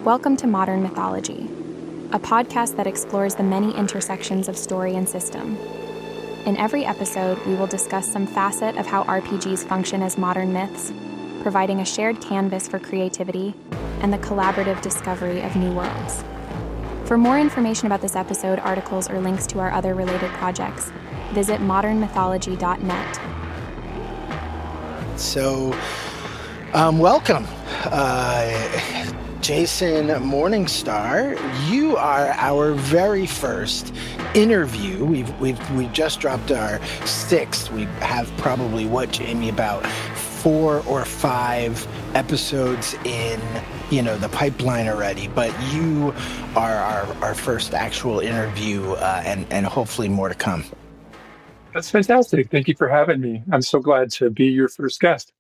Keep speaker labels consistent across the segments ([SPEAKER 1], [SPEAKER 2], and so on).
[SPEAKER 1] Welcome to Modern Mythology, a podcast that explores the many intersections of story and system. In every episode, we will discuss some facet of how RPGs function as modern myths, providing a shared canvas for creativity and the collaborative discovery of new worlds. For more information about this episode, articles, or links to our other related projects, visit modernmythology.net.
[SPEAKER 2] So, welcome. Jason Morningstar, you are our very first interview. We've just dropped our sixth. We have probably, Jamie, about 4 or 5 episodes in, the pipeline already. But you are our first actual interview, and hopefully more to come.
[SPEAKER 3] That's fantastic. Thank you for having me. I'm so glad to be your first guest.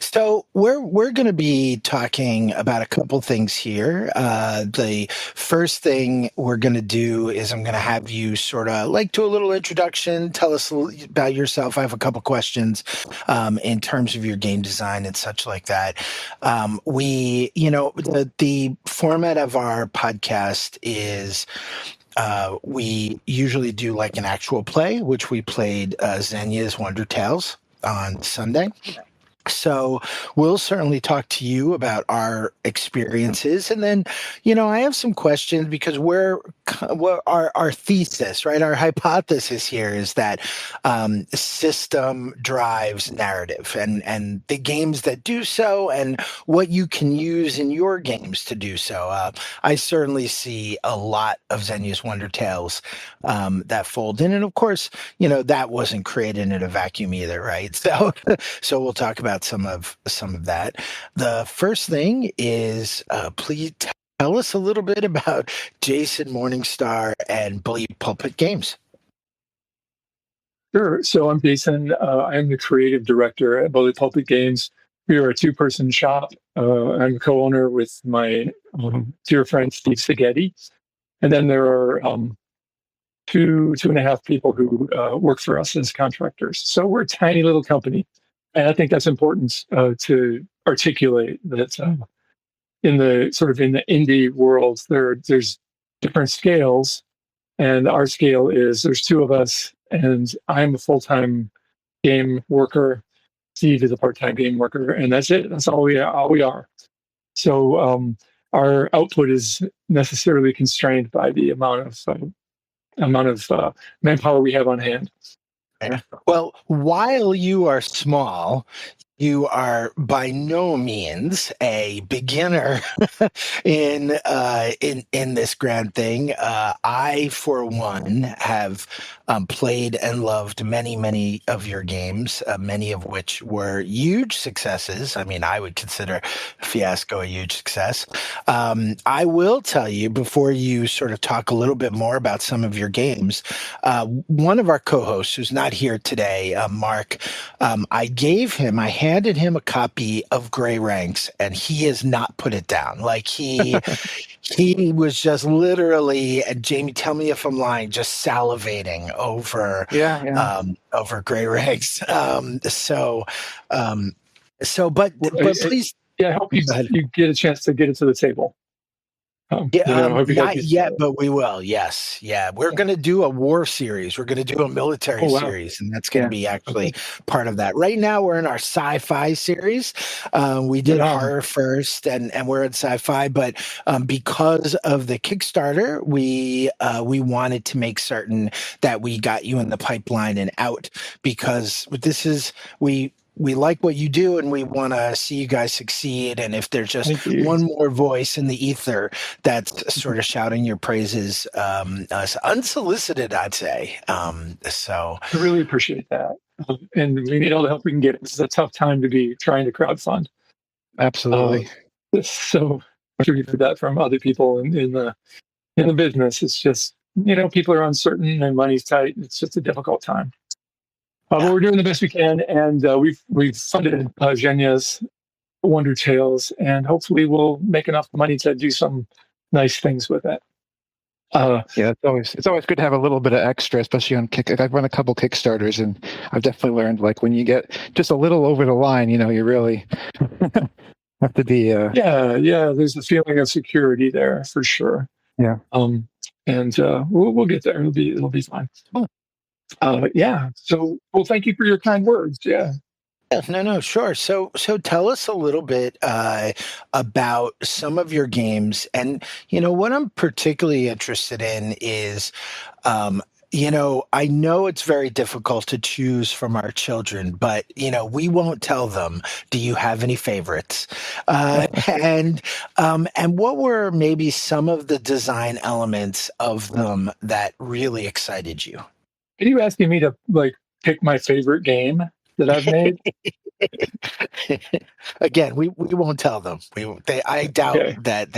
[SPEAKER 2] So we're going to be talking about a couple things here. The first thing we're going to do is I'm going to have you sort of do a little introduction, tell us a little about yourself. I have a couple questions in terms of your game design and such like that. The format of our podcast is we usually do an actual play, which we played Zhenya's Wonder Tales on Sunday. So we'll certainly talk to you about our experiences. And then, I have some questions because our thesis, right? Our hypothesis here is that system drives narrative and the games that do so and what you can use in your games to do so. I certainly see a lot of Zhenya's Wonder Tales that fold in. And of course, that wasn't created in a vacuum either, right? So we'll talk about some of that. The first thing is, please tell us a little bit about Jason Morningstar and Bully Pulpit Games.
[SPEAKER 3] Sure. So I'm Jason. I'm the creative director at Bully Pulpit Games. We are a 2-person shop. I'm co-owner with my dear friend Steve Seghetti. And then there are 2.5 people who work for us as contractors. So we're a tiny little company. And I think that's important to articulate that in the indie world, there's different scales, and our scale is there's 2 of us, and I'm a full-time game worker. Steve is a part-time game worker, and that's it. That's all we are. So our output is necessarily constrained by the amount of manpower we have on hand.
[SPEAKER 2] Well, while you are small, you are by no means a beginner in this grand thing. I, for one, have played and loved many of your games, many of which were huge successes. I mean, I would consider Fiasco a huge success. I will tell you, before you sort of talk a little bit more about some of your games, one of our co-hosts who's not here today, Mark, I handed him a copy of Grey Ranks, and he has not put it down. He was just literally, and Jamie, tell me if I'm lying, just salivating over over Grey Ranks. But please,
[SPEAKER 3] I hope you get a chance to get it to the table.
[SPEAKER 2] Not yet, but we will. Yes. Yeah. We're going to do a war series. We're going to do a military series, and that's going to be actually part of that. Right now, we're in our sci-fi series. We did horror first, and we're in sci-fi, but because of the Kickstarter, we wanted to make certain that we got you in the pipeline and out, because we like what you do, and we want to see you guys succeed. And if there's just one more voice in the ether that's sort of shouting your praises, unsolicited, I'd say. So
[SPEAKER 3] I really appreciate that. And we need all the help we can get. This is a tough time to be trying to crowdfund.
[SPEAKER 4] Absolutely.
[SPEAKER 3] So I'm sure you've heard that from other people in the business. It's just, people are uncertain and money's tight. It's just a difficult time. But we're doing the best we can, and we've funded Zhenya's Wonder Tales, and hopefully we'll make enough money to do some nice things with it.
[SPEAKER 4] It's always good to have a little bit of extra, especially on I've run a couple Kickstarters, and I've definitely learned when you get just a little over the line, you really Have to be.
[SPEAKER 3] Yeah. There's a feeling of security there for sure.
[SPEAKER 4] Yeah.
[SPEAKER 3] And we'll get there. It'll be fine.
[SPEAKER 2] Oh.
[SPEAKER 3] Yeah. So, well, thank you for your kind words. Yeah.
[SPEAKER 2] Yeah, no, sure. So tell us a little bit about some of your games, and what I'm particularly interested in is, I know it's very difficult to choose from our children, but we won't tell them. Do you have any favorites? And what were maybe some of the design elements of them that really excited you?
[SPEAKER 3] Are you asking me to pick my favorite game that I've made?
[SPEAKER 2] Again, we won't tell them. I doubt
[SPEAKER 3] Okay.
[SPEAKER 2] that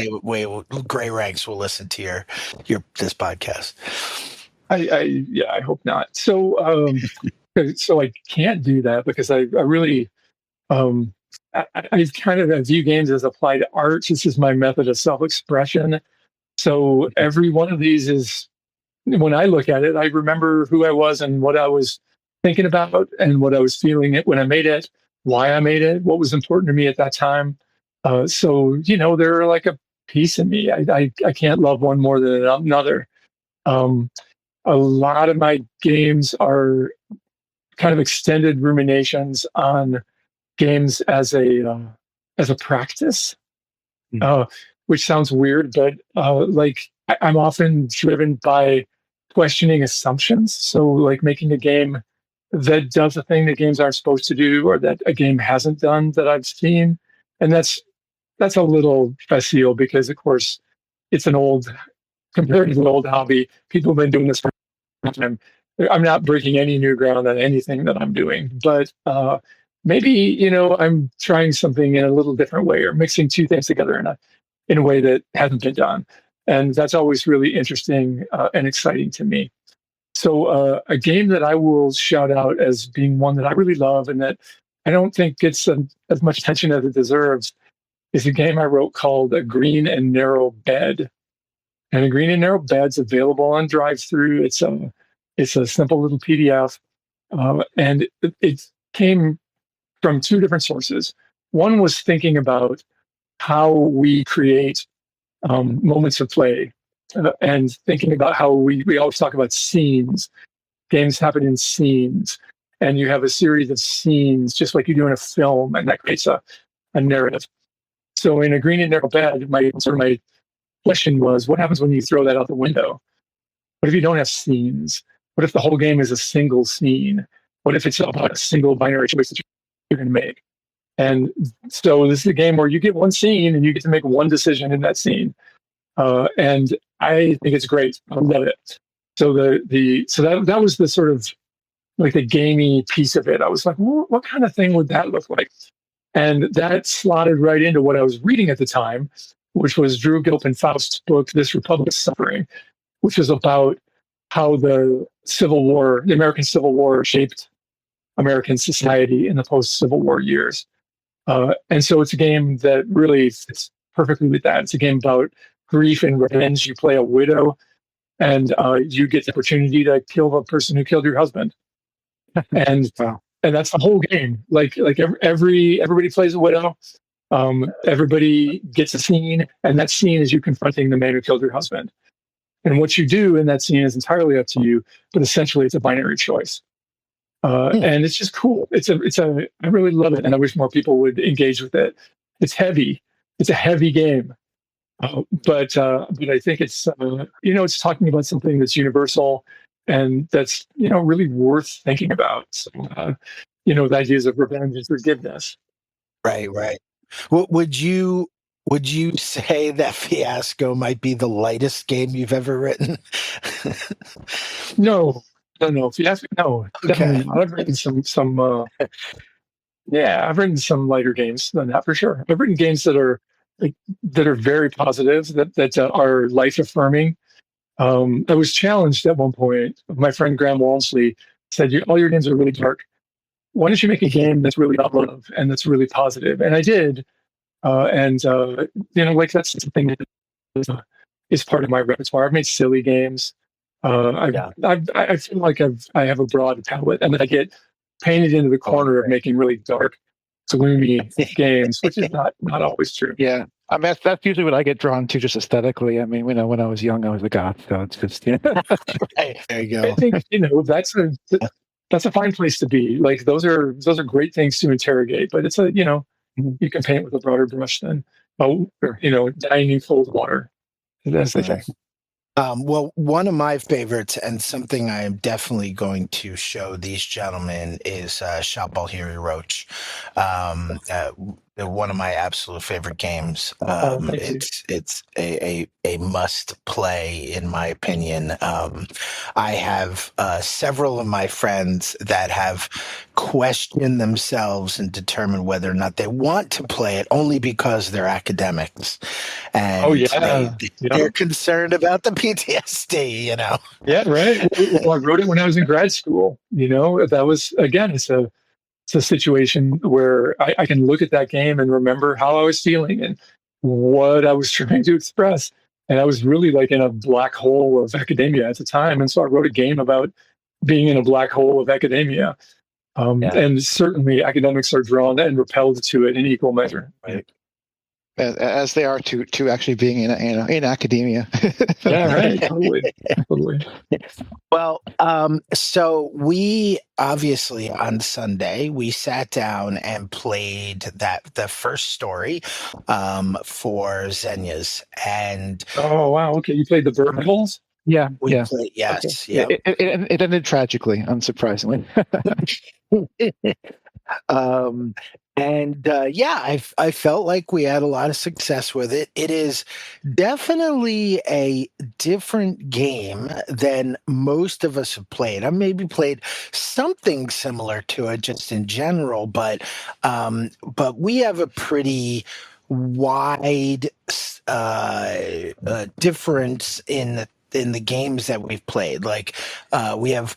[SPEAKER 2] Gray Ranks will listen to your this podcast.
[SPEAKER 3] I hope not. So I can't do that because I really I kind of view games as applied art. This is my method of self-expression. So every one of these is, when I look at it, I remember who I was and what I was thinking about and what I was feeling it when I made it, why I made it, what was important to me at that time. So they're like a piece of me. I can't love one more than another. A lot of my games are kind of extended ruminations on games as a practice, uh, which sounds weird, but I'm often driven by questioning assumptions. So, like making a game that does a thing that games aren't supposed to do, or that a game hasn't done that I've seen, and that's a little facile because, of course, it's an old, comparatively old hobby. People have been doing this for a long time. I'm not breaking any new ground on anything that I'm doing, but maybe I'm trying something in a little different way, or mixing two things together in a way that hasn't been done, and that's always really interesting and exciting to me. So a game that I will shout out as being one that I really love and that I don't think gets as much attention as it deserves is a game I wrote called A Green and Narrow Bed. And A Green and Narrow Bed's available on drive-through. It's a simple little PDF, and it came from two different sources. One was thinking about how we create moments of play, and thinking about how we always talk about scenes. Games happen in scenes, and you have a series of scenes, just like you do in a film, and that creates a narrative. So in A Green and Narrow Bed, my question was, what happens when you throw that out the window? What if you don't have scenes? What if the whole game is a single scene? What if it's about a single binary choice that you're going to make? And so this is a game where you get one scene and you get to make one decision in that scene. And I think it's great. I love it. So that was the sort of like the gamey piece of it. I was like, well, what kind of thing would that look like? And that slotted right into what I was reading at the time, which was Drew Gilpin Faust's book, This Republic of Suffering, which is about how the American Civil War shaped American society in the post-Civil War years. And so it's a game that really fits perfectly with that. It's a game about grief and revenge. You play a widow, and you get the opportunity to kill the person who killed your husband. And
[SPEAKER 4] Wow.
[SPEAKER 3] and that's the whole game. Everybody plays a widow. Everybody gets a scene, and that scene is you confronting the man who killed your husband. And what you do in that scene is entirely up to you, but essentially it's a binary choice. And it's just cool. I really love it, and I wish more people would engage with it. It's heavy. It's a heavy game, but I think it's talking about something that's universal and that's really worth thinking about. So, the ideas of revenge and forgiveness.
[SPEAKER 2] Right. Would you say that Fiasco might be the lightest game you've ever written?
[SPEAKER 3] No. If you ask me, no, definitely
[SPEAKER 2] Okay.
[SPEAKER 3] not. I've written I've written some lighter games than that for sure. I've written games that are very positive, that are life affirming. I was challenged at one point. My friend Graham Walmsley said, all your games are really dark. Why don't you make a game that's really about love and that's really positive? And I did. That's something that is part of my repertoire. I've made silly games. I feel like I have a broad palette, and then I get painted into the corner of making really dark gloomy games, which is not always true.
[SPEAKER 4] Yeah. I mean, that's usually what I get drawn to, just aesthetically. I mean, when I was young, I was a goth, so it's just,
[SPEAKER 2] Hey, there you
[SPEAKER 3] I
[SPEAKER 2] go.
[SPEAKER 3] think that's a fine place to be. Like those are great things to interrogate, but it's you can paint with a broader brush than diving cold water, as they say.
[SPEAKER 2] Well, one of my favorites and something I am definitely going to show these gentlemen is Shop-All-Hiri Roach. One of my absolute favorite games.
[SPEAKER 3] Thank you.
[SPEAKER 2] It's a must play in my opinion. I have several of my friends that have questioned themselves and determined whether or not they want to play it only because they're academics, and they're concerned about the PTSD.
[SPEAKER 3] Yeah, right. Well, I wrote it when I was in grad school. That was, again, it's a situation where I can look at that game and remember how I was feeling and what I was trying to express. And I was really like in a black hole of academia at the time. And so I wrote a game about being in a black hole of academia. And certainly academics are drawn and repelled to it in equal measure.
[SPEAKER 2] Right.
[SPEAKER 4] as they are to actually being in academia.
[SPEAKER 3] Yeah, right. Totally.
[SPEAKER 2] Well, so we obviously on Sunday we sat down and played the first story for Zhenya's, and
[SPEAKER 3] oh wow, okay, you played the Birdholes?
[SPEAKER 4] Yeah,
[SPEAKER 2] we played, yes,
[SPEAKER 4] okay.
[SPEAKER 2] yeah.
[SPEAKER 4] It ended tragically, unsurprisingly.
[SPEAKER 2] And I felt like we had a lot of success with it. It is definitely a different game than most of us have played. I maybe played something similar to it just in general, but we have a pretty wide difference in the games that we've played. Like I've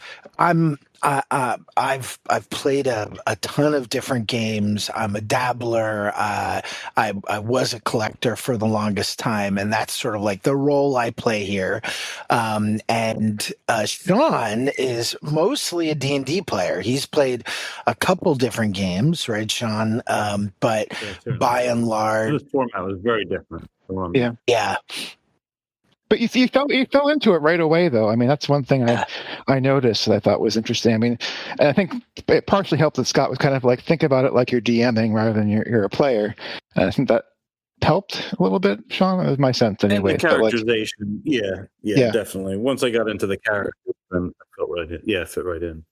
[SPEAKER 2] played a ton of different games. I'm a dabbler. I was a collector for the longest time, and that's sort of like the role I play here. And Sean is mostly a D&D player. He's played a couple different games, right, Sean? But by and large,
[SPEAKER 5] this format was very different.
[SPEAKER 2] Yeah.
[SPEAKER 4] But you fell into it right away, though. I mean, that's one thing I noticed that I thought was interesting. I mean, and I think it partially helped that Scott was kind of like, think about it like you're DMing rather than you're a player. And I think that helped a little bit, Sean. That was my sense anyway.
[SPEAKER 5] And the characterization, yeah, definitely. Once I got into the character, then I felt right in. Yeah, fit right in.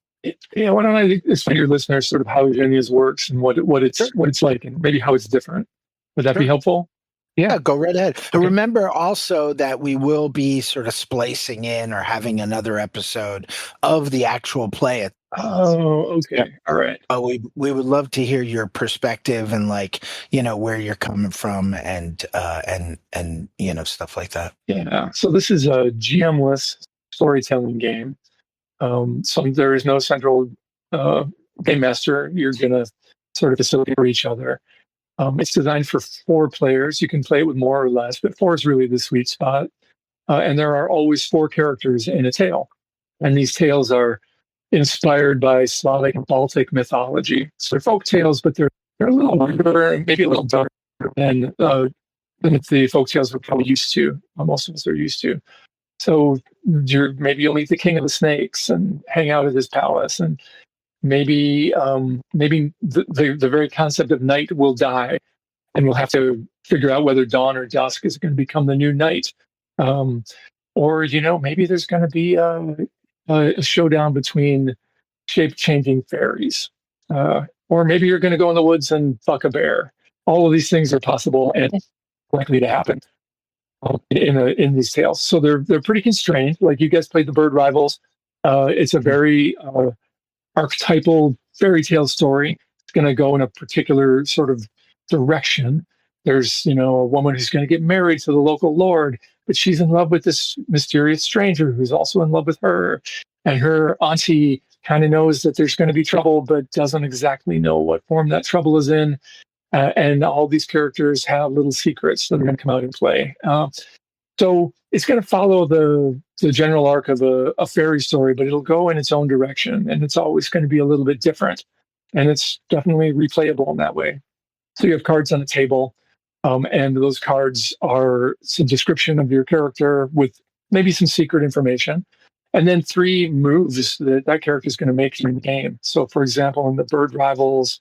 [SPEAKER 3] Yeah, why don't I explain to your listeners sort of how Zhenya's works and what it's like and maybe how it's different? Would that be helpful?
[SPEAKER 2] Yeah, go right ahead. Okay. Remember also that we will be sort of splicing in or having another episode of the actual play.
[SPEAKER 3] Oh, okay. Yeah. All right.
[SPEAKER 2] We would love to hear your perspective and where you're coming from and stuff like that.
[SPEAKER 3] Yeah. So this is a GM-less storytelling game. So there is no central game master. You're going to sort of facilitate for each other. It's designed for 4 players. You can play it with more or less, but 4 is really the sweet spot. And there are always 4 characters in a tale. And these tales are inspired by Slavic and Baltic mythology. So they're folk tales, but they're a little longer, maybe a little darker than the folk tales we're probably used to. Most of us are used to. So maybe you'll meet the king of the snakes and hang out at his palace, and maybe the very concept of night will die, and we'll have to figure out whether dawn or dusk is going to become the new night. Or maybe there's going to be a showdown between shape-changing fairies. Or maybe you're going to go in the woods and fuck a bear. All of these things are possible and likely to happen in these tales. So they're pretty constrained. Like you guys played the Bird Rivals. It's a very archetypal fairy tale story. It's going to go in a particular sort of direction. There's, a woman who's going to get married to the local lord, but she's in love with this mysterious stranger who's also in love with her. And her auntie kind of knows that there's going to be trouble, but doesn't exactly know what form that trouble is in. And all these characters have little secrets that are going to come out and play. So it's going to follow the general arc of a fairy story, but it'll go in its own direction, and it's always going to be a little bit different. and it's definitely replayable in that way. So you have cards on the table, and those cards are some description of your character with maybe some secret information, and then 3 moves that character is going to make in the game. So, for example, in the Bird Rivals,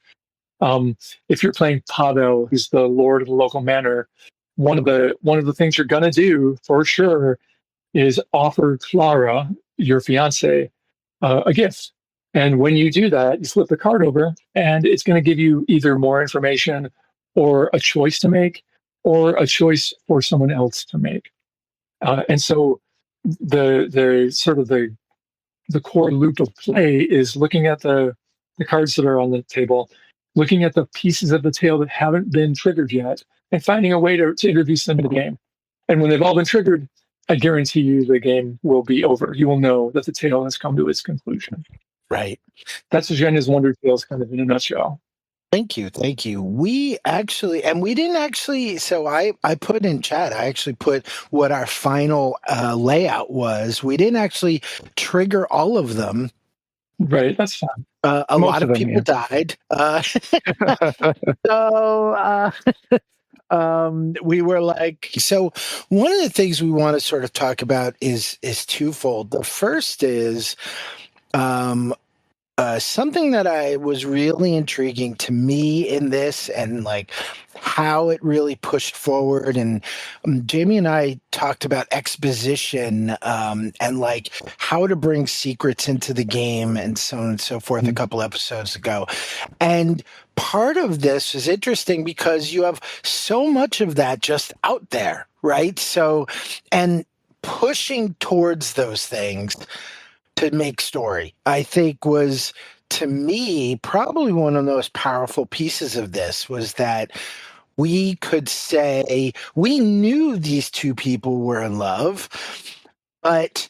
[SPEAKER 3] if you're playing Pavel, who's the lord of the local manor, one of the things you're going to do for sure is offer Clara, your fiance, a gift. And when you do that, you flip the card over, and it's going to give you either more information or a choice to make, or a choice for someone else to make. And so the sort of the core loop of play is looking at the cards that are on the table, looking at the pieces of the tale that haven't been triggered yet, and finding a way to introduce them in the game. And when they've all been triggered, I guarantee you the game will be over. You will know that the tale has come to its conclusion.
[SPEAKER 2] Right.
[SPEAKER 3] That's Zhenya's Wonder Tales kind of in a nutshell.
[SPEAKER 2] Thank you. Thank you. We didn't actually, so I put in chat, I actually put what our final layout was. We didn't actually trigger all of them.
[SPEAKER 3] Right. That's fine.
[SPEAKER 2] A lot of people died. So we were like, so one of the things we want to sort of talk about is twofold. The first is something that I was really intriguing to me in this, and like how it really pushed forward. And Jamie and I talked about exposition and like how to bring secrets into the game and so on and so forth a couple episodes ago. And part of this is interesting because you have so much of that just out there, right? So, and pushing towards those things to make story, I think, was, to me, probably one of the most powerful pieces of this, was that we could say we knew these 2 people were in love, but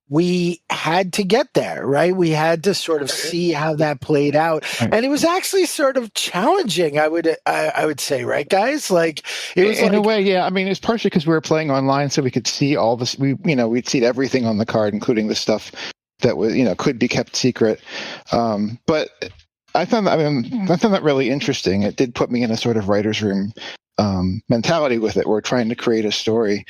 [SPEAKER 2] we had to get there, right? We had to sort of see how that played out.
[SPEAKER 4] Right.
[SPEAKER 2] And it was actually sort of challenging, I would say, right, guys? Like, it was
[SPEAKER 4] in a way, yeah. I mean, it's partially because we were playing online, so we could see all this. We'd see everything on the card, including the stuff that was, could be kept secret. But I found that really interesting. It did put me in a sort of writer's room mentality with it. We're trying to create a story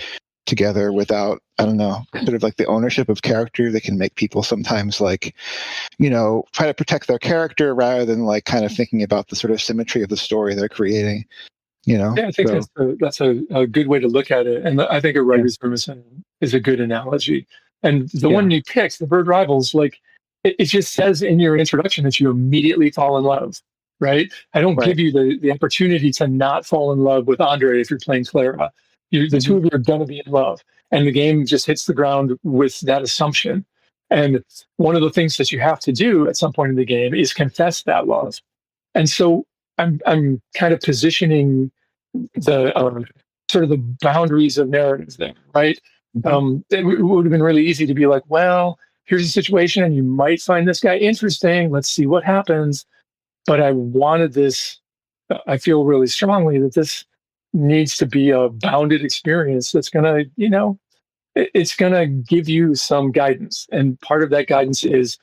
[SPEAKER 4] together without, I don't know, sort of like the ownership of character that can make people sometimes like, try to protect their character rather than like kind of thinking about the sort of symmetry of the story they're creating. Yeah,
[SPEAKER 3] I think that's a good way to look at it. And I think a writer's room is a good analogy. And the one you picked, the Bird Rivals, like it just says in your introduction that you immediately fall in love, right? I don't give you the opportunity to not fall in love with Andre if you're playing Clara. The 2 of you are going to be in love. And the game just hits the ground with that assumption. And one of the things that you have to do at some point in the game is confess that love. And so I'm kind of positioning the sort of the boundaries of narrative there, right? It would have been really easy to be like, well, here's a situation and you might find this guy interesting. Let's see what happens. But I wanted this, I feel really strongly that this needs to be a bounded experience that's going to, it's going to give you some guidance. And part of that guidance is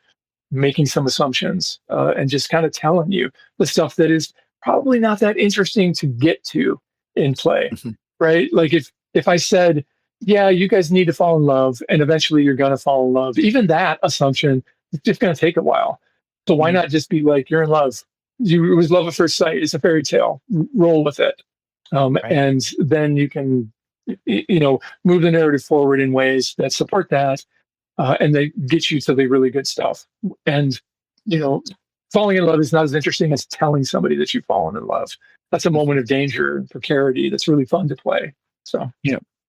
[SPEAKER 3] making some assumptions and just kind of telling you the stuff that is probably not that interesting to get to in play, right? Like if I said, yeah, you guys need to fall in love, and eventually you're going to fall in love. Even that assumption is just going to take a while. So why not just be like, you're in love? It was love at first sight. It's a fairy tale. Roll with it. And then you can, move the narrative forward in ways that support that, and they get you to the really good stuff. And, falling in love is not as interesting as telling somebody that you've fallen in love. That's a moment of danger and precarity that's really fun to play. So,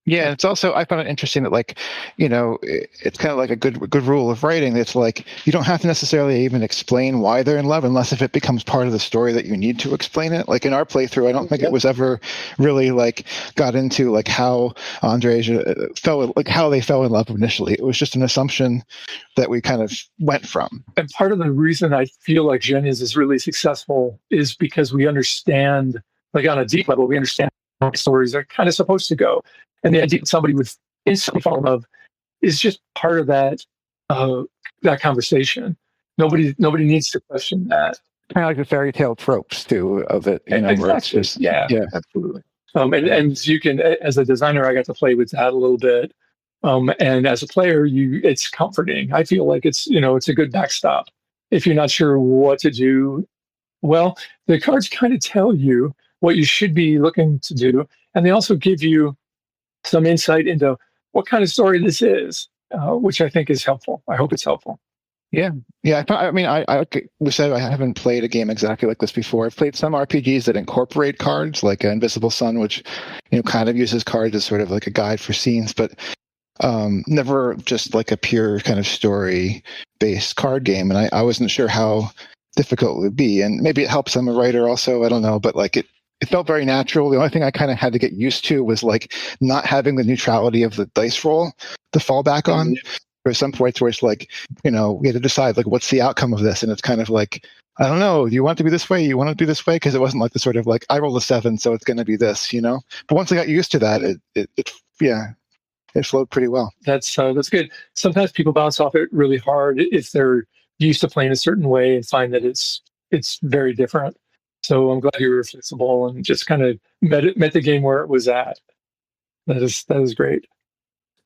[SPEAKER 4] Yeah, it's also, I found it interesting that like, it's kind of like a good rule of writing. It's like you don't have to necessarily even explain why they're in love unless if it becomes part of the story that you need to explain it. Like in our playthrough, I don't think it was ever really like got into like how how they fell in love initially. It was just an assumption that we kind of went from.
[SPEAKER 3] And part of the reason I feel like Zhenya's is really successful is because we understand, like on a deep level, we understand how stories are kind of supposed to go. And the idea that somebody would instantly fall in love is just part of that conversation. Nobody needs to question that.
[SPEAKER 4] kind of like the fairy tale tropes too of it, where it's
[SPEAKER 3] Exactly.
[SPEAKER 4] just
[SPEAKER 3] Yeah, absolutely. And you can, as a designer, I got to play with that a little bit. And as a player, it's comforting. I feel like it's a good backstop. If you're not sure what to do, well, the cards kind of tell you what you should be looking to do, and they also give you some insight into what kind of story this is, which I think is helpful. I hope it's helpful.
[SPEAKER 4] Yeah. I mean, I said I haven't played a game exactly like this before. I've played some RPGs that incorporate cards, like Invisible Sun, which kind of uses cards as sort of like a guide for scenes, but never just like a pure kind of story-based card game. And I wasn't sure how difficult it would be, and maybe it helps I'm a writer also. I don't know, but like it felt very natural. The only thing I kind of had to get used to was like not having the neutrality of the dice roll to fall back on. There's some points where it's like, we had to decide like what's the outcome of this, and it's kind of like, I don't know, do you want it to be this way? You want it to be this way? Because it wasn't like the sort of like I rolled a 7, so it's going to be this, But once I got used to that, it flowed pretty well.
[SPEAKER 3] That's good. Sometimes people bounce off it really hard if they're used to playing a certain way and find that it's very different. So I'm glad you were flexible and just kind of met the game where it was at. That is great.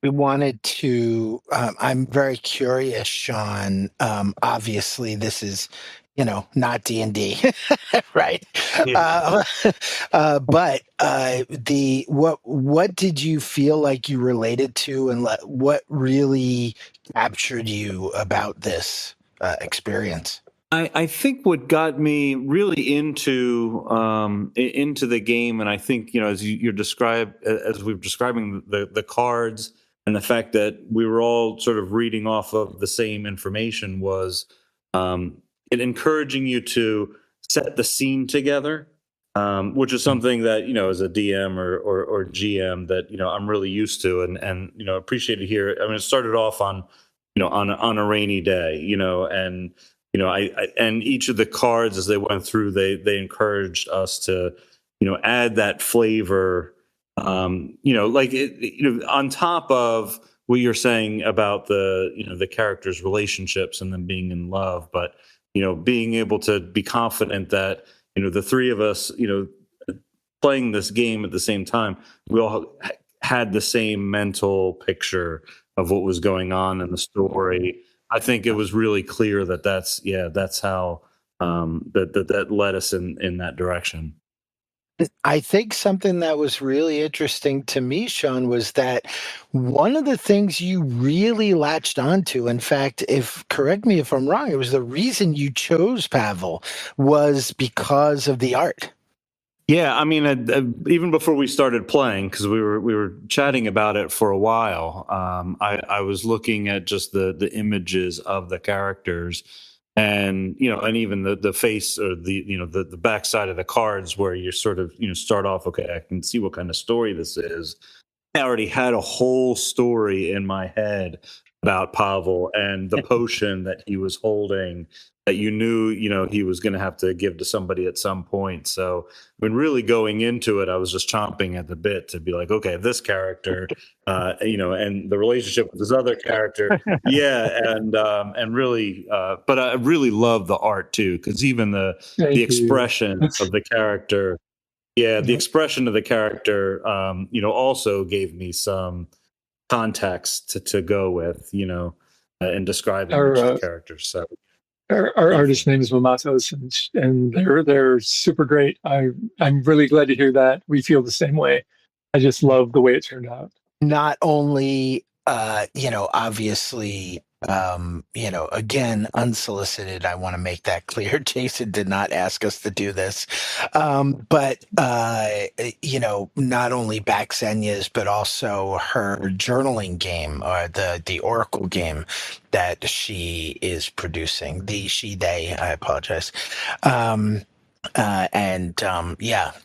[SPEAKER 2] We wanted to, I'm very curious, Sean. Obviously, this is, not D&D, right?
[SPEAKER 5] Yeah.
[SPEAKER 2] But what did you feel like you related to, and what really captured you about this experience?
[SPEAKER 5] I think what got me really into the game, and I think as you're as we were describing the cards and the fact that we were all sort of reading off of the same information, was it encouraging you to set the scene together, which is something that as a DM or GM that I'm really used to and appreciate it here. I mean, it started off on on a rainy day, and and each of the cards as they went through, they encouraged us to add that flavor, like on top of what you're saying about the the characters' relationships and them being in love, but being able to be confident that the three of us playing this game at the same time, we all had the same mental picture of what was going on in the story. I think it was really clear that that's how that led us in that direction.
[SPEAKER 2] I think something that was really interesting to me, Sean, was that one of the things you really latched onto, in fact, correct me if I'm wrong, it was the reason you chose Pavel was because of the art.
[SPEAKER 5] Yeah, I mean, even before we started playing, because we were chatting about it for a while, I was looking at just the images of the characters, and and even the face or the backside of the cards, where you sort of start off, okay, I can see what kind of story this is. I already had a whole story in my head about Pavel and the potion that he was holding that you knew, he was going to have to give to somebody at some point. So when really going into it, I was just chomping at the bit to be like, okay, this character, and the relationship with this other character. Yeah. And really, but I really love the art too, because even the expression of the character, the expression of the character, also gave me some context to go with, in describing each character. So
[SPEAKER 3] our artist name is Momatoes, and they're super great. I'm really glad to hear that. We feel the same way. I just love the way it turned out.
[SPEAKER 2] Not only, obviously, again, unsolicited. I want to make that clear. Jason did not ask us to do this. But, not only back Zenya's, but also her journaling game, or the Oracle game that she is producing. They, I apologize.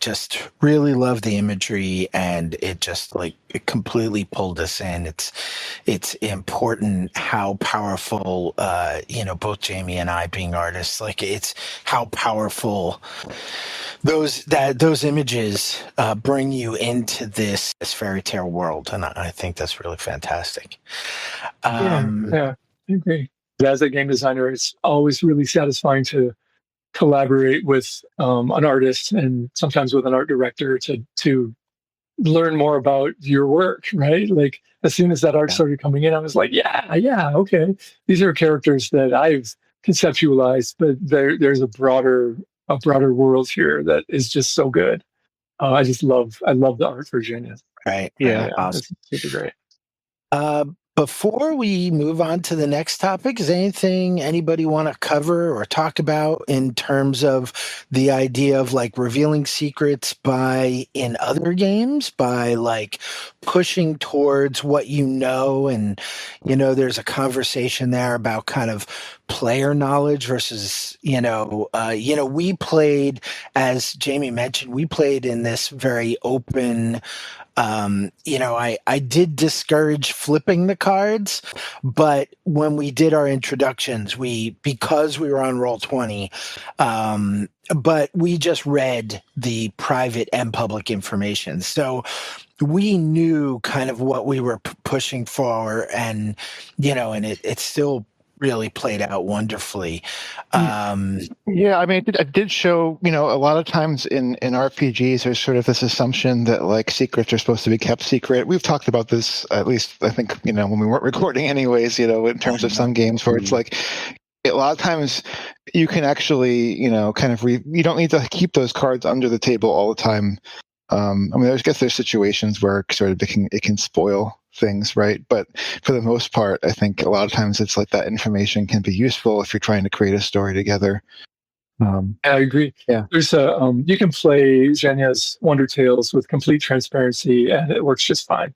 [SPEAKER 2] Just really love the imagery, and it just it completely pulled us in. It's important how powerful, both Jamie and I being artists, it's how powerful those images bring you into this fairy tale world, and I think that's really fantastic.
[SPEAKER 3] I agree. As a game designer, it's always really satisfying to collaborate with an artist and sometimes with an art director to learn more about your work, right? Like as soon as that art started coming in, I was like, yeah, okay. These are characters that I've conceptualized, but there's a broader world here that is just so good. I love the art for Zhenya.
[SPEAKER 2] Right.
[SPEAKER 4] Yeah.
[SPEAKER 2] Awesome.
[SPEAKER 3] It's super great.
[SPEAKER 2] Before we move on to the next topic, is anything anybody want to cover or talk about in terms of the idea of like revealing secrets in other games by like pushing towards what you know? And, there's a conversation there about kind of player knowledge versus, we played, as Jamie mentioned, we played in this very open, I did discourage flipping the cards, but when we did our introductions, because we were on Roll20, but we just read the private and public information. So we knew kind of what we were pushing for, and, and it still really played out wonderfully.
[SPEAKER 4] Yeah, I mean, it did show, a lot of times in RPGs, there's sort of this assumption that like secrets are supposed to be kept secret. We've talked about this, at least I think, when we weren't recording anyways, in terms of some games where it's like, a lot of times you can actually, kind of you don't need to keep those cards under the table all the time. I mean, I guess there's situations where sort of it can spoil things, right? But for the most part, I think a lot of times it's like that information can be useful if you're trying to create a story together.
[SPEAKER 3] I agree.
[SPEAKER 4] Yeah.
[SPEAKER 3] There's you can play Zhenya's Wonder Tales with complete transparency, and it works just fine.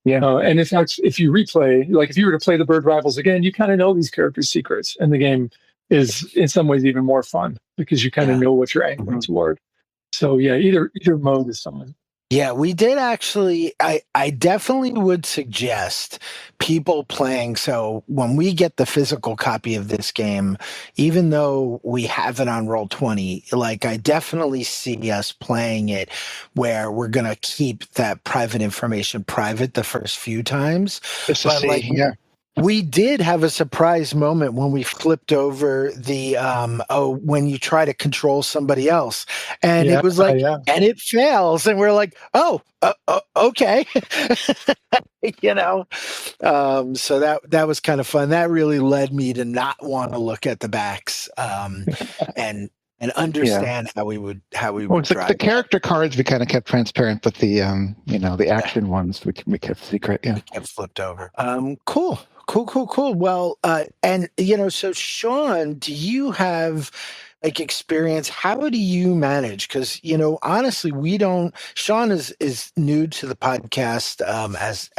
[SPEAKER 4] Yeah.
[SPEAKER 3] And in fact, if you replay, like if you were to play the Bird Rivals again, you kind of know these characters' secrets, and the game is in some ways even more fun because you kind of know what you're angling toward. So yeah, either mode is fun.
[SPEAKER 2] Yeah, we did actually. I definitely would suggest people playing. So when we get the physical copy of this game, even though we have it on Roll20, like I definitely see us playing it where we're going to keep that private information private the first few times.
[SPEAKER 4] Just to see, yeah.
[SPEAKER 2] We did have a surprise moment when we flipped over the when you try to control somebody else, and it was like, and it fails, and we're like, okay, so that was kind of fun. That really led me to not want to look at the backs, and understand how we would drive.
[SPEAKER 4] The character cards we kind of kept transparent, but the the action ones we kept secret. Yeah,
[SPEAKER 2] we kept flipped over. Cool. Well, and so Sean, do you have like experience? How do you manage? Because honestly, we don't. Sean is new to the podcast as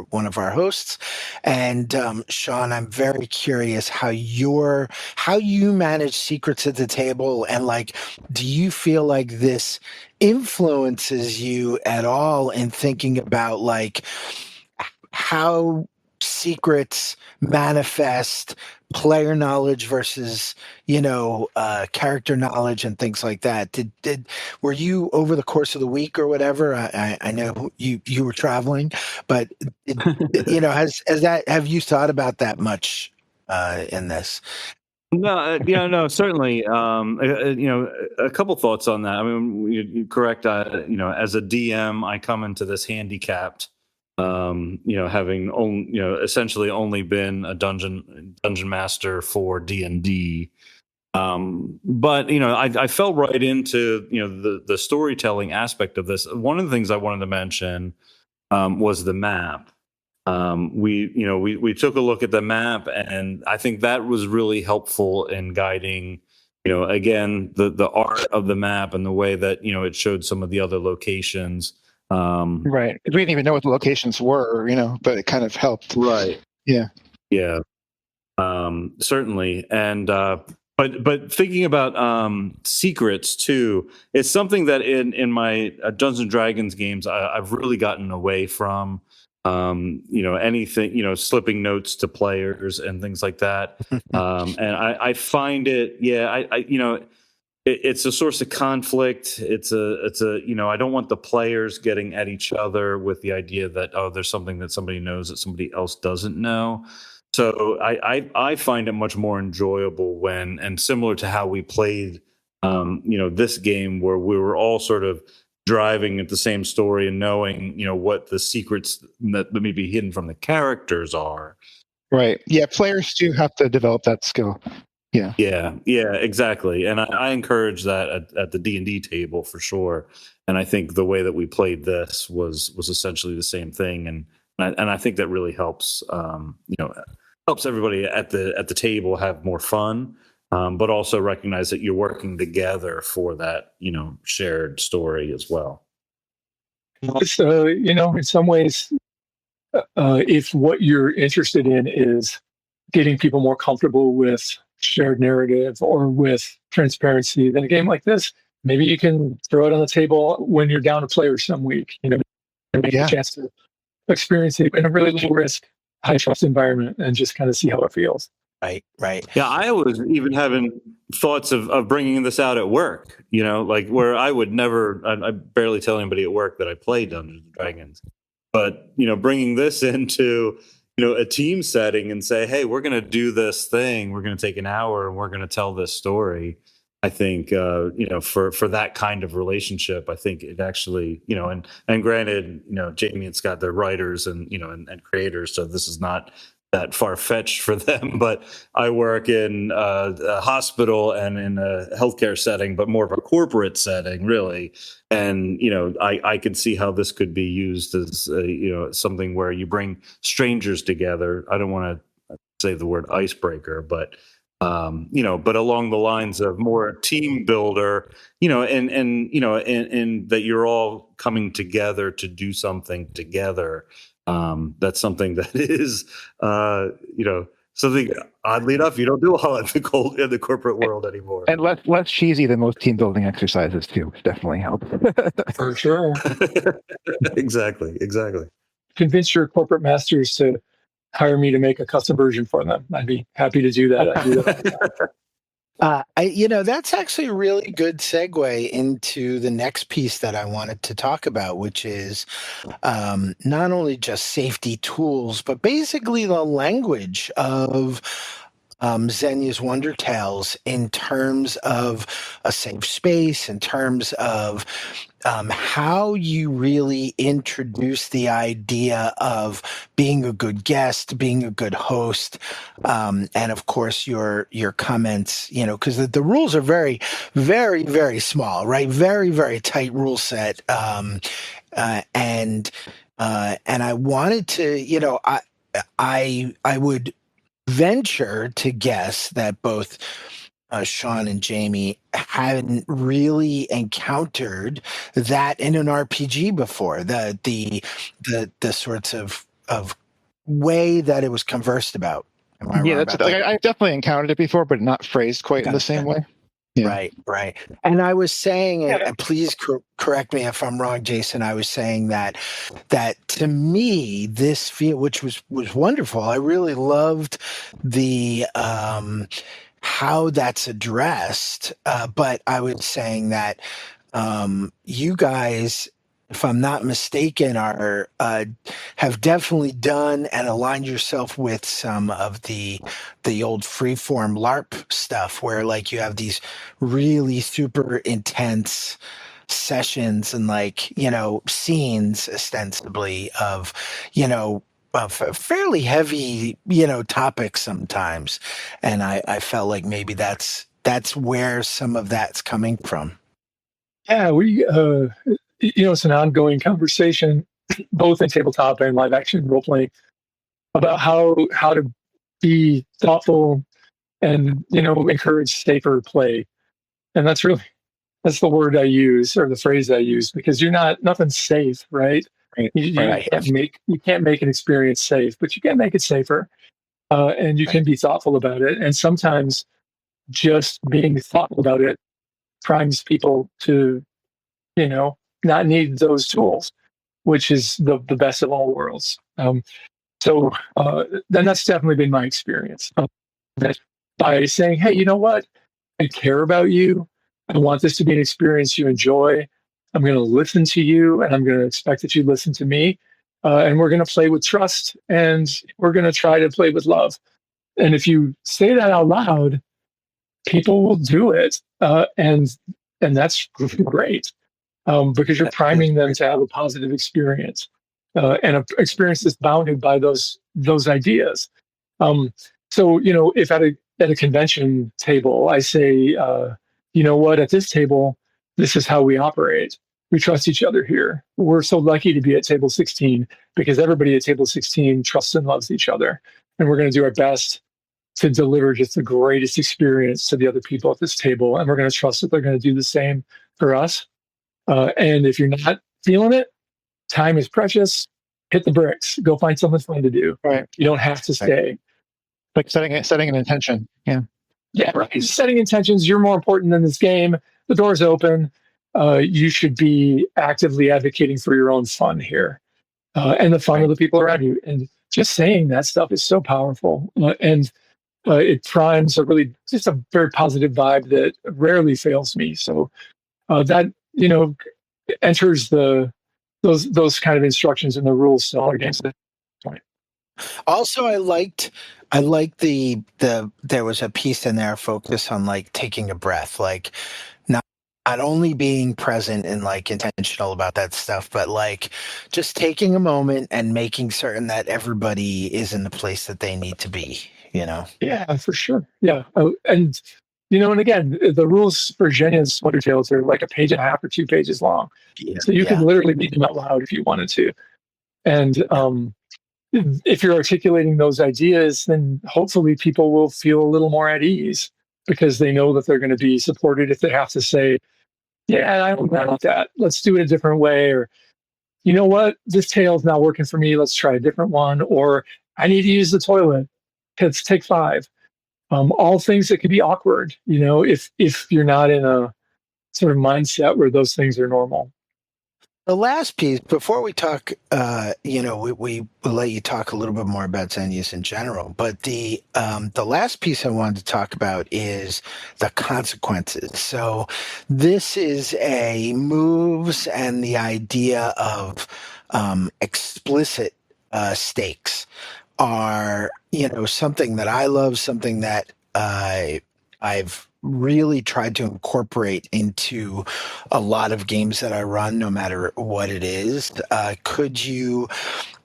[SPEAKER 2] one of our hosts, and Sean, I'm very curious how you manage secrets at the table, and like, do you feel like this influences you at all in thinking about like how secrets manifest player knowledge versus character knowledge and things like that? Were you, over the course of the week or whatever, I know you were traveling, but have you thought about that much in this?
[SPEAKER 5] No, certainly. A couple thoughts on that. I mean, you're correct. As a DM, I come into this handicapped, having essentially only been a dungeon master for D&D. But I fell right into the storytelling aspect of this. One of the things I wanted to mention was the map. We took a look at the map, and I think that was really helpful in guiding, again, the art of the map and the way that it showed some of the other locations.
[SPEAKER 4] Right, because we didn't even know what the locations were, but it kind of helped.
[SPEAKER 5] Right.
[SPEAKER 4] Yeah.
[SPEAKER 5] Certainly, and but thinking about secrets too, it's something that in my Dungeons and Dragons games I've really gotten away from. Anything, slipping notes to players and things like that. And I find it, it's a source of conflict. It's a I don't want the players getting at each other with the idea that, there's something that somebody knows that somebody else doesn't know. So I find it much more enjoyable when, and similar to how we played, this game where we were all sort of driving at the same story and knowing, what the secrets that may be hidden from the characters are.
[SPEAKER 4] Right. Yeah, players do have to develop that skill. Yeah.
[SPEAKER 5] Yeah, exactly. And I encourage that at the D&D table for sure. And I think the way that we played this was essentially the same thing. And I think that really helps, helps everybody at the table have more fun, but also recognize that you're working together for that, shared story as well.
[SPEAKER 3] So, in some ways, if what you're interested in is getting people more comfortable with shared narrative or with transparency, then a game like this, maybe you can throw it on the table when you're down a player some week, and make a chance to experience it in a really low risk, high trust environment and just kind of see how it feels.
[SPEAKER 2] Right.
[SPEAKER 5] Yeah, I was even having thoughts of bringing this out at work, like where I would never, I barely tell anybody at work that I play Dungeons and Dragons. But, bringing this into, a team setting and say, hey, we're going to do this thing. We're going to take an hour and we're going to tell this story. I think, for that kind of relationship, I think it actually, and granted, Jamie and Scott, they're writers and, and creators. So this is not that far-fetched for them, but I work in a hospital and in a healthcare setting, but more of a corporate setting, really. And I could see how this could be used as something where you bring strangers together. I don't want to say the word icebreaker, but but along the lines of more team builder, and that you're all coming together to do something together. That's something that is, something oddly enough you don't do a lot in the corporate world anymore.
[SPEAKER 4] And less cheesy than most team building exercises too, which definitely helps.
[SPEAKER 3] For sure.
[SPEAKER 5] Exactly.
[SPEAKER 3] Convince your corporate masters to hire me to make a custom version for them. I'd be happy to do that. I do that.
[SPEAKER 2] That's actually a really good segue into the next piece that I wanted to talk about, which is not only just safety tools, but basically the language of Zhenya's Wonder Tales in terms of a safe space, in terms of how you really introduce the idea of being a good guest, being a good host, and of course your comments, because the rules are very, very, very small, right? Very, very tight rule set, and I wanted to, I would venture to guess that both Sean and Jamie hadn't really encountered that in an RPG before. The sorts of way that it was conversed about. Am I wrong about that?
[SPEAKER 4] I definitely encountered it before, but not phrased quite in the same way. Yeah.
[SPEAKER 2] Right. And I was saying, and please correct me if I'm wrong, Jason. I was saying that to me, this which was wonderful. I really loved the how that's addressed. But I was saying that you guys, if I'm not mistaken, are have definitely done and aligned yourself with some of the old freeform LARP stuff, where like you have these really super intense sessions and scenes ostensibly of of fairly heavy topics sometimes, and I felt like maybe that's where some of that's coming from.
[SPEAKER 3] Yeah, we it's an ongoing conversation, both in tabletop and live action role playing, about how to be thoughtful and encourage safer play. And that's the word I use, or the phrase I use, because nothing's safe, right? You can't make an experience safe, but you can make it safer, and you can be thoughtful about it. And sometimes just being thoughtful about it primes people to not need those tools, which is the best of all worlds. So then that's definitely been my experience. That by saying, hey, you know what? I care about you. I want this to be an experience you enjoy. I'm going to listen to you, and I'm going to expect that you listen to me. and we're going to play with trust, and we're going to try to play with love. And if you say that out loud, people will do it, and that's great, because you're priming them to have a positive experience, and an experience that's bounded by those ideas. So if at a convention table, I say, you know what, at this table, this is how we operate. We trust each other here. We're so lucky to be at table 16 because everybody at table 16 trusts and loves each other, and we're going to do our best to deliver just the greatest experience to the other people at this table. And we're going to trust that they're going to do the same for us. And if you're not feeling it, time is precious. Hit the bricks. Go find something fun to do.
[SPEAKER 4] Right.
[SPEAKER 3] You don't have to stay.
[SPEAKER 4] Like setting an intention. Yeah.
[SPEAKER 3] Yeah, right. Setting intentions. You're more important than this game. The door's open. You should be actively advocating for your own fun here, and the fun of the people around you. And just saying that stuff is so powerful. And it primes just a very positive vibe that rarely fails me. So that enters those kind of instructions in the rules still against it.
[SPEAKER 2] Also, I liked the there was a piece in there focus on like taking a breath, like not only being present and like intentional about that stuff, but like just taking a moment and making certain that everybody is in the place that they need to be.
[SPEAKER 3] Yeah, for sure. Yeah, and and again, the rules for Zhenya's Wonder Tales are like a page and a half or 2 pages long, so you can literally read them out loud if you wanted to. And if you're articulating those ideas, then hopefully people will feel a little more at ease because they know that they're going to be supported if they have to say, "Yeah, I don't like that. Let's do it a different way," or "You know what? This tale's not working for me. Let's try a different one," or "I need to use the toilet. Let's take 5." All things that could be awkward, if you're not in a sort of mindset where those things are normal.
[SPEAKER 2] The last piece, before we talk, we will let you talk a little bit more about Zenya's in general, but the last piece I wanted to talk about is the consequences. So this is a moves and the idea of explicit stakes are, something that I love, something that I've really tried to incorporate into a lot of games that I run, no matter what it is. Could you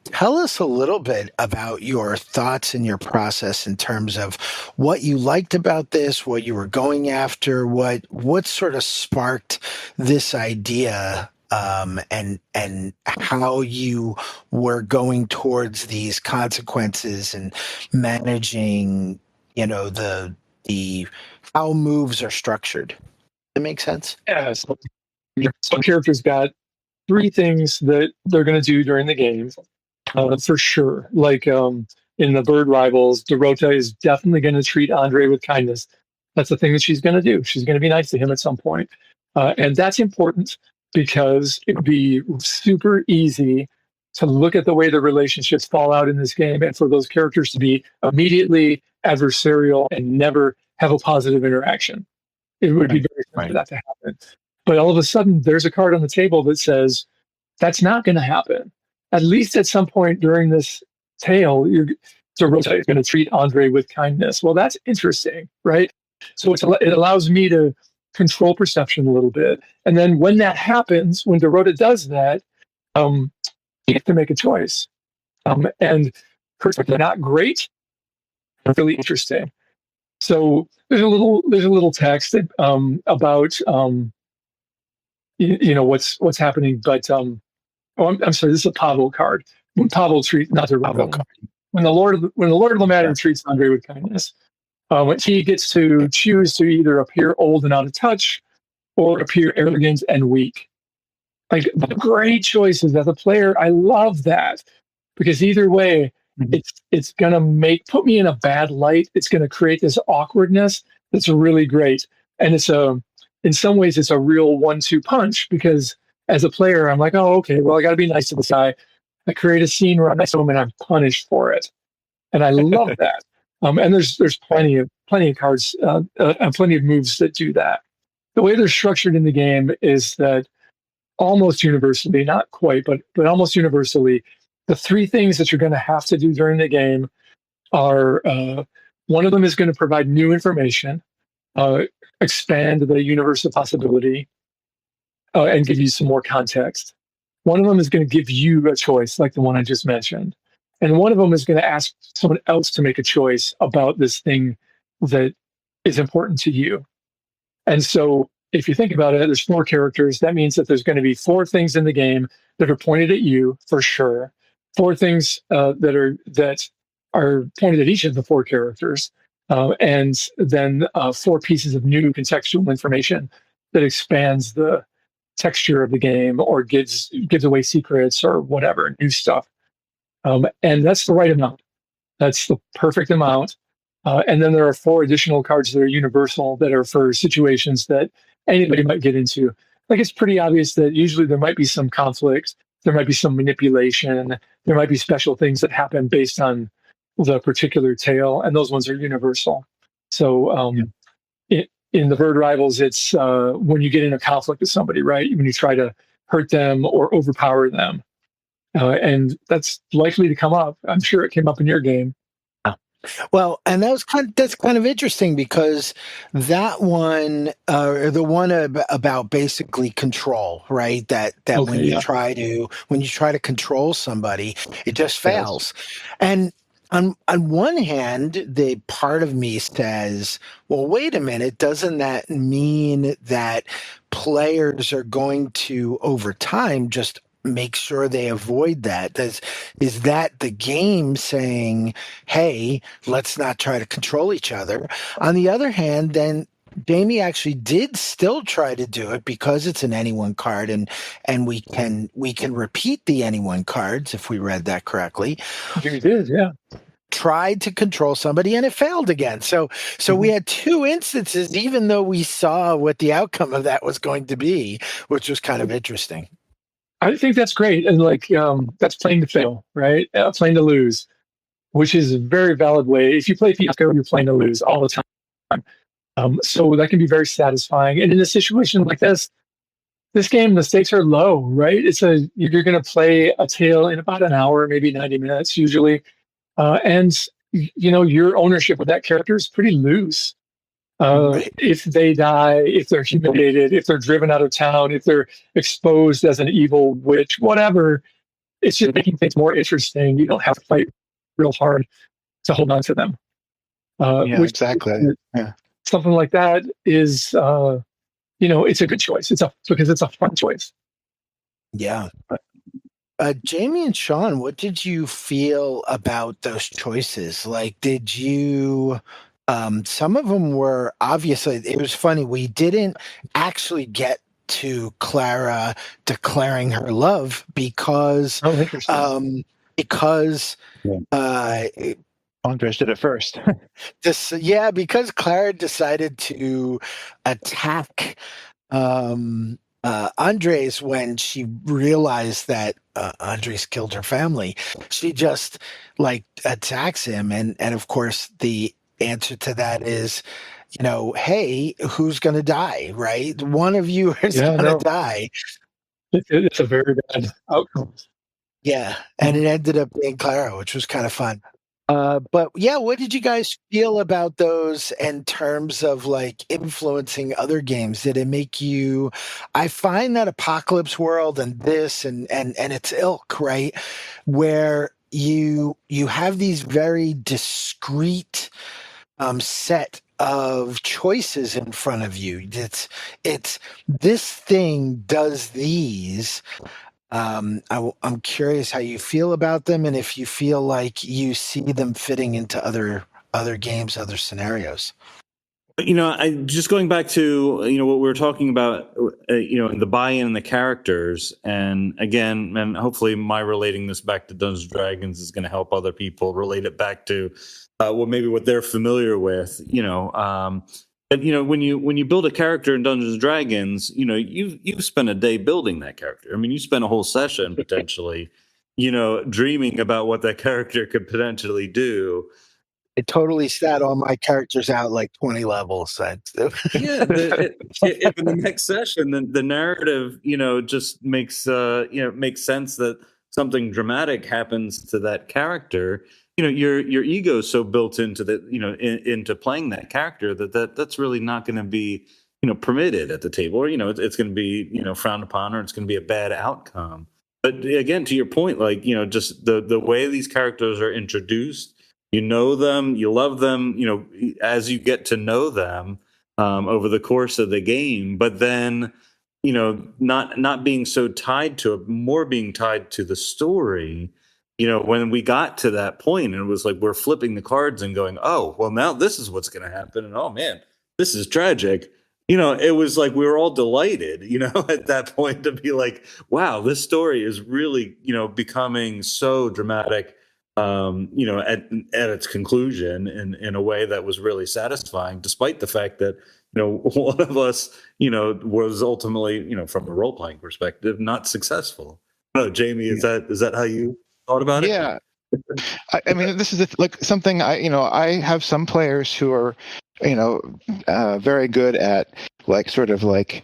[SPEAKER 2] tell us a little bit about your thoughts and your process in terms of what you liked about this, what you were going after, what sort of sparked this idea, and how you were going towards these consequences and managing, the how moves are structured. Does that make sense?
[SPEAKER 3] Yeah, so some characters got 3 things that they're going to do during the game, for sure. Like in the Bird Rivals, Dorota is definitely going to treat Andre with kindness. That's the thing that she's going to do. She's going to be nice to him at some point. And that's important because it would be super easy to look at the way the relationships fall out in this game and for those characters to be immediately adversarial and never have a positive interaction. It would be very hard for that to happen. But all of a sudden, there's a card on the table that says that's not going to happen. At least at some point during this tale, Dorota is going to treat Andre with kindness. Well, that's interesting, right? So it allows me to control perception a little bit. And then when that happens, when Dorota does that, you have to make a choice. And personally, not great, but really interesting. So there's a little text that, about what's happening. But I'm sorry, this is a Pavel card. When Pavel treats not the Pavel card. When the Lord of the Matter treats Andre with kindness, he gets to choose to either appear old and out of touch or appear arrogant and weak. Like great choices as a player. I love that because either way, it's gonna put me in a bad light. It's gonna create this awkwardness that's really great, and in some ways it's a real 1-2 punch because as a player I'm like, oh okay, well I got to be nice to this guy. I create a scene where I'm nice to him and I'm punished for it, and I love that. And there's plenty of cards and plenty of moves that do that. The way they're structured in the game is that almost universally, not quite, but almost universally, the three things that you're going to have to do during the game are one of them is going to provide new information, expand the universe of possibility, and give you some more context. One of them is going to give you a choice, like the one I just mentioned. And one of them is going to ask someone else to make a choice about this thing that is important to you. And so if you think about it, there's four characters. That means that there's going to be four things in the game that are pointed at you for sure. Four things that are pointed at each of the four characters, and then four pieces of new contextual information that expands the texture of the game or gives away secrets or whatever new stuff. And that's the right amount. That's the perfect amount. And then there are four additional cards that are universal that are for situations that anybody might get into. Like it's pretty obvious that usually there might be some conflict, there might be some manipulation, there might be special things that happen based on the particular tale, and those ones are universal. So in the Bird Rivals, it's when you get in a conflict with somebody, right? When you try to hurt them or overpower them. And that's likely to come up. I'm sure it came up in your game.
[SPEAKER 2] Well, and that's kind of interesting because that one, the one about basically control, right? That
[SPEAKER 3] Okay,
[SPEAKER 2] when you try to control somebody, it just fails. And on one hand, the part of me says, well, wait a minute, doesn't that mean that players are going to, over time, just make sure they avoid that? Is that the game saying, hey, let's not try to control each other? On the other hand, then Jamie actually did still try to do it because it's an anyone card, and we can repeat the anyone cards if we read that correctly.
[SPEAKER 3] You did, yeah.
[SPEAKER 2] Tried to control somebody and it failed again. So we had two instances, even though we saw what the outcome of that was going to be, which was kind of interesting.
[SPEAKER 3] I think that's great. And that's playing to fail, right? Playing to lose, which is a very valid way. If you play Fiasco, you're playing to lose all the time. So that can be very satisfying. And in a situation like this game, the stakes are low, right? You're going to play a tale in about an hour, maybe 90 minutes usually. And your ownership of that character is pretty loose.
[SPEAKER 2] Right.
[SPEAKER 3] If they die, if they're humiliated, if they're driven out of town, if they're exposed as an evil witch, whatever, it's just making things more interesting. You don't have to fight real hard to hold on to them.
[SPEAKER 4] Exactly.
[SPEAKER 3] Something like that is, it's a good choice. Because it's a fun choice.
[SPEAKER 2] Yeah. Jamie and Sean, what did you feel about those choices? Like, did you... some of them were obviously, it was funny. We didn't actually get to Clara declaring her love because,
[SPEAKER 4] Andres did it first.
[SPEAKER 2] Because Clara decided to attack Andres when she realized that Andres killed her family. She just attacks him, and of course the answer to that is, hey, who's going to die, right? One of you is going to die.
[SPEAKER 3] It's a very bad outcome.
[SPEAKER 2] Yeah, and it ended up being Clara, which was kind of fun. But yeah, what did you guys feel about those in terms of influencing other games? Did it make you... I find that Apocalypse World and this and its ilk, right, where you have these very discrete set of choices in front of you. It's this thing does these. I'm curious how you feel about them, and if you feel like you see them fitting into other games, other scenarios.
[SPEAKER 5] I just going back to what we were talking about, the buy-in and the characters, and again, and hopefully my relating this back to Dungeons and Dragons is going to help other people relate it back to what they're familiar with. But when you build a character in Dungeons and Dragons, you spend a day building that character. I mean, you spend a whole session potentially, dreaming about what that character could potentially do.
[SPEAKER 2] I totally sat all my characters out 20 levels.
[SPEAKER 5] If in the next session, the narrative, just makes sense that something dramatic happens to that character, your ego is so built into the into playing that character that's really not going to be permitted at the table, or it's going to be frowned upon, or it's going to be a bad outcome. But again, to your point, like just the way these characters are introduced, them, you love them, as you get to know them over the course of the game. But then not being so tied to it, more being tied to the story. When we got to that point, and it was like we're flipping the cards and going, oh, well, now this is what's going to happen, and oh man, this is tragic. It was like we were all delighted, at that point, to be like, wow, this story is really, becoming so dramatic, at its conclusion in a way that was really satisfying, despite the fact that, one of us, was ultimately, from a role playing perspective, not successful. No, Jamie, is that how you thought about it?
[SPEAKER 4] Yeah. I mean, this is like something I have some players who are, very good at like sort of like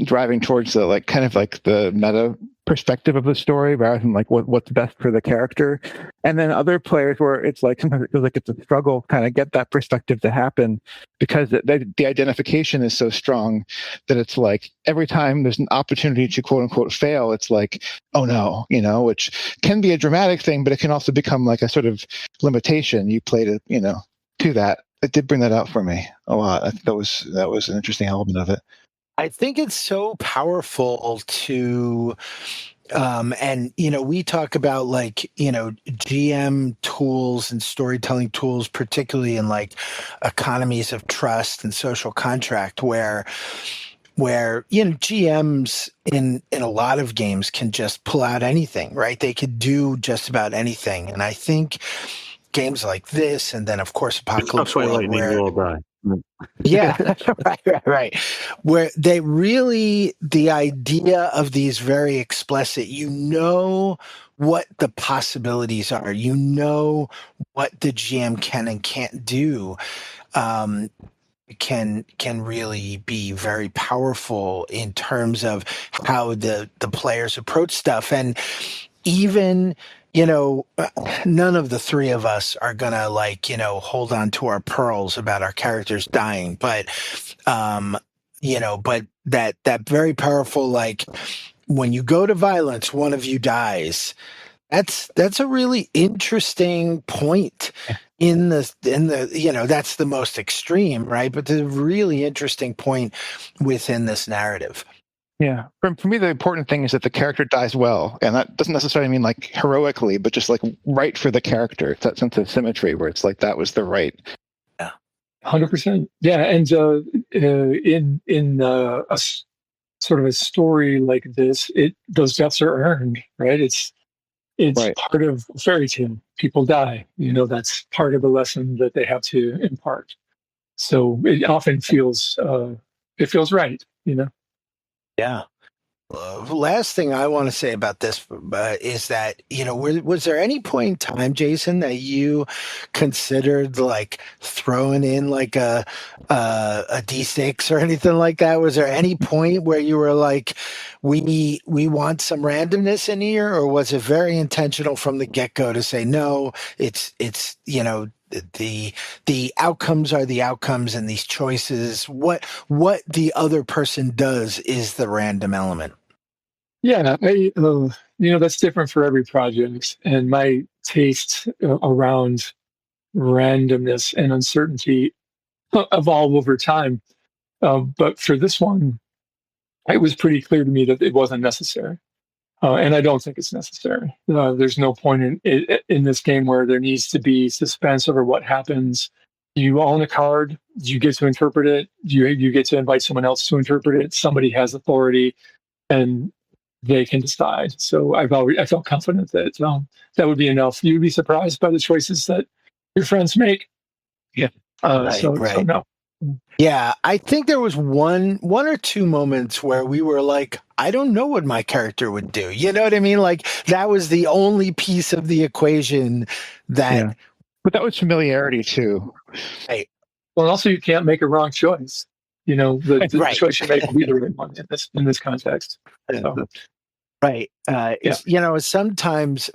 [SPEAKER 4] driving towards the like kind of like the meta perspective of the story rather than like what's best for the character. And then other players where it's like sometimes it feels like it's a struggle to kind of get that perspective to happen because the identification is so strong that it's like every time there's an opportunity to quote unquote fail, it's like, oh no, which can be a dramatic thing, but it can also become like a sort of limitation. You played it, to that. It did bring that out for me a lot. I think that was an interesting element of it.
[SPEAKER 2] I think it's so powerful to, and we talk about like GM tools and storytelling tools, particularly in like economies of trust and social contract, where GMs in a lot of games can just pull out anything, right? They could do just about anything, and I think games like this, and then of course Apocalypse World, where yeah, right. Where they really, the idea of these very explicit, what the possibilities are, what the GM can and can't do, can really be very powerful in terms of how the players approach stuff. And even none of the three of us are gonna hold on to our pearls about our characters dying, but but that very powerful, like when you go to violence, one of you dies. That's a really interesting point in the that's the most extreme, right? But the really interesting point within this narrative.
[SPEAKER 4] Yeah. For me, the important thing is that the character dies well. And that doesn't necessarily mean like heroically, but just like right for the character. It's that sense of symmetry where it's like that was the right.
[SPEAKER 2] Yeah.
[SPEAKER 3] 100%. Yeah. And in sort of a story like this, those deaths are earned, right? It's right. Part of a fairy tale. People die. That's part of the lesson that they have to impart. So it often feels right,
[SPEAKER 2] Yeah. Last thing I want to say about this is that, was there any point in time, Jason, that you considered like throwing in like a D6 or anything like that? Was there any point where you were like, we want some randomness in here, or was it very intentional from the get-go to say, no, it's the outcomes are the outcomes, and these choices, what the other person does is the random element?
[SPEAKER 3] Yeah, that's different for every project, and my tastes around randomness and uncertainty evolve over time. But for this one, it was pretty clear to me that it wasn't necessary. And I don't think it's necessary. There's no point in this game where there needs to be suspense over what happens. You own a card, you get to interpret it, you get to invite someone else to interpret it. Somebody has authority, and they can decide. So I felt confident that that would be enough. You'd be surprised by the choices that your friends make.
[SPEAKER 4] Yeah.
[SPEAKER 2] Right.
[SPEAKER 3] So no.
[SPEAKER 2] Yeah, I think there was one or two moments where we were like, I don't know what my character would do. You know what I mean? Like that was the only piece of the equation that.
[SPEAKER 4] Yeah. But that was familiarity too.
[SPEAKER 2] Right.
[SPEAKER 3] Well, and also you can't make a wrong choice. The
[SPEAKER 2] Right.
[SPEAKER 3] choice you make will be the right one in this context. So.
[SPEAKER 2] Right.
[SPEAKER 3] Yeah,
[SPEAKER 2] Sometimes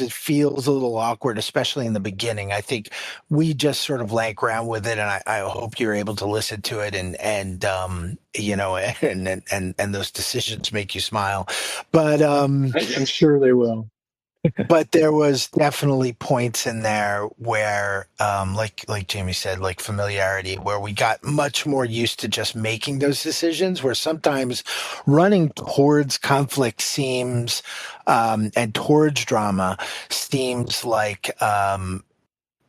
[SPEAKER 2] it feels a little awkward, especially in the beginning. I think we just sort of lank around with it, and I hope you're able to listen to it and those decisions make you smile. But
[SPEAKER 3] I'm sure they will.
[SPEAKER 2] but there was definitely points in there where, like Jamie said, like familiarity, where we got much more used to just making those decisions, where sometimes running towards conflict seems, and towards drama seems like is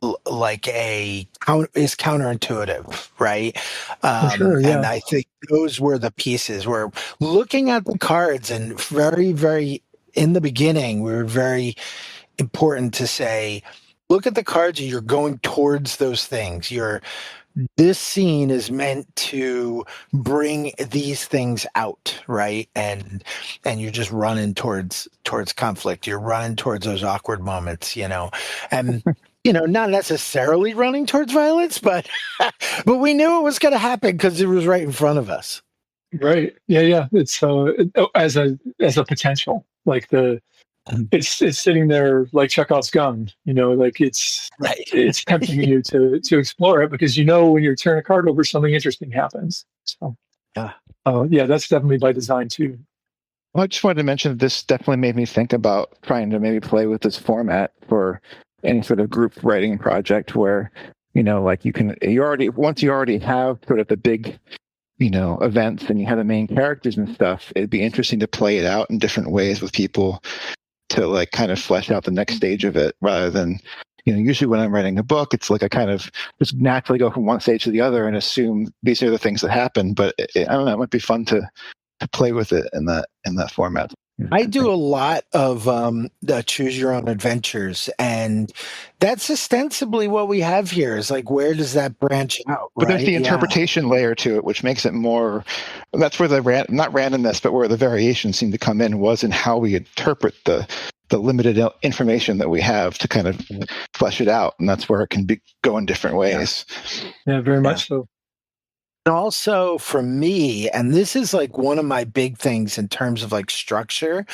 [SPEAKER 2] counterintuitive, right?
[SPEAKER 3] For sure,
[SPEAKER 2] And
[SPEAKER 3] yeah.
[SPEAKER 2] I think those were the pieces where looking at the cards and very, very in the beginning, we were very important to say, look at the cards and you're going towards those things. This scene is meant to bring these things out, right? And you're just running towards conflict. You're running towards those awkward moments, and not necessarily running towards violence, but but we knew it was going to happen because it was right in front of us.
[SPEAKER 3] Right. Yeah, yeah. It's as a potential, like it's sitting there like Chekhov's gun, like
[SPEAKER 2] Right.
[SPEAKER 3] it's tempting you to explore it because when you turn a card over, something interesting happens. So,
[SPEAKER 2] Yeah.
[SPEAKER 3] yeah, that's definitely by design too.
[SPEAKER 4] Well, I just wanted to mention that this definitely made me think about trying to maybe play with this format for any sort of group writing project where, like once you already have sort of the big, events and you have the main characters and stuff, it'd be interesting to play it out in different ways with people to like kind of flesh out the next stage of it rather than, usually when I'm writing a book, it's like I kind of just naturally go from one stage to the other and assume these are the things that happen. But I don't know, it might be fun to play with it in that format.
[SPEAKER 2] I do a lot of the choose your own adventures, and that's ostensibly what we have here. Is like, where does that branch out,
[SPEAKER 4] But there's
[SPEAKER 2] right?
[SPEAKER 4] the
[SPEAKER 2] Yeah,
[SPEAKER 4] interpretation layer to it, which makes it more. That's where not randomness, but where the variations seem to come in was in how we interpret the limited information that we have to kind of flesh it out, and that's where it can go in different ways.
[SPEAKER 3] Yeah, very
[SPEAKER 2] Yeah.
[SPEAKER 3] much so.
[SPEAKER 2] And also for me, and this is like one of my big things in terms of like structure,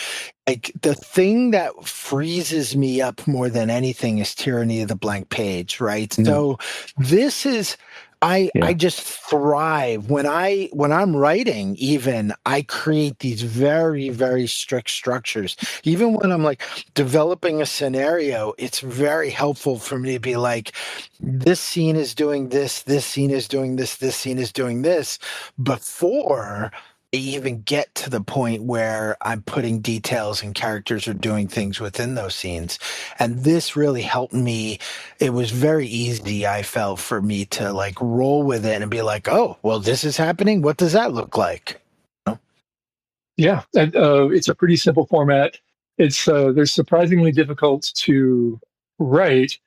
[SPEAKER 2] like the thing that freezes me up more than anything is tyranny of the blank page, right? So this is I just thrive when I'm writing. Even I create these very, very strict structures. Even when I'm like developing a scenario, it's very helpful for me to be like, this scene is doing this scene is doing this scene is doing this before I even get to the point where I'm putting details and characters are doing things within those scenes. And this really helped me. It was very easy, I felt, for me to like roll with it and be like, oh, well, this is happening. What does that look like?
[SPEAKER 3] Yeah, and, it's a pretty simple format. It's they're surprisingly difficult to write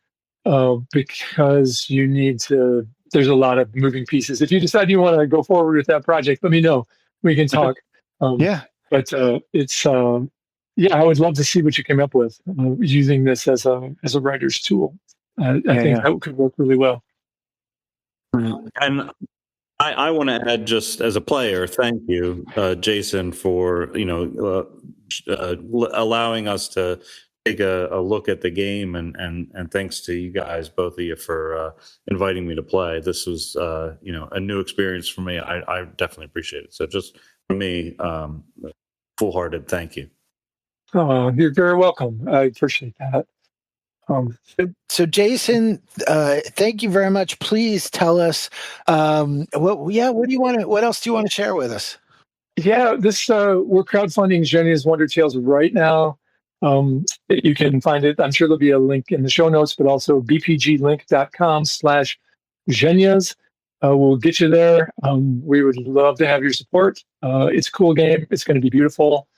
[SPEAKER 3] because you need to. There's a lot of moving pieces. If you decide you want to go forward with that project, let me know. We can talk.
[SPEAKER 4] Yeah.
[SPEAKER 3] But it's yeah, I would love to see what you came up with using this as a writer's tool. I think that could work really well.
[SPEAKER 5] And I want to add, just as a player, thank you, Jason, for allowing us to take a look at the game, and thanks to you guys, both of you, for inviting me to play. This was a new experience for me. I definitely appreciate it. So just for me, full-hearted thank you.
[SPEAKER 3] Oh, you're very welcome. I appreciate that.
[SPEAKER 2] So Jason, thank you very much. Please tell us, what else do you want to share with us?
[SPEAKER 3] Yeah, this we're crowdfunding Zhenya's Wonder Tales right now. You can find it. I'm sure there'll be a link in the show notes, but also bpglink.com/Zhenya's. We'll get you there. We would love to have your support. It's a cool game. It's going to be beautiful.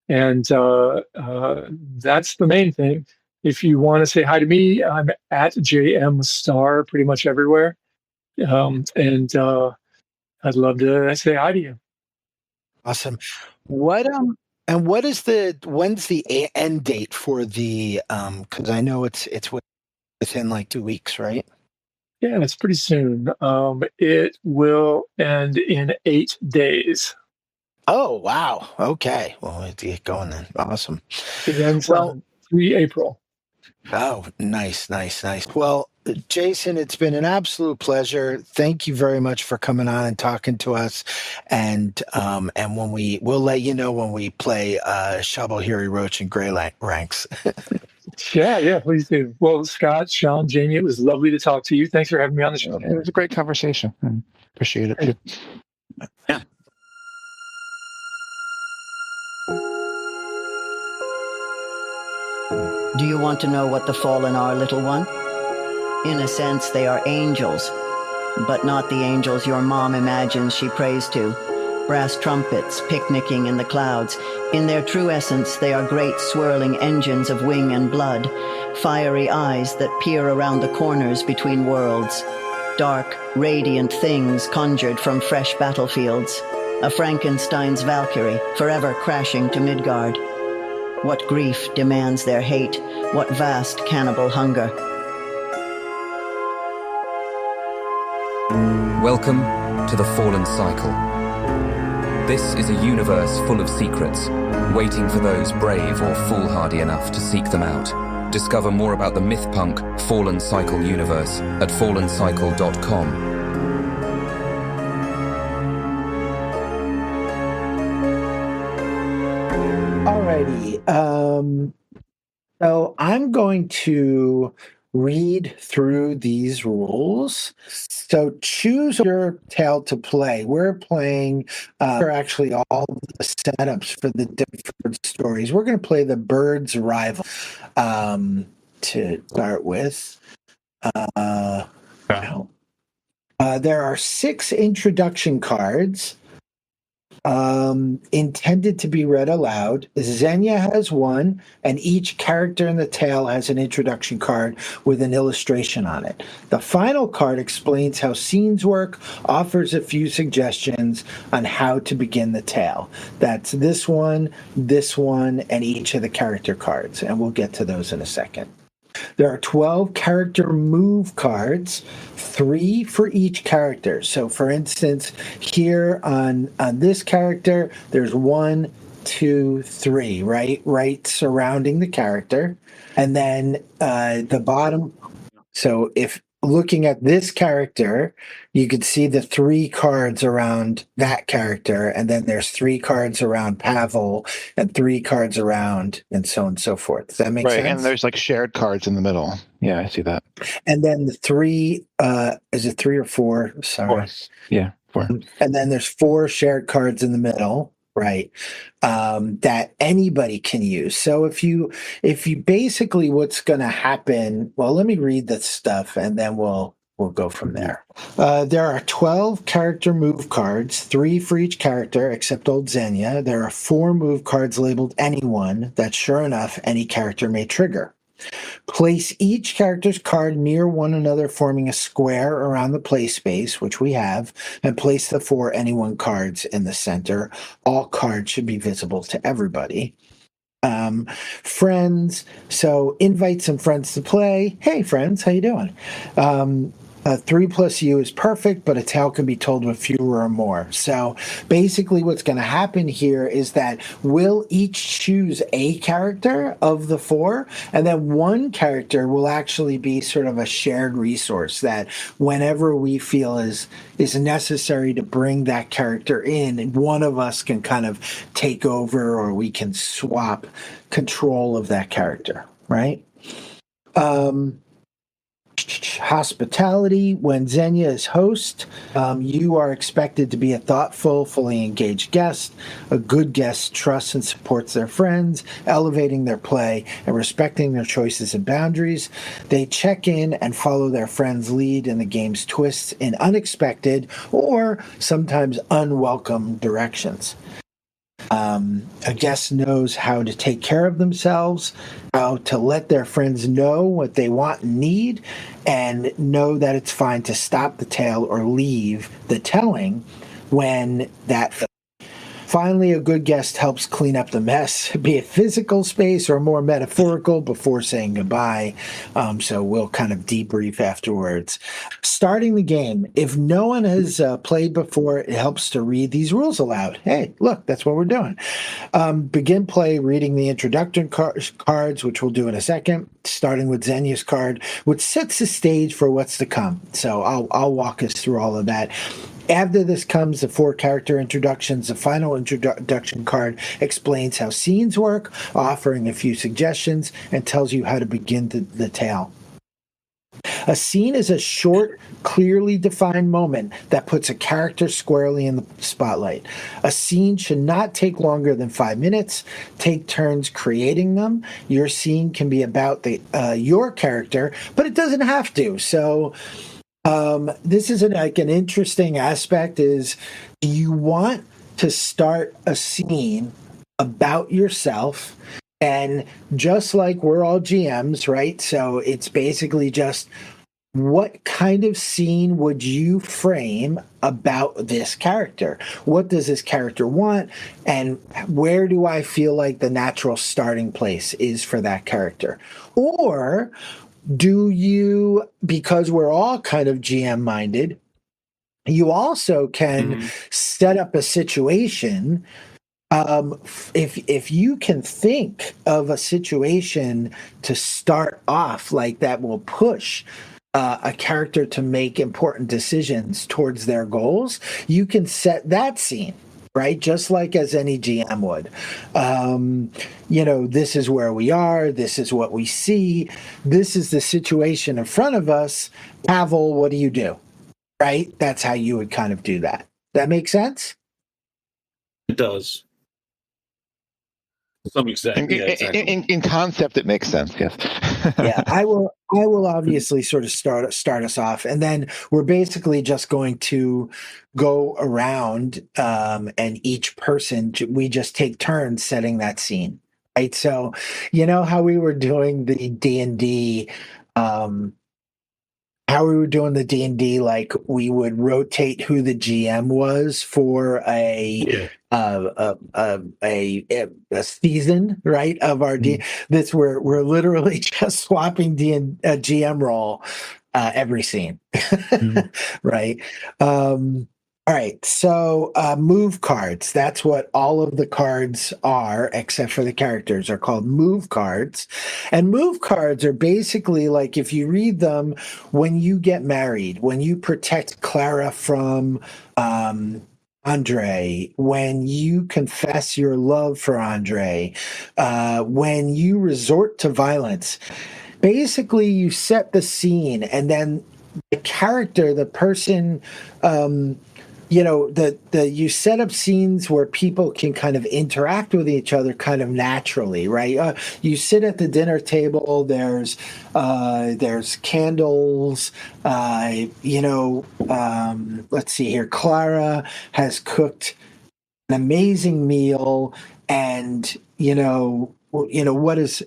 [SPEAKER 3] And that's the main thing. If you want to say hi to me, I'm at JM Star pretty much everywhere. And I'd love to say hi to you.
[SPEAKER 2] Awesome. When's the end date for the because I know it's within like 2 weeks, right?
[SPEAKER 3] Yeah, it's pretty soon. It will end in 8 days.
[SPEAKER 2] Oh, wow. Okay. Well, we have to get going then. Awesome.
[SPEAKER 3] It ends
[SPEAKER 2] Well,
[SPEAKER 3] on 3 April.
[SPEAKER 2] oh, nice. Well, Jason, it's been an absolute pleasure. Thank you very much for coming on and talking to us. And when we'll let you know when we play Shovel, Hiri, Roach, and Grey Ranks.
[SPEAKER 3] Yeah, please do. Well, Scott, Sean, Jamie, it was lovely to talk to you. Thanks for having me on the show.
[SPEAKER 4] It was a great conversation. Appreciate it too.
[SPEAKER 5] Yeah.
[SPEAKER 6] Do you want to know what the fallen are, little one? In a sense, they are angels, but not the angels your mom imagines she prays to. Brass trumpets picnicking in the clouds. In their true essence, they are great swirling engines of wing and blood, fiery eyes that peer around the corners between worlds. Dark, radiant things conjured from fresh battlefields. A Frankenstein's Valkyrie, forever crashing to Midgard. What grief demands their hate? What vast cannibal hunger?
[SPEAKER 7] Welcome to the Fallen Cycle. This is a universe full of secrets, waiting for those brave or foolhardy enough to seek them out. Discover more about the myth-punk Fallen Cycle universe at fallencycle.com.
[SPEAKER 2] Alrighty. So I'm going to read through these rules. So choose your tale to play. We're playing, are actually all the setups for the different stories. We're going to play the Bird's Rival to start with. There are 6 introduction cards intended to be read aloud. Zhenya has 1, and each character in the tale has an introduction card with an illustration on it. The final card explains how scenes work, offers a few suggestions on how to begin the tale. That's this one, and each of the character cards, and we'll get to those in a second. There are 12 character move cards, 3 for each character. So, for instance, here on this character, there's 1, 2, 3, right surrounding the character. And then the bottom. So, if looking at this character, you could see the 3 cards around that character, and then there's 3 cards around Pavel, and 3 cards around, and so on and so forth. Does that make sense?
[SPEAKER 4] Right, and there's like shared cards in the middle. Yeah, I see that.
[SPEAKER 2] And then the 3, is it 3 or 4? Sorry.
[SPEAKER 4] 4. Yeah, 4.
[SPEAKER 2] And then there's 4 shared cards in the middle, right? That anybody can use. So if you basically what's going to happen, well, let me read the stuff and then we'll go from there. There are 12 character move cards, 3 for each character except old Zhenya. There are 4 move cards labeled anyone that sure enough any character may trigger. Place each character's card near one another, forming a square around the play space, which we have, and place the 4 anyone cards in the center. All cards should be visible to everybody. Friends. So invite some friends to play. Hey, friends, how you doing? 3 plus you is perfect, but a tale can be told with fewer or more. So basically what's going to happen here is that we'll each choose a character of the 4, and then one character will actually be sort of a shared resource that whenever we feel is necessary to bring that character in, one of us can kind of take over, or we can swap control of that character, right? Hospitality. When Zhenya is host, you are expected to be a thoughtful, fully engaged guest. A good guest trusts and supports their friends, elevating their play and respecting their choices and boundaries. They check in and follow their friends' lead in the game's twists in unexpected or sometimes unwelcome directions. A guest knows how to take care of themselves, how to let their friends know what they want and need, and know that it's fine to stop the tale or leave the telling when that. Finally, a good guest helps clean up the mess, be it physical space or more metaphorical, before saying goodbye. So we'll kind of debrief afterwards. Starting the game, if no one has played before, it helps to read these rules aloud. Hey, look, that's what we're doing. Begin play reading the introduction cards, which we'll do in a second, starting with Zhenya's card, which sets the stage for what's to come. So I'll walk us through all of that. After this comes the 4 character introductions. The final introduction card explains how scenes work, offering a few suggestions, and tells you how to begin the tale. A scene is a short, clearly defined moment that puts a character squarely in the spotlight. A scene should not take longer than 5 minutes. Take turns creating them. Your scene can be about your character, but it doesn't have to. So this is an interesting aspect is, do you want to start a scene about yourself? And just like we're all GMs, right? So it's basically just, what kind of scene would you frame about this character? What does this character want? And where do I feel like the natural starting place is for that character? Or do you, because we're all kind of GM minded, you also can set up a situation. If you can think of a situation to start off like that will push a character to make important decisions towards their goals, you can set that scene, right? Just like as any GM would. This is where we are. This is what we see. This is the situation in front of us. Pavel, what do you do? Right? That's how you would kind of do that. That make sense?
[SPEAKER 5] It does. To some extent, exactly.
[SPEAKER 4] In concept, it makes sense. Yes.
[SPEAKER 2] Yeah, I will obviously sort of start us off, and then we're basically just going to go around, and each person, we just take turns setting that scene, right? So, you know how we were doing the D&D, like we would rotate who the GM was for a season, right, of our this we're literally just swapping GM role every scene. Right. All right, so move cards. That's what all of the cards are, except for the characters, are called move cards. And move cards are basically like, if you read them, when you get married, when you protect Clara from Andre, when you confess your love for Andre, when you resort to violence. Basically, you set the scene, and then the character, the person, you set up scenes where people can kind of interact with each other kind of naturally, right? You sit at the dinner table, there's candles, let's see here. Clara has cooked an amazing meal, and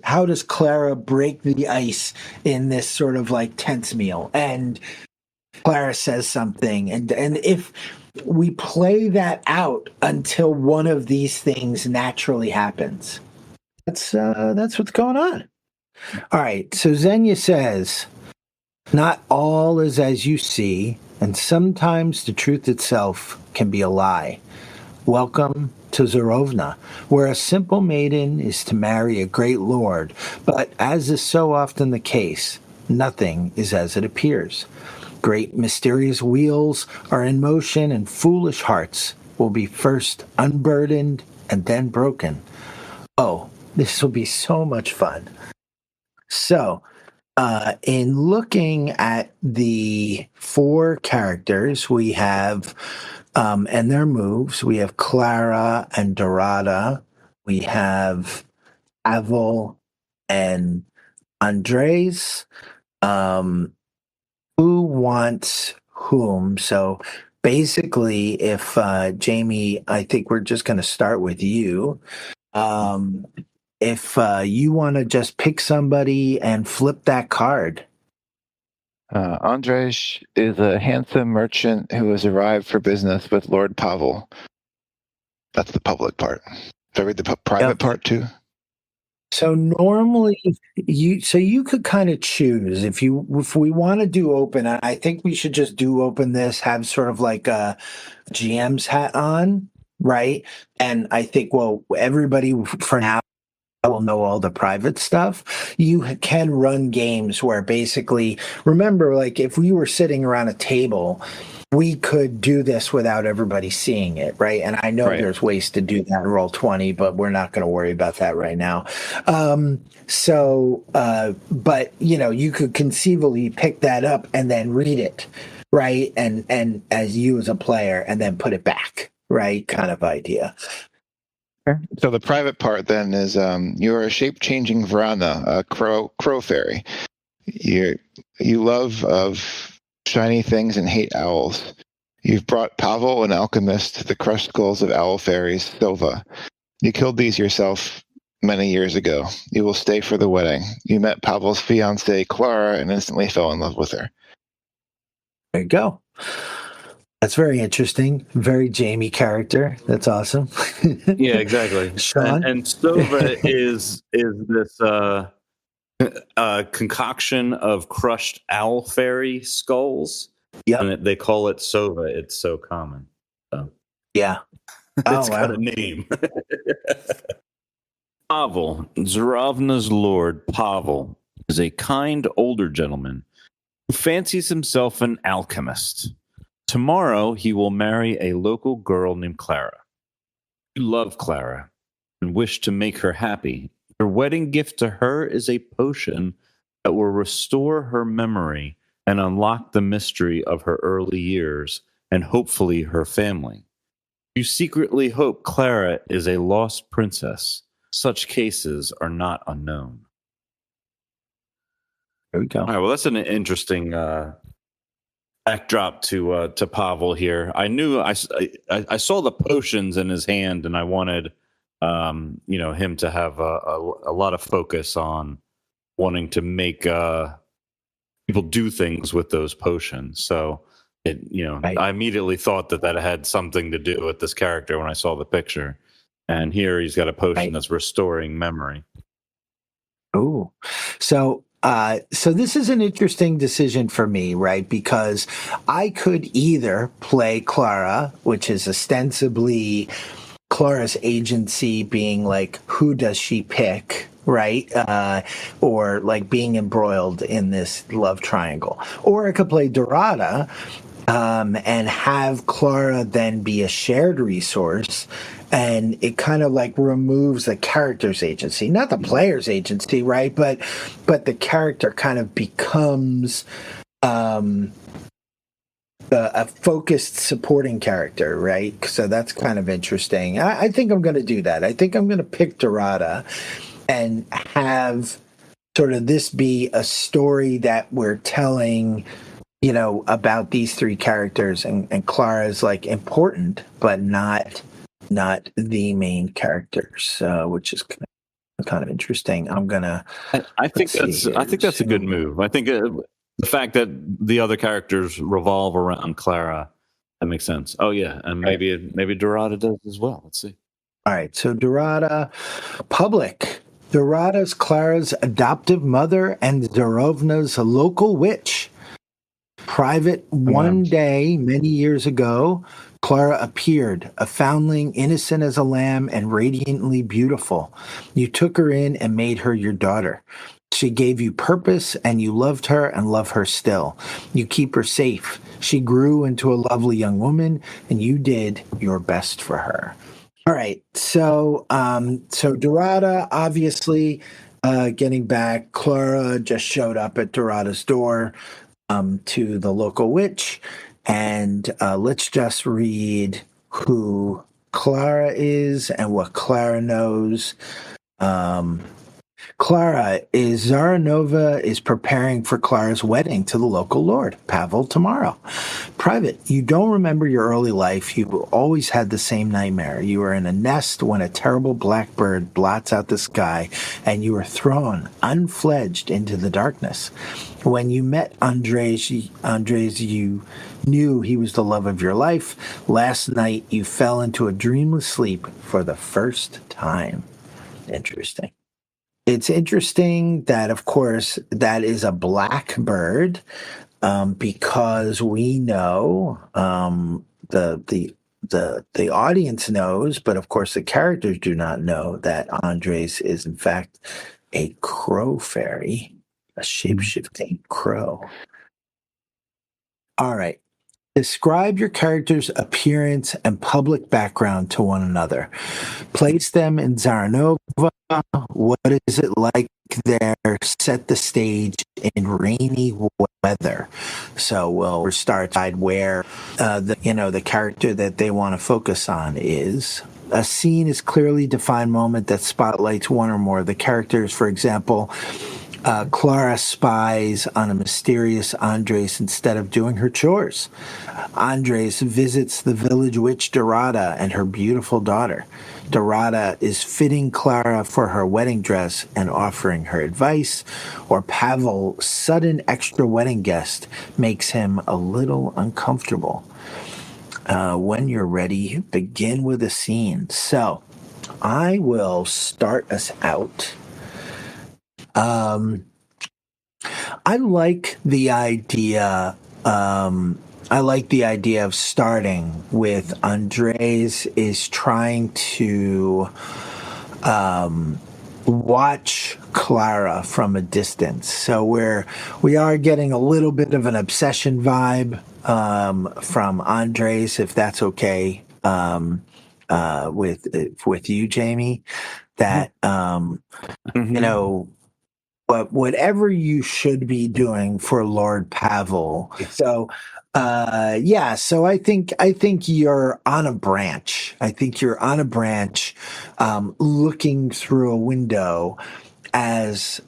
[SPEAKER 2] how does Clara break the ice in this sort of like tense meal? And Clara says something, and if we play that out until one of these things naturally happens, that's what's going on. All right, so Zhenya says, not all is as you see, and sometimes the truth itself can be a lie. Welcome to Zorovna, where a simple maiden is to marry a great lord, but as is so often the case, nothing is as it appears. Great mysterious wheels are in motion, and foolish hearts will be first unburdened and then broken. Oh, this will be so much fun. So, in looking at the 4 characters, we have, and their moves, we have Clara and Dorada, we have Pavel and Andres, who wants whom. So basically, if Jamie, I think we're just going to start with you. If you want to just pick somebody and flip that card.
[SPEAKER 4] That's the public part. Did I read the private part too?
[SPEAKER 2] So normally you could kind of choose if we want to do open. I think we should just do open this, have sort of like a GM's hat on, right? And I think, well, everybody for now will know all the private stuff. You can run games where basically, remember, like if we were sitting around a table, we could do this without everybody seeing it, right? And I know there's ways to do that in Roll20, but we're not going to worry about that right now. But you could conceivably pick that up and then read it, right? And as you as a player, and then put it back, right? Kind of idea.
[SPEAKER 4] So the private part then is you're a shape-changing Vrana, a crow fairy. You love of shiny things and hate owls. You've brought Pavel, an alchemist, to the crushed skulls of owl fairies, Silva. You killed these yourself many years ago. You will stay for the wedding. You met Pavel's fiancée, Clara, and instantly fell in love with her.
[SPEAKER 2] There you go. That's very interesting. Very Jamie character. That's awesome.
[SPEAKER 5] Yeah, exactly.
[SPEAKER 2] Sean?
[SPEAKER 5] And Sova is this concoction of crushed owl fairy skulls.
[SPEAKER 2] Yeah,
[SPEAKER 5] and they call it Sova. It's so common. So.
[SPEAKER 2] Yeah,
[SPEAKER 5] it's got a name. Pavel, Zarovna's lord, Pavel, is a kind older gentleman who fancies himself an alchemist. Tomorrow, he will marry a local girl named Clara. You love Clara and wish to make her happy. Your wedding gift to her is a potion that will restore her memory and unlock the mystery of her early years and hopefully her family. You secretly hope Clara is a lost princess. Such cases are not unknown.
[SPEAKER 2] There we go.
[SPEAKER 5] All right, well, that's an interesting backdrop to Pavel here. I knew I saw the potions in his hand, and I wanted him to have a lot of focus on wanting to make people do things with those potions. So I immediately thought that had something to do with this character when I saw the picture. And here he's got a potion that's restoring memory.
[SPEAKER 2] Oh, so this is an interesting decision for me, right? Because I could either play Clara, which is ostensibly Clara's agency being like, who does she pick, right? Or like being embroiled in this love triangle. Or I could play Dorada and have Clara then be a shared resource. And it kind of like removes the character's agency, not the player's agency, right? But the character kind of becomes a focused supporting character, right? So that's kind of interesting. I think I'm going to do that. I think I'm going to pick Dorada and have sort of this be a story that we're telling, about these three characters, and Clara is like important, but not the main characters, which is kind of interesting. I think
[SPEAKER 5] that's a good move. I think the fact that the other characters revolve around Clara, that makes sense. Oh yeah, and maybe Dorada does as well. Let's see.
[SPEAKER 2] All right, so Dorada, public. Dorada's Clara's adoptive mother and Zarovna's local witch. Private, one day, many years ago, Clara appeared, a foundling, innocent as a lamb and radiantly beautiful. You took her in and made her your daughter. She gave you purpose, and you loved her and love her still. You keep her safe. She grew into a lovely young woman, and you did your best for her. All right, so Dorada, obviously, getting back, Clara just showed up at Dorada's door to the local witch. And let's just read who Clara is and what Clara knows. Clara is Zaranova is preparing for Clara's wedding to the local lord, Pavel, tomorrow. Private, you don't remember your early life. You always had the same nightmare. You were in a nest when a terrible blackbird blots out the sky, and you were thrown unfledged into the darkness. When you met Andres, you knew he was the love of your life. Last night, you fell into a dreamless sleep for the first time. Interesting. It's interesting that, of course, that is a blackbird, because we know, the audience knows, but of course the characters do not know that Andres is in fact a crow fairy, a shape-shifting crow. All right. Describe your character's appearance and public background to one another. Place them in Zaranova. What is it like there? Set the stage in rainy weather. So we'll start where the character that they want to focus on is. A scene is clearly defined moment that spotlights one or more of the characters. For example, Clara spies on a mysterious Andres instead of doing her chores. Andres visits the village witch Dorada and her beautiful daughter. Dorada is fitting Clara for her wedding dress and offering her advice, or Pavel's sudden extra wedding guest makes him a little uncomfortable. When you're ready, begin with a scene. So, I will start us out. I like the idea. I like the idea of starting with Andres is trying to watch Clara from a distance. So we are getting a little bit of an obsession vibe from Andres, if that's okay with you, Jamie. That but whatever you should be doing for Lord Pavel. So, so I think you're on a branch. I think you're on a branch, looking through a window as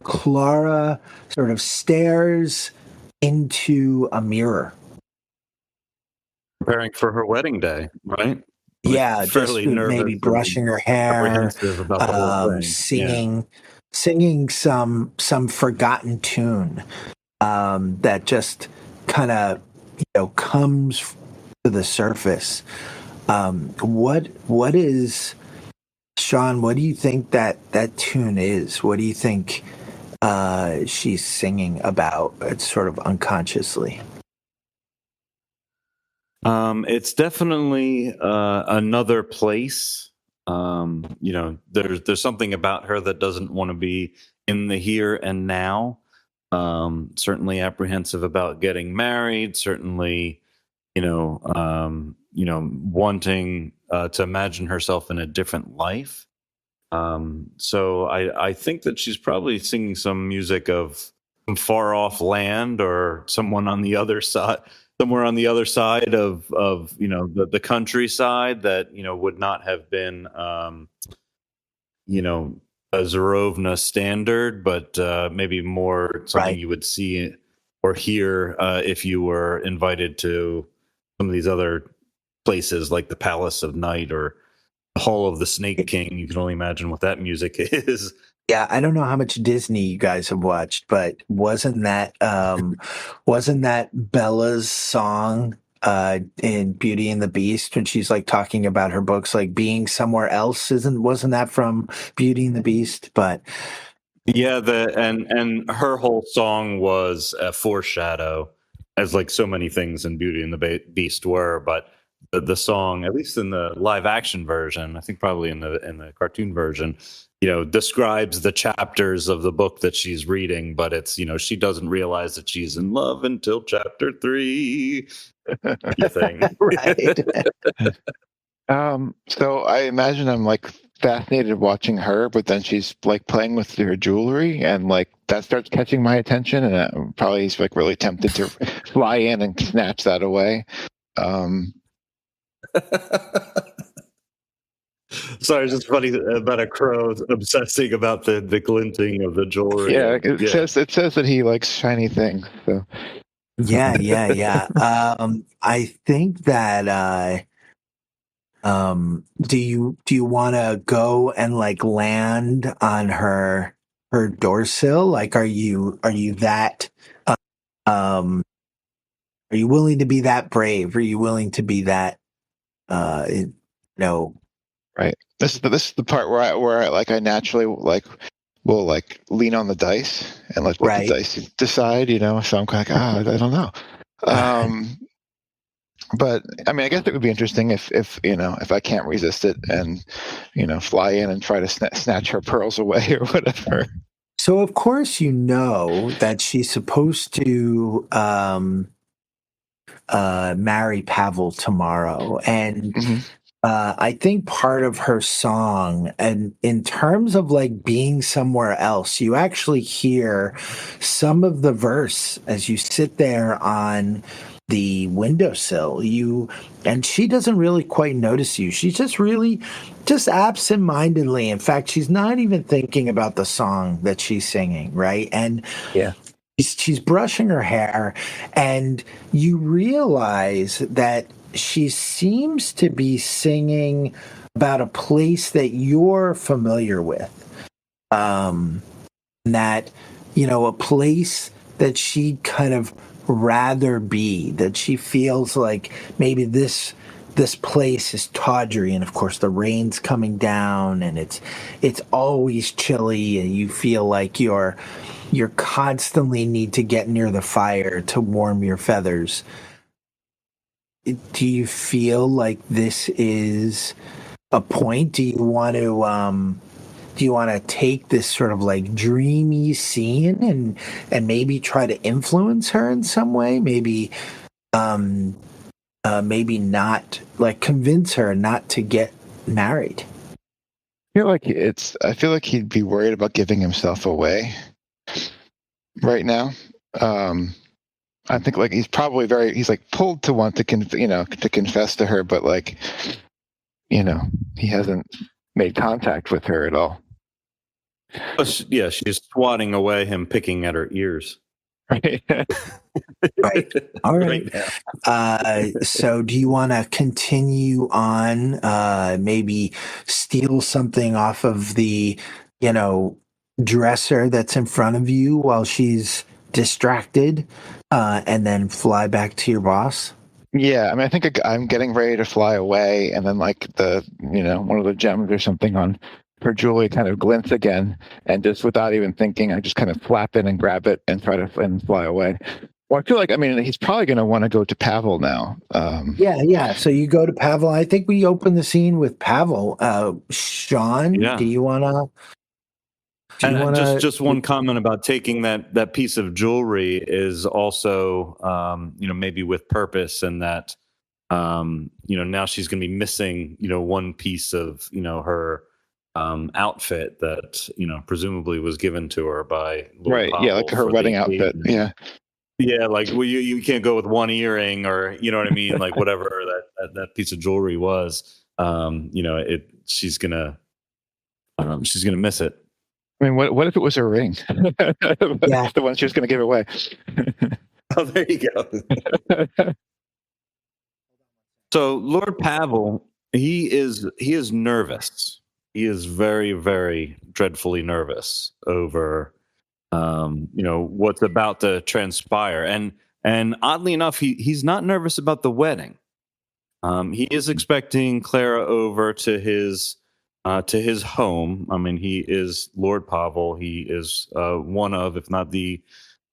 [SPEAKER 2] Clara sort of stares into a mirror.
[SPEAKER 5] Preparing for her wedding day, right?
[SPEAKER 2] Yeah, just maybe brushing her hair,
[SPEAKER 5] apprehensive about the whole thing.
[SPEAKER 2] Singing some forgotten tune that just kind of comes to the surface. What is, Sean? What do you think that tune is? What do you think she's singing about? It's sort of unconsciously.
[SPEAKER 5] It's definitely another place. There's something about her that doesn't want to be in the here and now. Certainly apprehensive about getting married. Certainly, wanting to imagine herself in a different life. So I think that she's probably singing some music of some far off land or someone on the other side. Somewhere on the other side of the countryside that would not have been a Zarovna standard, but maybe more something you would see or hear if you were invited to some of these other places like the Palace of Night or the Hall of the Snake King. You can only imagine what that music is.
[SPEAKER 2] Yeah, I don't know how much Disney you guys have watched, but wasn't that Bella's song in Beauty and the Beast when she's like talking about her books like being somewhere else? Wasn't that from Beauty and the Beast? But
[SPEAKER 5] yeah, and her whole song was a foreshadow, as like so many things in Beauty and the Beast were, but the song, at least in the live action version, I think probably in the cartoon version, describes the chapters of the book that she's reading, but it's, she doesn't realize that she's in love until chapter 3. Thing.
[SPEAKER 2] Right.
[SPEAKER 4] So I imagine I'm like fascinated watching her, but then she's like playing with her jewelry, and like that starts catching my attention, and probably he's like really tempted to fly in and snatch that away.
[SPEAKER 5] Sorry, it's just funny about a crow obsessing about the glinting of the jewelry.
[SPEAKER 4] Yeah, it says that he likes shiny things. So.
[SPEAKER 2] Yeah. I think that do you want to go and like land on her her door sill? Like, are you that um are you willing to be that brave? Are you willing to be that no?
[SPEAKER 4] Right. This is the part where I like I naturally like will like lean on the dice and like let the
[SPEAKER 2] Right.
[SPEAKER 4] dice decide, you know. So I'm kind of like, I don't know. But I mean, I guess it would be interesting if you know if I can't resist it and you know fly in and try to snatch her pearls away or whatever.
[SPEAKER 2] So of course you know that she's supposed to marry Pavel tomorrow, and
[SPEAKER 4] Mm-hmm.
[SPEAKER 2] I think part of her song, and in terms of like being somewhere else, you actually hear some of the verse as you sit there on the windowsill. And she doesn't really quite notice you. She's just really just absent-mindedly. In fact, she's not even thinking about the song that she's singing, right? And
[SPEAKER 4] Yeah.
[SPEAKER 2] she's brushing her hair, and you realize that she seems to be singing about a place that you're familiar with. That, you know, a place that she'd kind of rather be, that she feels like maybe this place is tawdry, and of course the rain's coming down, and it's always chilly, and you feel like you're constantly need to get near the fire to warm your feathers. Do you feel like this is a point? Do you want to take this sort of like dreamy scene and maybe try to influence her in some way? Maybe maybe not, like convince her not to get married.
[SPEAKER 4] I feel like he'd be worried about giving himself away right now. I think like he's like pulled to want to to confess to her, but like you know he hasn't made contact with her at all.
[SPEAKER 5] Yeah, she's swatting away him picking at her ears.
[SPEAKER 4] Right.
[SPEAKER 2] Right. All right. So do you want to continue on, maybe steal something off of the, you know, dresser that's in front of you while she's distracted, and then fly back to your boss?
[SPEAKER 4] Yeah, I mean, I think I'm getting ready to fly away, and then like one of the gems or something on her jewelry kind of glints again, and just without even thinking, I just kind of flap in and grab it and try to fly away. Well, I feel like he's probably going to want to go to Pavel now.
[SPEAKER 2] Yeah. So you go to Pavel. I think we open the scene with Pavel. Sean,
[SPEAKER 5] Yeah.
[SPEAKER 2] do you want to?
[SPEAKER 5] And just one comment about taking that piece of jewelry is also maybe with purpose, and that now she's going to be missing one piece of her outfit that presumably was given to her by Lord
[SPEAKER 4] right. Yeah, like her wedding outfit. Yeah.
[SPEAKER 5] Yeah, like you can't go with one earring, or you know what I mean, like whatever that piece of jewelry was. She's gonna miss it.
[SPEAKER 4] I mean, what if it was a ring? Yeah. The one she was going to give away.
[SPEAKER 5] Oh, there you go. So Lord Pavel, he is nervous. He is very, very dreadfully nervous over what's about to transpire. And oddly enough, he's not nervous about the wedding. He is expecting Clara over to his home. I mean, he is Lord Pavel. He is one of, if not the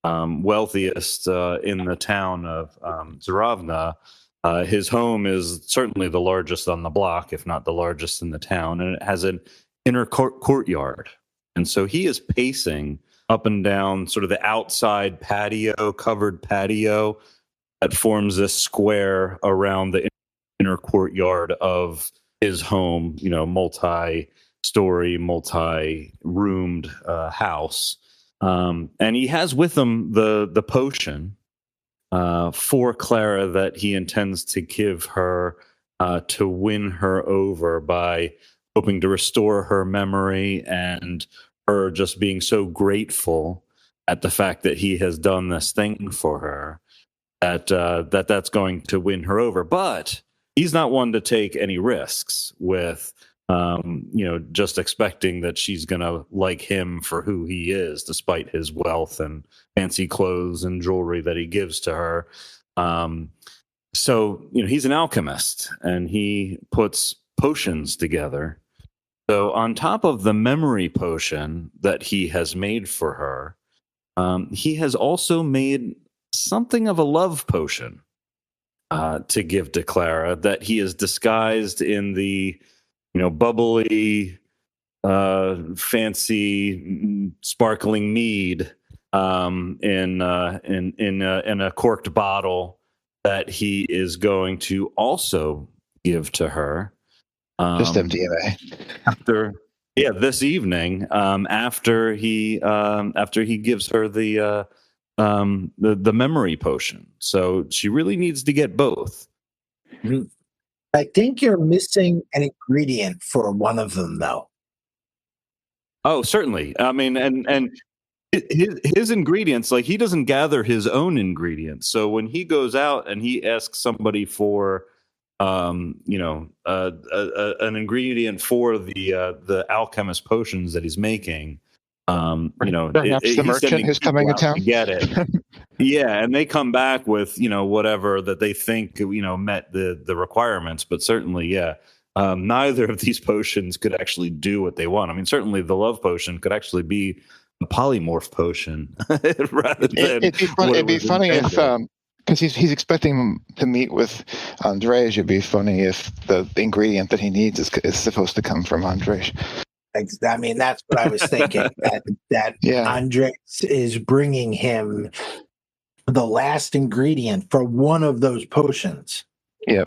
[SPEAKER 5] wealthiest in the town of Zaravna. His home is certainly the largest on the block, if not the largest in the town, and it has an inner courtyard. And so he is pacing up and down sort of the outside covered patio that forms this square around the inner courtyard of his home, multi-story, multi-roomed house. And he has with him the potion for Clara that he intends to give her to win her over by hoping to restore her memory, and her just being so grateful at the fact that he has done this thing for her that's going to win her over. But he's not one to take any risks with just expecting that she's going to like him for who he is, despite his wealth and fancy clothes and jewelry that he gives to her. So, he's an alchemist and he puts potions together. So on top of the memory potion that he has made for her, he has also made something of a love potion to give to Clara that he is disguised in the, bubbly, fancy, sparkling mead in a corked bottle that he is going to also give to her.
[SPEAKER 4] Just MDMA.
[SPEAKER 5] After this evening, after he gives her the memory potion. So she really needs to get both.
[SPEAKER 2] I think you're missing an ingredient for one of them, though.
[SPEAKER 5] Oh, certainly. I mean, and his ingredients, like, he doesn't gather his own ingredients. So when he goes out and he asks somebody for an ingredient for the alchemist potions that he's making,
[SPEAKER 4] perhaps the merchant who's coming to town
[SPEAKER 5] to get it. Yeah, and they come back with whatever that they think met the requirements, but certainly, yeah, neither of these potions could actually do what they want. I mean, certainly the love potion could actually be a polymorph potion rather than.
[SPEAKER 4] It'd be funny if because he's expecting to meet with Andrej. It'd be funny if the ingredient that he needs is supposed to come from Andrej.
[SPEAKER 2] I mean, that's what I was thinking. that Andrej is bringing him the last ingredient for one of those potions.
[SPEAKER 4] Yeah,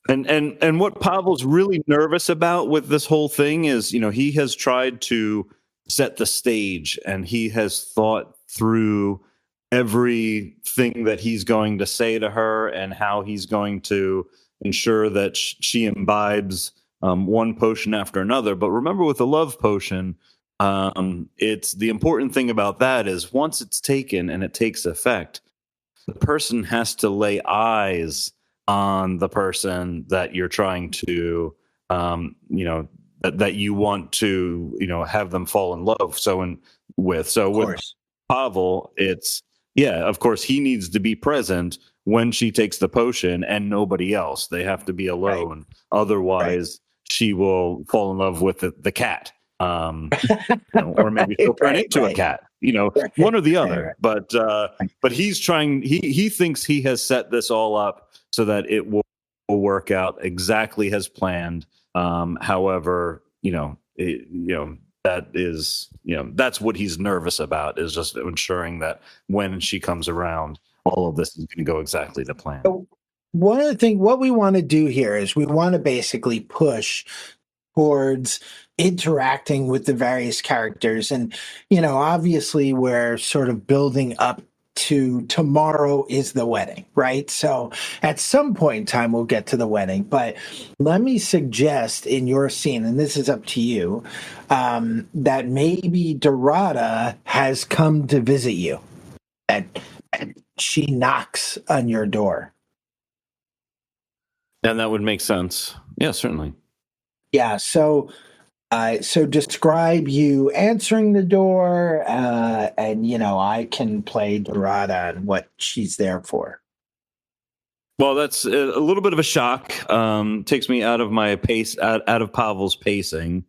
[SPEAKER 5] And what Pavel's really nervous about with this whole thing is, he has tried to set the stage and he has thought through everything that he's going to say to her and how he's going to ensure that she imbibes one potion after another. But remember, with the love potion, it's the important thing about that is once it's taken and it takes effect, the person has to lay eyes on the person that you're trying to, that you want to, have them fall in love. With Pavel, it's, of course, he needs to be present when she takes the potion and nobody else. They have to be alone. Right. Otherwise, she will fall in love with the cat. Or maybe she'll turn into a cat, one or the other. But he's trying, he thinks he has set this all up so that it will work out exactly as planned. However, that is, that's what he's nervous about, is just ensuring that when she comes around, all of this is going to go exactly to plan.
[SPEAKER 2] So one of the things, what we want to do here is we want to basically push towards interacting with the various characters. And, obviously we're sort of building up to tomorrow is the wedding, right? So at some point in time, we'll get to the wedding. But let me suggest in your scene, and this is up to you, that maybe Dorada has come to visit you. And she knocks on your door.
[SPEAKER 5] And that would make sense. Yeah, certainly.
[SPEAKER 2] Yeah, so describe you answering the door, and I can play Dorada and what she's there for.
[SPEAKER 5] Well, that's a little bit of a shock. Takes me out of my pace, out of Pavel's pacing,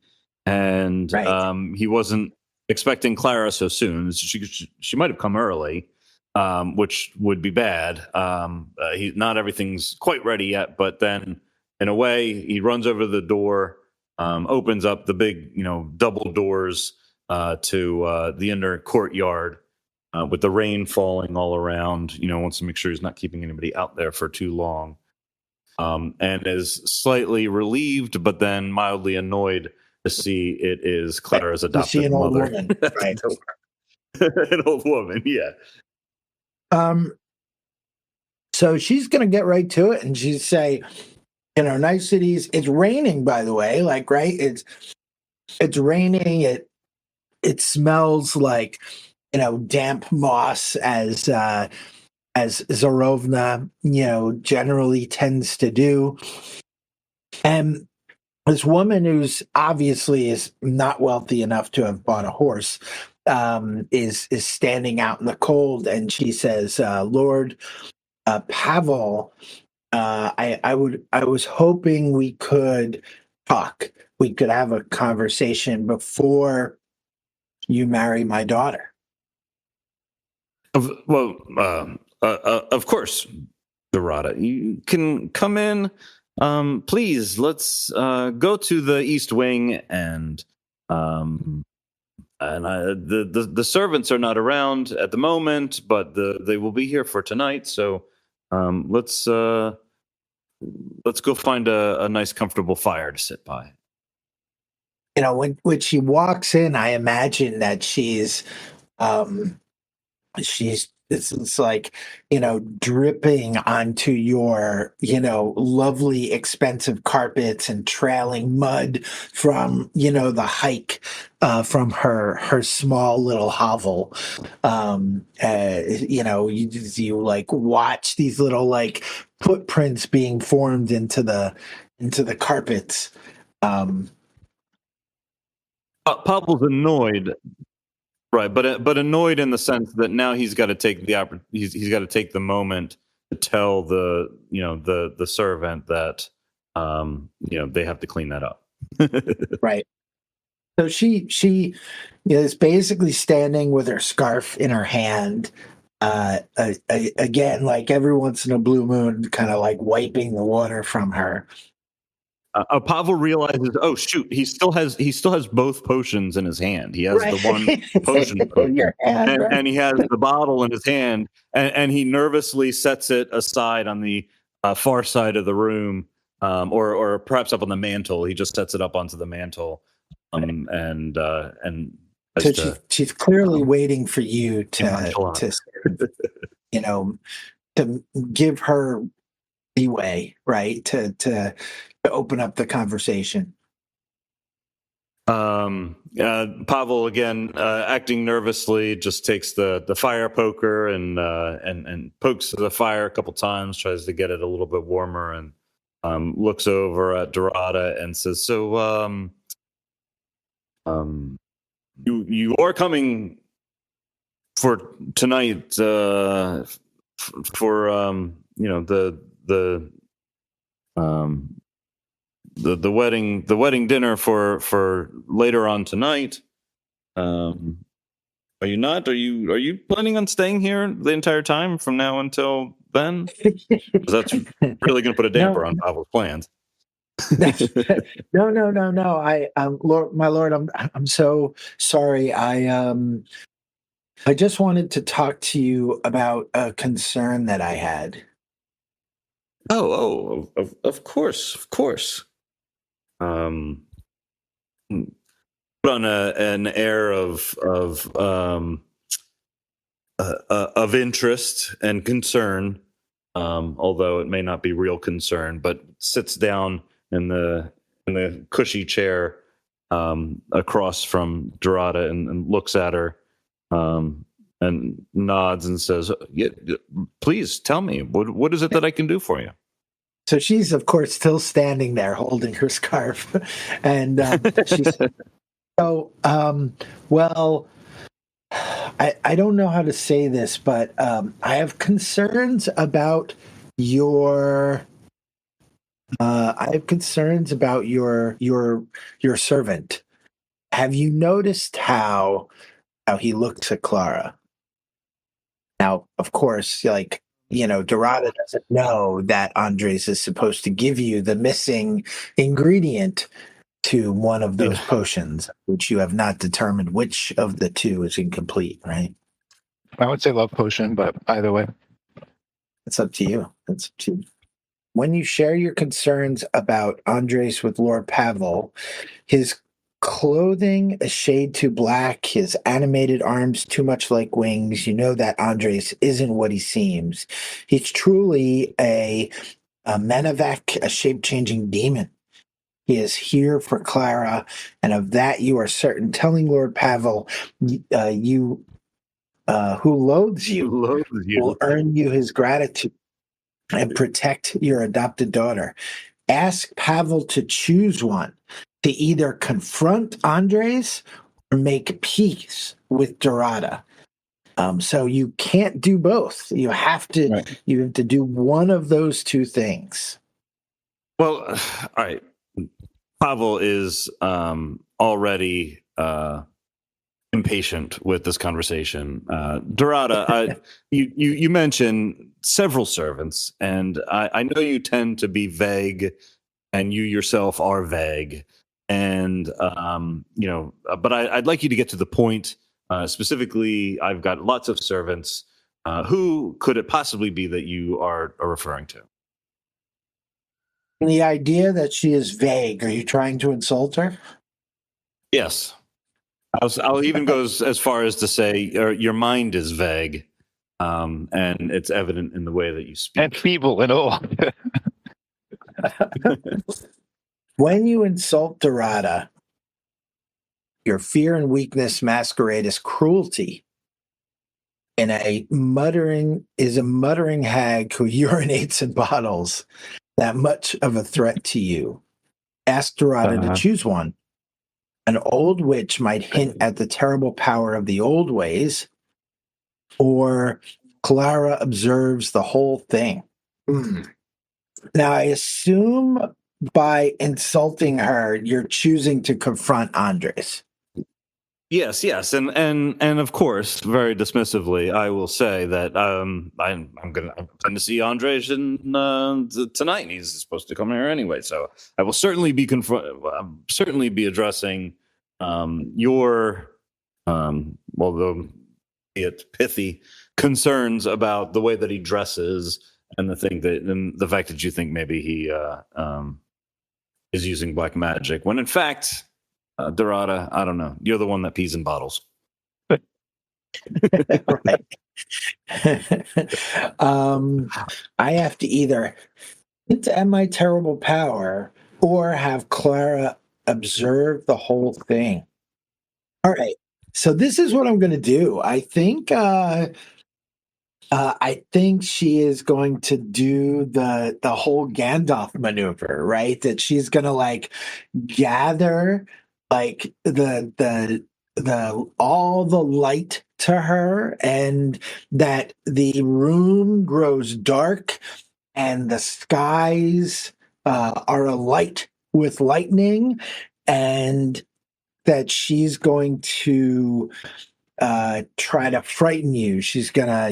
[SPEAKER 5] and right. He wasn't expecting Clara so soon. She might have come early, which would be bad. Not everything's quite ready yet, but then in a way, he runs over to the door. Opens up the big, double doors to the inner courtyard with the rain falling all around. Wants to make sure he's not keeping anybody out there for too long, and is slightly relieved, but then mildly annoyed to see it is Clara's adopted
[SPEAKER 2] an old
[SPEAKER 5] mother.
[SPEAKER 2] Woman, right?
[SPEAKER 5] An old woman, yeah.
[SPEAKER 2] So she's going to get right to it, and she'd say, nice cities. It's raining, by the way. Like, right? It's raining. It smells like, damp moss, as Zarovna, generally tends to do. And this woman, who's obviously is not wealthy enough to have bought a horse, is standing out in the cold, and she says, "Lord Pavel, I was hoping we could talk. We could have a conversation before you marry my daughter."
[SPEAKER 5] Of course, Dorada. You can come in. Please, let's go to the East Wing, and the servants are not around at the moment, but they will be here for tonight. So let's go find a nice, comfortable fire to sit by.
[SPEAKER 2] When she walks in, I imagine that it's like, dripping onto your, lovely expensive carpets and trailing mud from, the hike from her small little hovel. You like watch these little like footprints being formed into the carpets.
[SPEAKER 5] Pavel's annoyed. Right, but annoyed in the sense that now he's got to take he's got to take the moment to tell the servant that they have to clean that up.
[SPEAKER 2] Right. So she is basically standing with her scarf in her hand, again, like every once in a blue moon, kind of like wiping the water from her.
[SPEAKER 5] Pavel realizes, oh shoot, he still has both potions in his hand. He has the one potion,
[SPEAKER 2] in your hand, right?
[SPEAKER 5] and he has the bottle in his hand, and he nervously sets it aside on the far side of the room, or perhaps up on the mantle. He just sets it up onto the mantle, and
[SPEAKER 2] so she's clearly waiting for you to to give her leeway, right? To open up the conversation.
[SPEAKER 5] Pavel, again, acting nervously, just takes the fire poker and pokes the fire a couple times, tries to get it a little bit warmer, and looks over at Dorada and says, "So, you are coming for tonight for the wedding dinner for later on tonight. Are you not? Are you planning on staying here the entire time from now until then? 'Cause that's really going to put a damper on Pavel's plans."
[SPEAKER 2] No. My lord, I'm so sorry. I just wanted to talk to you about a concern that I had.
[SPEAKER 5] Of course. Put on an air of interest and concern, although it may not be real concern, but sits down in the cushy chair across from Dorada and looks at her, and nods and says, "Yeah, please tell me, what is it that I can do for you?"
[SPEAKER 2] So she's, of course, still standing there holding her scarf. And she's, so, well, I don't know how to say this, but I have concerns about your your servant. Have you noticed how he looks at Clara? Now, of course, like, Dorada doesn't know that Andres is supposed to give you the missing ingredient to one of those potions, which you have not determined which of the two is incomplete, right?
[SPEAKER 4] I would say love potion, but either way.
[SPEAKER 2] It's up to you. It's up to you. When you share your concerns about Andres with Lord Pavel, his clothing a shade too black, his animated arms too much like wings, you know that Andres isn't what he seems. He's truly a Menavec, a shape-changing demon. He is here for Clara, and of that you are certain. Telling Lord Pavel, who loathes you, will earn you his gratitude and protect your adopted daughter. ask Pavel to choose one, to either confront Andres or make peace with Dorada. So you can't do both. You have to do one of those two things.
[SPEAKER 5] Well, all right. Pavel is already impatient with this conversation. Dorada, you mentioned several servants, and I know you tend to be vague, and you yourself are vague, and but I'd like you to get to the point. Specifically, I've got lots of servants. Who could it possibly be that you are referring to?
[SPEAKER 2] The idea that she is vague, are you trying to insult her?
[SPEAKER 5] Yes. I'll even go as far as to say your mind is vague, and it's evident in the way that you speak.
[SPEAKER 4] And feeble and old.
[SPEAKER 2] When you insult Dorada, your fear and weakness masquerade as cruelty. And a muttering hag who urinates in bottles that much of a threat to you. Ask Dorada to choose one. An old witch might hint at the terrible power of the old ways, or Clara observes the whole thing. Now, I assume by insulting her, you're choosing to confront Andres.
[SPEAKER 5] Yes, and of course, very dismissively, I will say that I'm going to see Andres tonight. He's supposed to come here anyway, so I will certainly be addressing your although be it pithy concerns about the way that he dresses and the fact that you think maybe he is using black magic when in fact. Dorada, I don't know. You're the one that pees in bottles.
[SPEAKER 2] Right. I have to either hint at my terrible power or have Clara observe the whole thing. All right. So this is what I'm going to do. I think she is going to do the whole Gandalf maneuver, right? That she's going to gather the all the light to her, and that the room grows dark and the skies are alight with lightning, and that she's going to try to frighten you. She's gonna,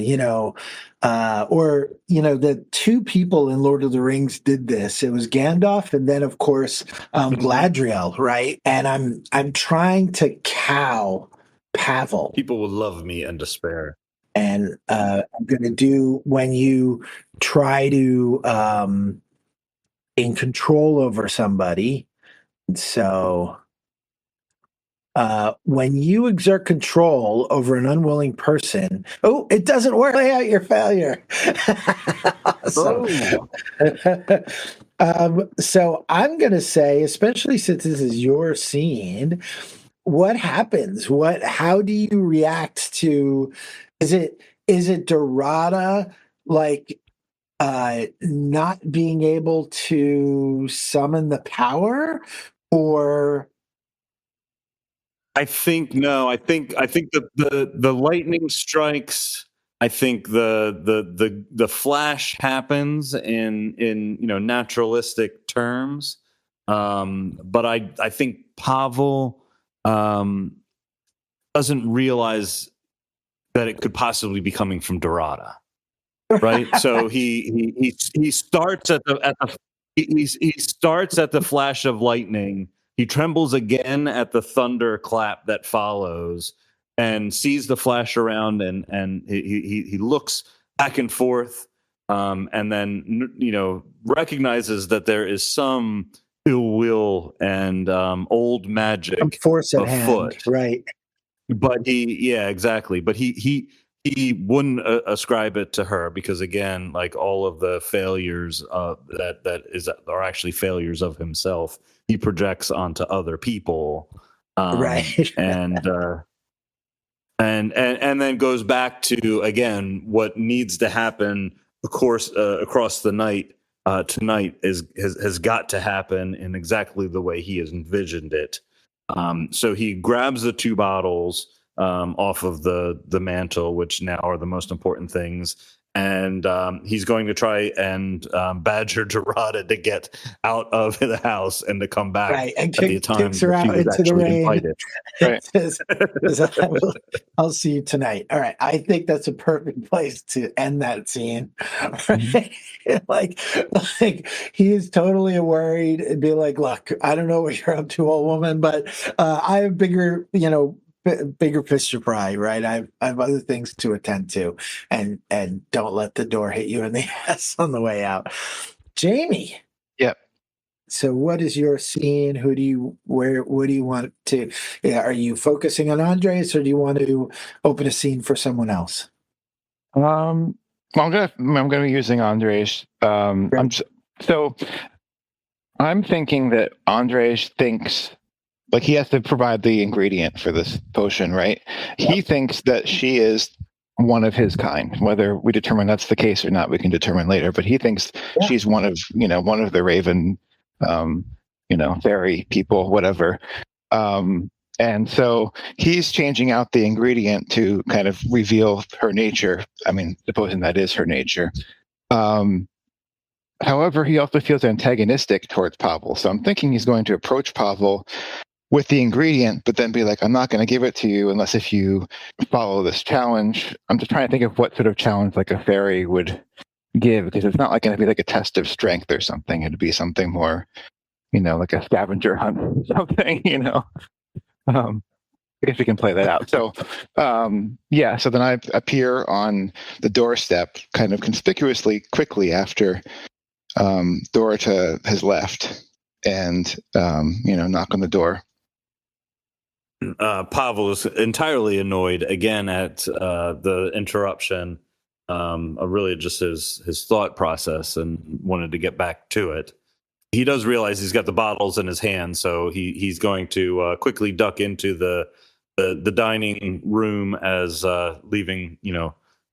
[SPEAKER 2] the two people in Lord of the Rings did this. It was Gandalf and then, of course, Gladriel, right? And I'm trying to cow Pavel.
[SPEAKER 5] People will love me and despair.
[SPEAKER 2] And I'm gonna do when you try to in control over somebody. So. When you exert control over an unwilling person, it doesn't work. Lay out your failure. Awesome. So I'm going to say, especially since this is your scene, what happens? How do you react to? Is it Dorada not being able to summon the power, or?
[SPEAKER 5] I think no. I think the lightning strikes. I think the flash happens in naturalistic terms. But I think Pavel doesn't realize that it could possibly be coming from Dorada, right? So he starts at the flash of lightning. He trembles again at the thunder clap that follows, and sees the flash around, and he looks back and forth, and then recognizes that there is some ill will and old magic
[SPEAKER 2] force at
[SPEAKER 5] afoot.
[SPEAKER 2] Hand, right?
[SPEAKER 5] But exactly. But he wouldn't ascribe it to her because, again, all of the failures that are actually failures of himself, he projects onto other people,
[SPEAKER 2] right?
[SPEAKER 5] And then goes back to, again, what needs to happen, of course, across the night tonight has got to happen in exactly the way he has envisioned it. So he grabs the 2 bottles off of the mantle, which now are the most important things, and he's going to try and badger Dorada to get out of the house and to come back
[SPEAKER 2] Right, and
[SPEAKER 5] at the time
[SPEAKER 2] kicks her
[SPEAKER 5] that she
[SPEAKER 2] out
[SPEAKER 5] was
[SPEAKER 2] into the
[SPEAKER 5] actually
[SPEAKER 2] rain.
[SPEAKER 5] invited.
[SPEAKER 2] It says, I'll see you tonight. All right, I think that's a perfect place to end that scene. Right? like he is totally worried and be like, look, I don't know what you're up to, old woman, but I have bigger fish to fry, right? I have other things to attend to, and don't let the door hit you in the ass on the way out. Jamie.
[SPEAKER 4] Yep.
[SPEAKER 2] So what is your scene? What do you want to, are you focusing on Andres, or do you want to open a scene for someone else?
[SPEAKER 4] Well, I'm gonna be using Andres. I'm thinking that Andres thinks, like, he has to provide the ingredient for this potion, right? Yep. He thinks that she is one of his kind. Whether we determine that's the case or not, we can determine later. But he thinks she's one of the Raven, fairy people, whatever. And so he's changing out the ingredient to kind of reveal her nature. I mean, supposing that is her nature. However, he also feels antagonistic towards Pavel. So I'm thinking he's going to approach Pavel with the ingredient, but then be like, I'm not going to give it to you unless if you follow this challenge. I'm just trying to think of what sort of challenge like a fairy would give, because it's not like going to be like a test of strength or something. It'd be something more, like a scavenger hunt or something, I guess we can play that out. So, so then I appear on the doorstep kind of conspicuously quickly after Dorota has left, and, knock on the door.
[SPEAKER 5] Pavel is entirely annoyed again at the interruption, really just his thought process, and wanted to get back to it. He does realize he's got the bottles in his hand, so he's going to quickly duck into the dining room as leaving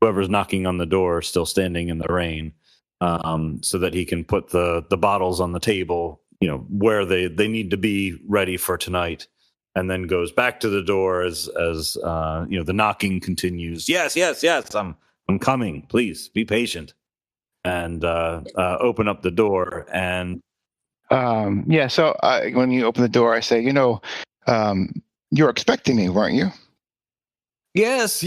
[SPEAKER 5] whoever's knocking on the door still standing in the rain, so that he can put the bottles on the table, where they need to be ready for tonight. And then goes back to the door as the knocking continues. Yes, I'm coming. Please be patient, and open up the door. And
[SPEAKER 4] so when you open the door, I say, you're expecting me, weren't you?
[SPEAKER 5] Yes,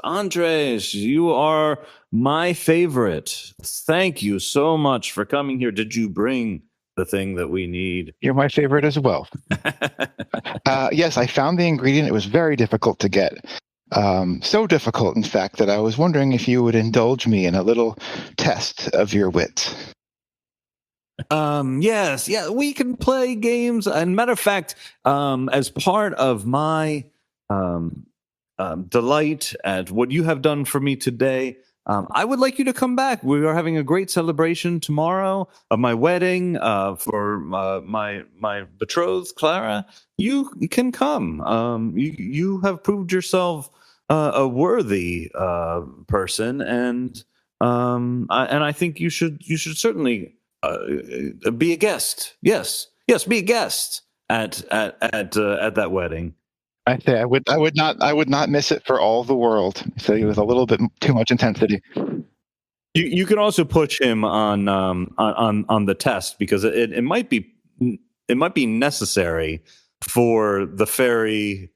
[SPEAKER 5] Andres, you are my favorite. Thank you so much for coming here. Did you bring the thing that we need?
[SPEAKER 4] You're my favorite as well. Yes, I found the ingredient. It was very difficult to get. So difficult, in fact, that I was wondering if you would indulge me in a little test of your wits.
[SPEAKER 5] Yes, we can play games. And matter of fact, as part of my delight at what you have done for me today, I would like you to come back. We are having a great celebration tomorrow of my wedding for my betrothed, Clara. You can come. You have proved yourself a worthy person, and I think you should certainly be a guest. Yes, be a guest at that wedding.
[SPEAKER 4] I say I would not miss it for all the world. So with a little bit too much intensity.
[SPEAKER 5] You can also push him on the test, because it might be necessary for the fairy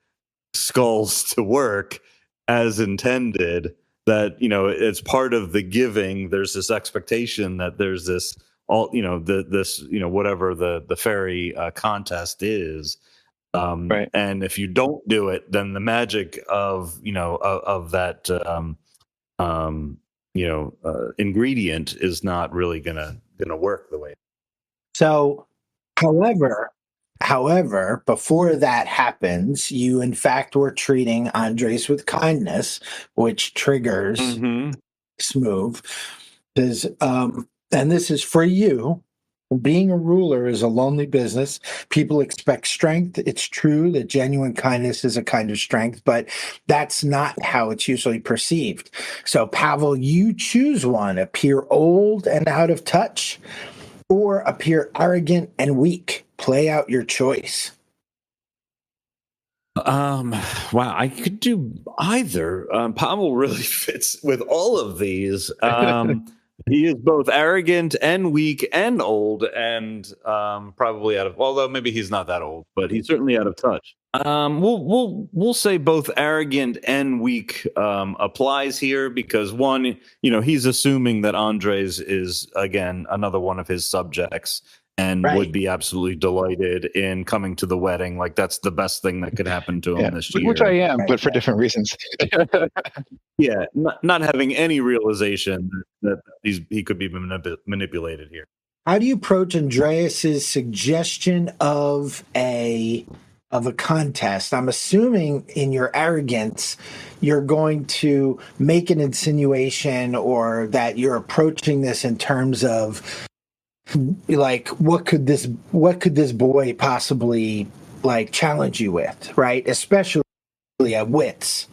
[SPEAKER 5] skulls to work as intended. That it's part of the giving. There's this expectation that there's this whatever the fairy contest is. Right. And if you don't do it, then the magic of that ingredient is not really gonna work the way.
[SPEAKER 2] So, however, before that happens, you in fact were treating Andres with kindness, which triggers Smooth. And this is for you. Being a ruler is a lonely business. People expect strength. It's true that genuine kindness is a kind of strength, but that's not how it's usually perceived. So, Pavel, you choose one: appear old and out of touch, or appear arrogant and weak. Play out your choice.
[SPEAKER 5] Wow, I could do either. Pavel really fits with all of these. He is both arrogant and weak and old and probably out of, although maybe he's not that old, but he's certainly out of touch. We'll say both arrogant and weak applies here because one, he's assuming that Andres is again another one of his subjects and
[SPEAKER 2] Right.
[SPEAKER 5] would be absolutely delighted in coming to the wedding. Like that's the best thing that could happen to him this year.
[SPEAKER 4] Which I am,
[SPEAKER 2] Right.
[SPEAKER 4] but for different reasons.
[SPEAKER 5] Yeah, not having any realization that he could be manipulated here.
[SPEAKER 2] How do you approach Andreas's suggestion of a contest? I'm assuming in your arrogance, you're going to make an insinuation or that you're approaching this in terms of like what could this boy possibly like challenge you with, right? Especially at wits.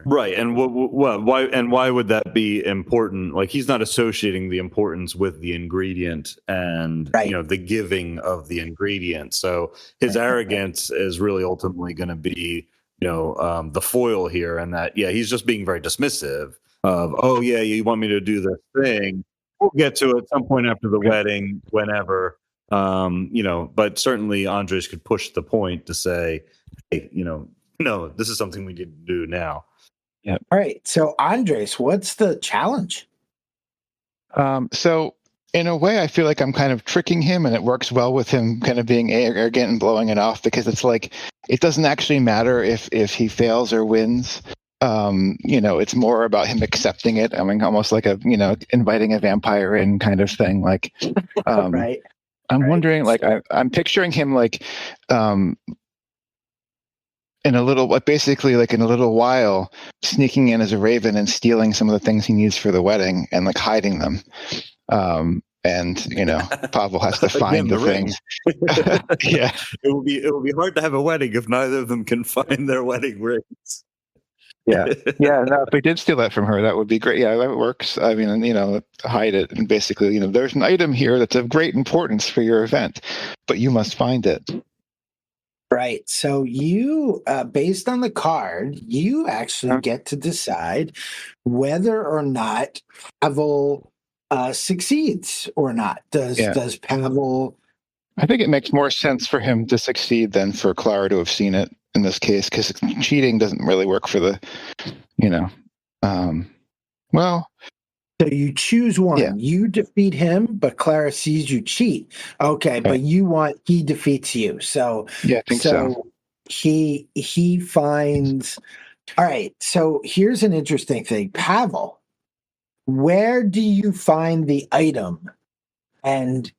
[SPEAKER 5] Right, and why would that be important? Like he's not associating the importance with the ingredient and
[SPEAKER 2] Right.
[SPEAKER 5] the giving of the ingredient. So his arrogance is really ultimately going to be the foil here, and that he's just being very dismissive of you want me to do this thing. We'll get to it at some point after the wedding, whenever. But certainly Andres could push the point to say, hey, no, this is something we need to do now.
[SPEAKER 2] All right. So, Andres, what's the challenge?
[SPEAKER 4] So in a way, I feel like I'm kind of tricking him, and it works well with him kind of being arrogant and blowing it off because it's like it doesn't actually matter if he fails or wins. It's more about him accepting it. I mean, almost like inviting a vampire in kind of thing. Like,
[SPEAKER 2] Right.
[SPEAKER 4] I'm wondering, like, I'm picturing him like, in a little while, sneaking in as a raven and stealing some of the things he needs for the wedding and like hiding them. Pavel has to find the things. Yeah,
[SPEAKER 5] it will be hard to have a wedding if neither of them can find their wedding rings.
[SPEAKER 4] Yeah. No, if we did steal that from her, that would be great. Yeah, that works. I mean, hide it and basically, there's an item here that's of great importance for your event, but you must find it.
[SPEAKER 2] Right. So you, based on the card, you actually get to decide whether or not Pavel succeeds or not. Does Pavel?
[SPEAKER 4] I think it makes more sense for him to succeed than for Clara to have seen it in this case, because cheating doesn't really work for the,
[SPEAKER 2] So you choose one.
[SPEAKER 4] Yeah.
[SPEAKER 2] You defeat him, but Clara sees you cheat. Okay, but he defeats you. So
[SPEAKER 4] yeah, I think so.
[SPEAKER 2] He finds. All right. So here's an interesting thing, Pavel. Where do you find the item? And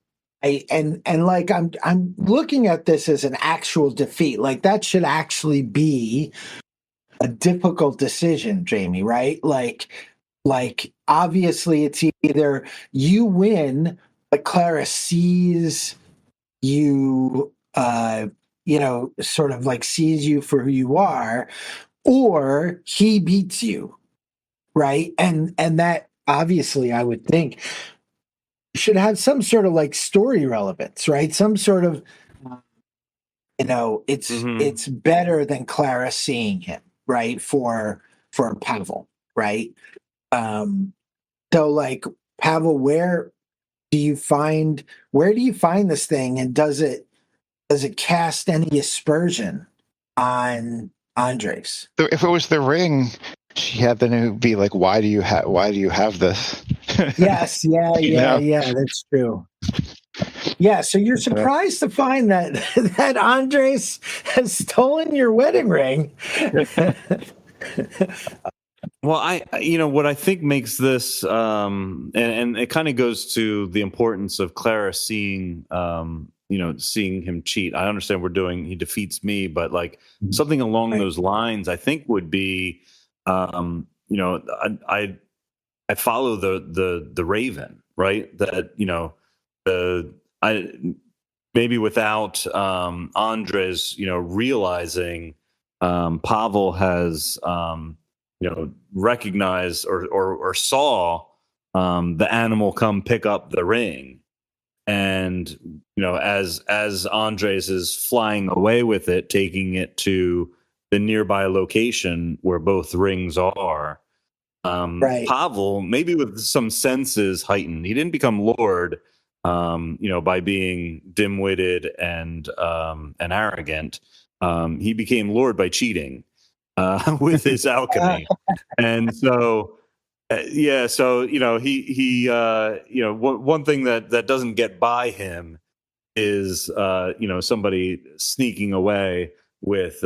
[SPEAKER 2] like I'm looking at this as an actual defeat. Like that should actually be a difficult decision, Jamie. Right? Like obviously it's either you win, but Clara sees you, sort of like sees you for who you are, or he beats you, right? And that obviously I would think should have some sort of like story relevance, right? Some sort of, it's better than Clara seeing him, right? For Pavel, right? So like Pavel, where do you find this thing, and does it cast any aspersion on Andres?
[SPEAKER 4] So if it was the ring, she had to be like, why do you have this?
[SPEAKER 2] Yes, yeah, that's true. Yeah, so you're surprised to find that Andres has stolen your wedding ring.
[SPEAKER 5] Well, what I think makes this, and it kind of goes to the importance of Clara seeing, seeing him cheat. I understand he defeats me, but like something along those lines, I think would be, I follow the Raven, right? That, I maybe without Andres, realizing Pavel has recognized or saw the animal come pick up the ring, and as Andres is flying away with it, taking it to the nearby location where both rings are.
[SPEAKER 2] Right.
[SPEAKER 5] Pavel, maybe with some senses heightened, he didn't become Lord, by being dim-witted and arrogant. He became Lord by cheating with his alchemy, and so one thing that doesn't get by him is somebody sneaking away with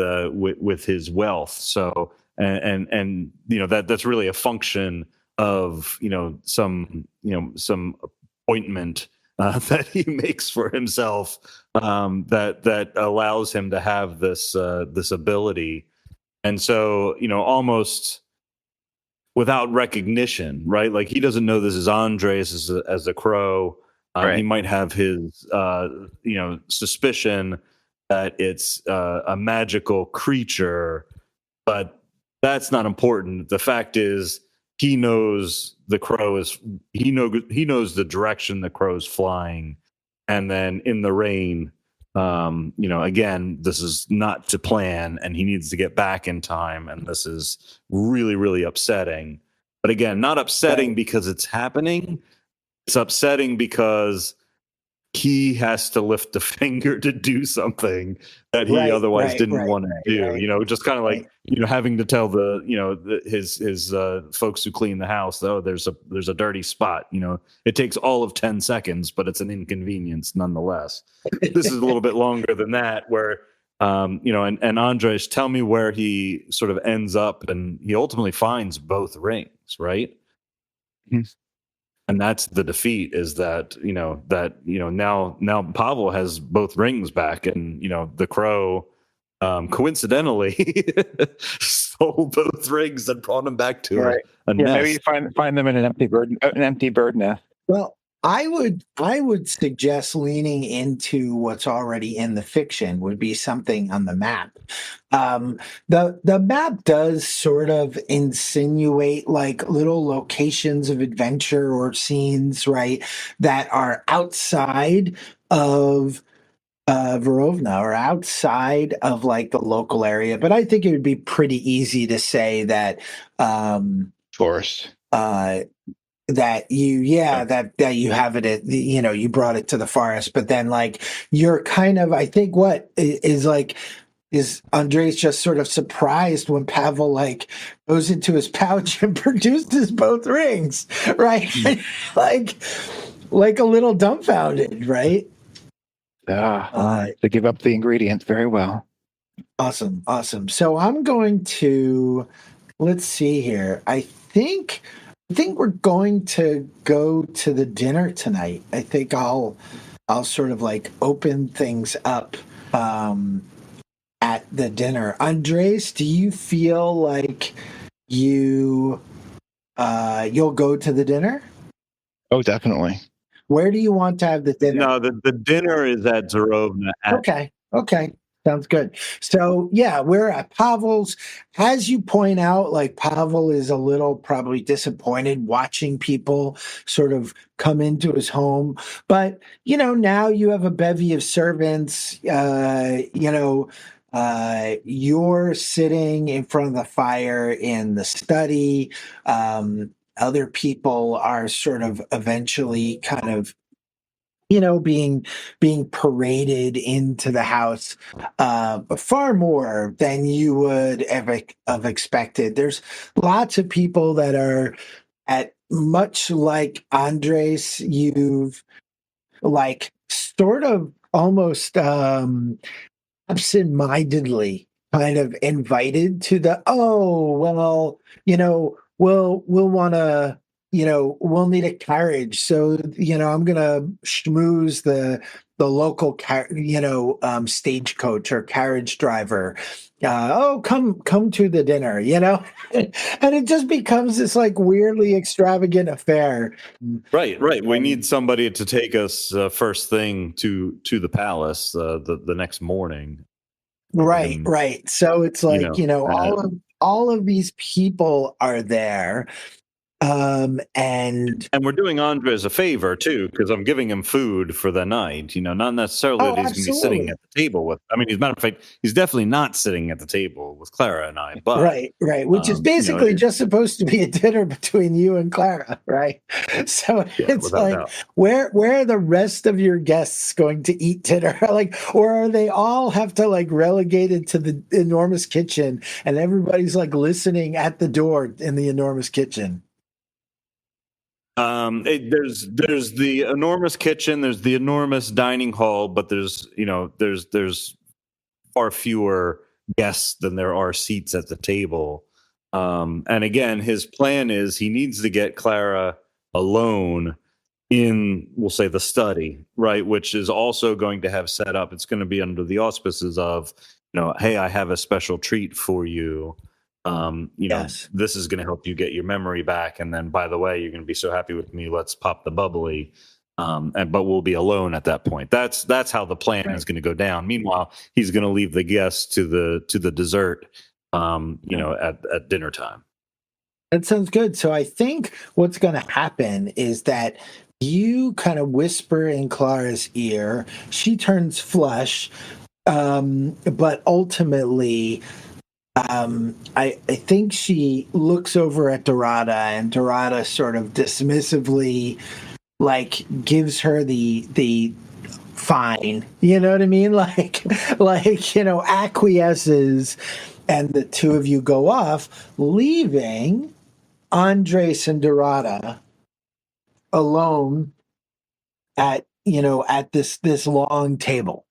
[SPEAKER 5] his wealth. So and that's really a function of some appointment that he makes for himself, that allows him to have this ability. And so almost without recognition, right? Like, he doesn't know this is Andres as a crow.
[SPEAKER 4] Right.
[SPEAKER 5] He might have his suspicion that it's a magical creature, but that's not important. The fact is, he knows the crow is he knows the direction the crow's flying, and then in the rain, again, this is not to plan, and he needs to get back in time, and this is really, really upsetting. But again, not upsetting because it's happening. It's upsetting because he has to lift a finger to do something that he otherwise didn't want to do. Just kind of like having to tell his folks who clean the house, oh, there's a dirty spot. It takes all of 10 seconds, but it's an inconvenience nonetheless. This is a little bit longer than that, where and Andres, tell me where he sort of ends up, and he ultimately finds both rings, right?
[SPEAKER 4] Mm-hmm.
[SPEAKER 5] And that's the defeat, is that now Pavel has both rings back, and the crow coincidentally stole both rings and brought them back to a nest.
[SPEAKER 4] Maybe you find them in an empty bird nest.
[SPEAKER 2] Well, I would suggest leaning into what's already in the fiction would be something on the map. The map does sort of insinuate like little locations of adventure or scenes, right, that are outside of Verovna, or outside of like the local area. But I think it would be pretty easy to say that
[SPEAKER 4] Forest.
[SPEAKER 2] That you that you have it at you brought it to the forest, but then like you're kind of, I think what is Andres just sort of surprised when Pavel like goes into his pouch and produces both rings, right? like a little dumbfounded, right?
[SPEAKER 4] They give up the ingredients very well.
[SPEAKER 2] Awesome. So I'm going to, let's see here. I think we're going to go to the dinner tonight. I think I'll sort of like open things up at the dinner. Andres, do you feel like you'll go to the dinner?
[SPEAKER 4] Oh, definitely.
[SPEAKER 2] Where do you want to have the dinner?
[SPEAKER 5] No, the dinner is at Zorovna.
[SPEAKER 2] Okay. Sounds good. So yeah, we're at Pavel's. As you point out, like Pavel is a little probably disappointed watching people sort of come into his home. But, now you have a bevy of servants, you're sitting in front of the fire in the study. Other people are sort of eventually kind of being paraded into the house, far more than you would have expected. There's lots of people that are much like Andres. You've like sort of almost absent-mindedly kind of invited to the, we'll want to, we'll need a carriage. So, I'm going to schmooze the local stagecoach or carriage driver. Oh, come to the dinner, and it just becomes this like weirdly extravagant affair.
[SPEAKER 5] Right. We need somebody to take us first thing to the palace the next morning. And,
[SPEAKER 2] Right. So it's like, all of these people are there. And
[SPEAKER 5] we're doing Andres a favor too, because I'm giving him food for the night. Not necessarily that he's going to be sitting at the table with. I mean, as a matter of fact, he's definitely not sitting at the table with Clara and I. But
[SPEAKER 2] right, which is basically just supposed to be a dinner between you and Clara, right? So it's like, where are the rest of your guests going to eat dinner? Like, or are they all have to like relegated to the enormous kitchen, and everybody's like listening at the door in the enormous kitchen?
[SPEAKER 5] There's the enormous kitchen, there's the enormous dining hall, but there's far fewer guests than there are seats at the table. And again, his plan is he needs to get Clara alone in, we'll say, the study, right? Which is also going to have set up. It's going to be under the auspices of, hey, I have a special treat for you.
[SPEAKER 2] Yes.
[SPEAKER 5] This is going to help you get your memory back. And then, by the way, you're going to be so happy with me. Let's pop the bubbly. But we'll be alone at that point. That's how the plan is going to go down. Meanwhile, he's going to leave the guests to the dessert, at dinner time.
[SPEAKER 2] That sounds good. So I think what's going to happen is that you kind of whisper in Clara's ear. She turns flush, but ultimately, I think she looks over at Dorada, and Dorada sort of dismissively, like, gives her the fine. You know what I mean? Like acquiesces, and the two of you go off, leaving Andres and Dorada alone at this long table.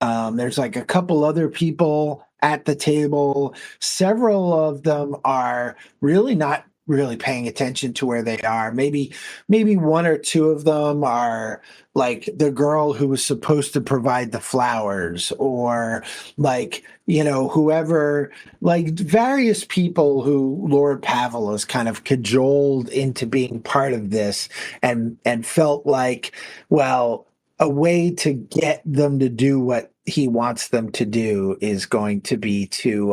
[SPEAKER 2] There's like a couple other people at the table. Several of them are really not really paying attention to where they are. Maybe one or two of them are like the girl who was supposed to provide the flowers, or like, whoever, like various people who Lord Pavel has kind of cajoled into being part of this, and felt like, well, a way to get them to do what he wants them to do is going to be to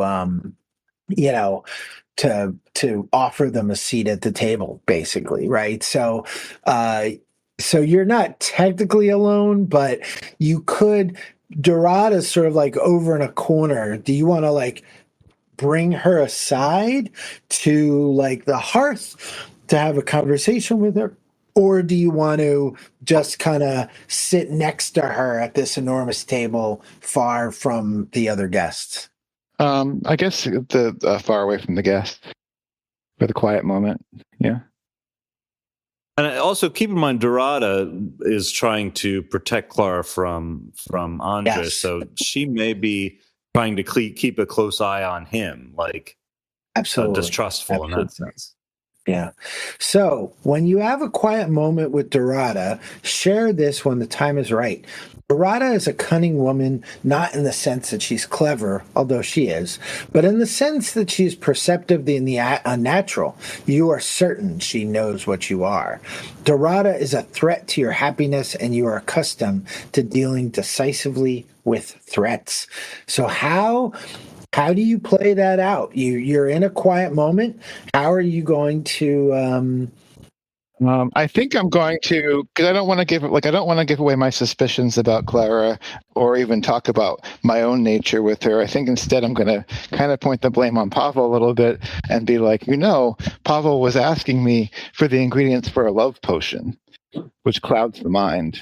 [SPEAKER 2] to offer them a seat at the table, basically, right? So you're not technically alone, but you could. Dorada's sort of like over in a corner. Do you want to like bring her aside to like the hearth to have a conversation with her? Or do you want to just kind of sit next to her at this enormous table, far from the other guests?
[SPEAKER 4] I guess the far away from the guests for the quiet moment. Yeah.
[SPEAKER 5] And also keep in mind, Dorada is trying to protect Clara from Andres,
[SPEAKER 2] Yes.
[SPEAKER 5] so she may be trying to keep a close eye on him, like
[SPEAKER 2] Absolutely
[SPEAKER 5] distrustful in that sense.
[SPEAKER 2] Yeah. So when you have a quiet moment with Dorada, share this when the time is right. Dorada is a cunning woman, not in the sense that she's clever, although she is, but in the sense that she's perceptive in the unnatural. You are certain she knows what you are. Dorada is a threat to your happiness, and you are accustomed to dealing decisively with threats. So how do you play that out? You're in a quiet moment. How are you going to?
[SPEAKER 4] I think I'm going to, because I don't want to give away my suspicions about Clara, or even talk about my own nature with her. I think instead I'm going to kind of point the blame on Pavel a little bit and be like, Pavel was asking me for the ingredients for a love potion, which clouds the mind.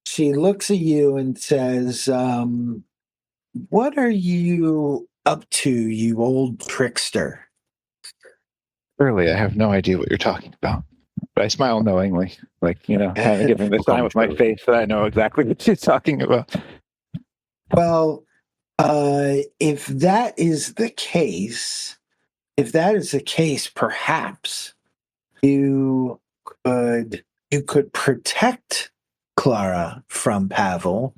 [SPEAKER 2] She looks at you and says, "What are you up to, you old trickster?"
[SPEAKER 4] Clearly, I have no idea what you're talking about. But I smile knowingly, like, kind of giving the sign with my face that I know exactly what you're talking about.
[SPEAKER 2] Well, if that is the case, perhaps you could protect Clara from Pavel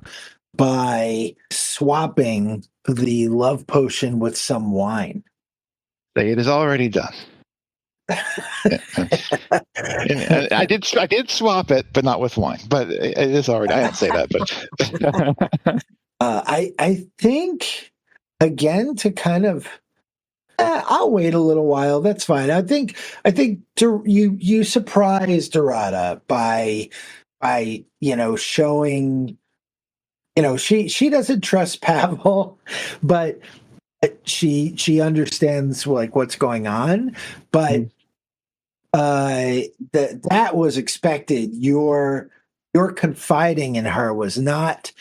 [SPEAKER 2] by swapping the love potion with some wine.
[SPEAKER 4] It is already done. And I did swap it, but not with wine. But it is already. I didn't say that, but
[SPEAKER 2] I think, again, to kind of, I'll wait a little while. That's fine. I think you surprised Dorada by showing, she doesn't trust Pavel, but she understands like what's going on. But that was expected. Your confiding in her was not.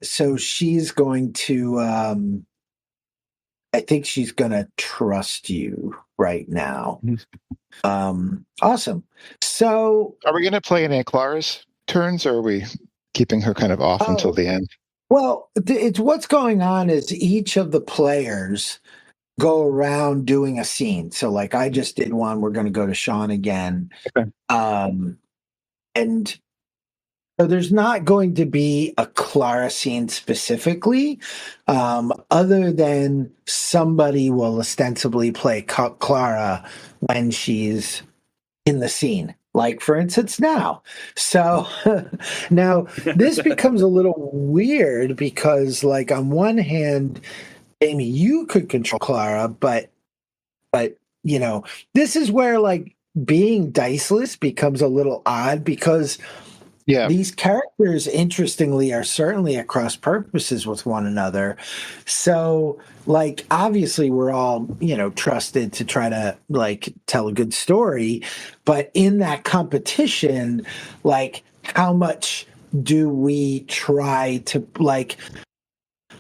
[SPEAKER 2] So she's going to. I think she's going to trust you right now. Awesome. So,
[SPEAKER 4] are we going to play any of Clara's turns, or are we keeping her kind of off until the end?
[SPEAKER 2] Well, it's what's going on is each of the players go around doing a scene. So, like I just did one. We're going to go to Sean again.
[SPEAKER 4] Okay.
[SPEAKER 2] And so there's not going to be a Clara scene specifically, other than somebody will ostensibly play Clara when she's in the scene. Like, for instance, now. So now this becomes a little weird because, like, on one hand, Amy, you could control Clara, but this is where, like, being diceless becomes a little odd because these characters, interestingly, are certainly at cross purposes with one another. So, like, obviously we're all, trusted to try to, like, tell a good story. But in that competition, like, how much do we try to, like,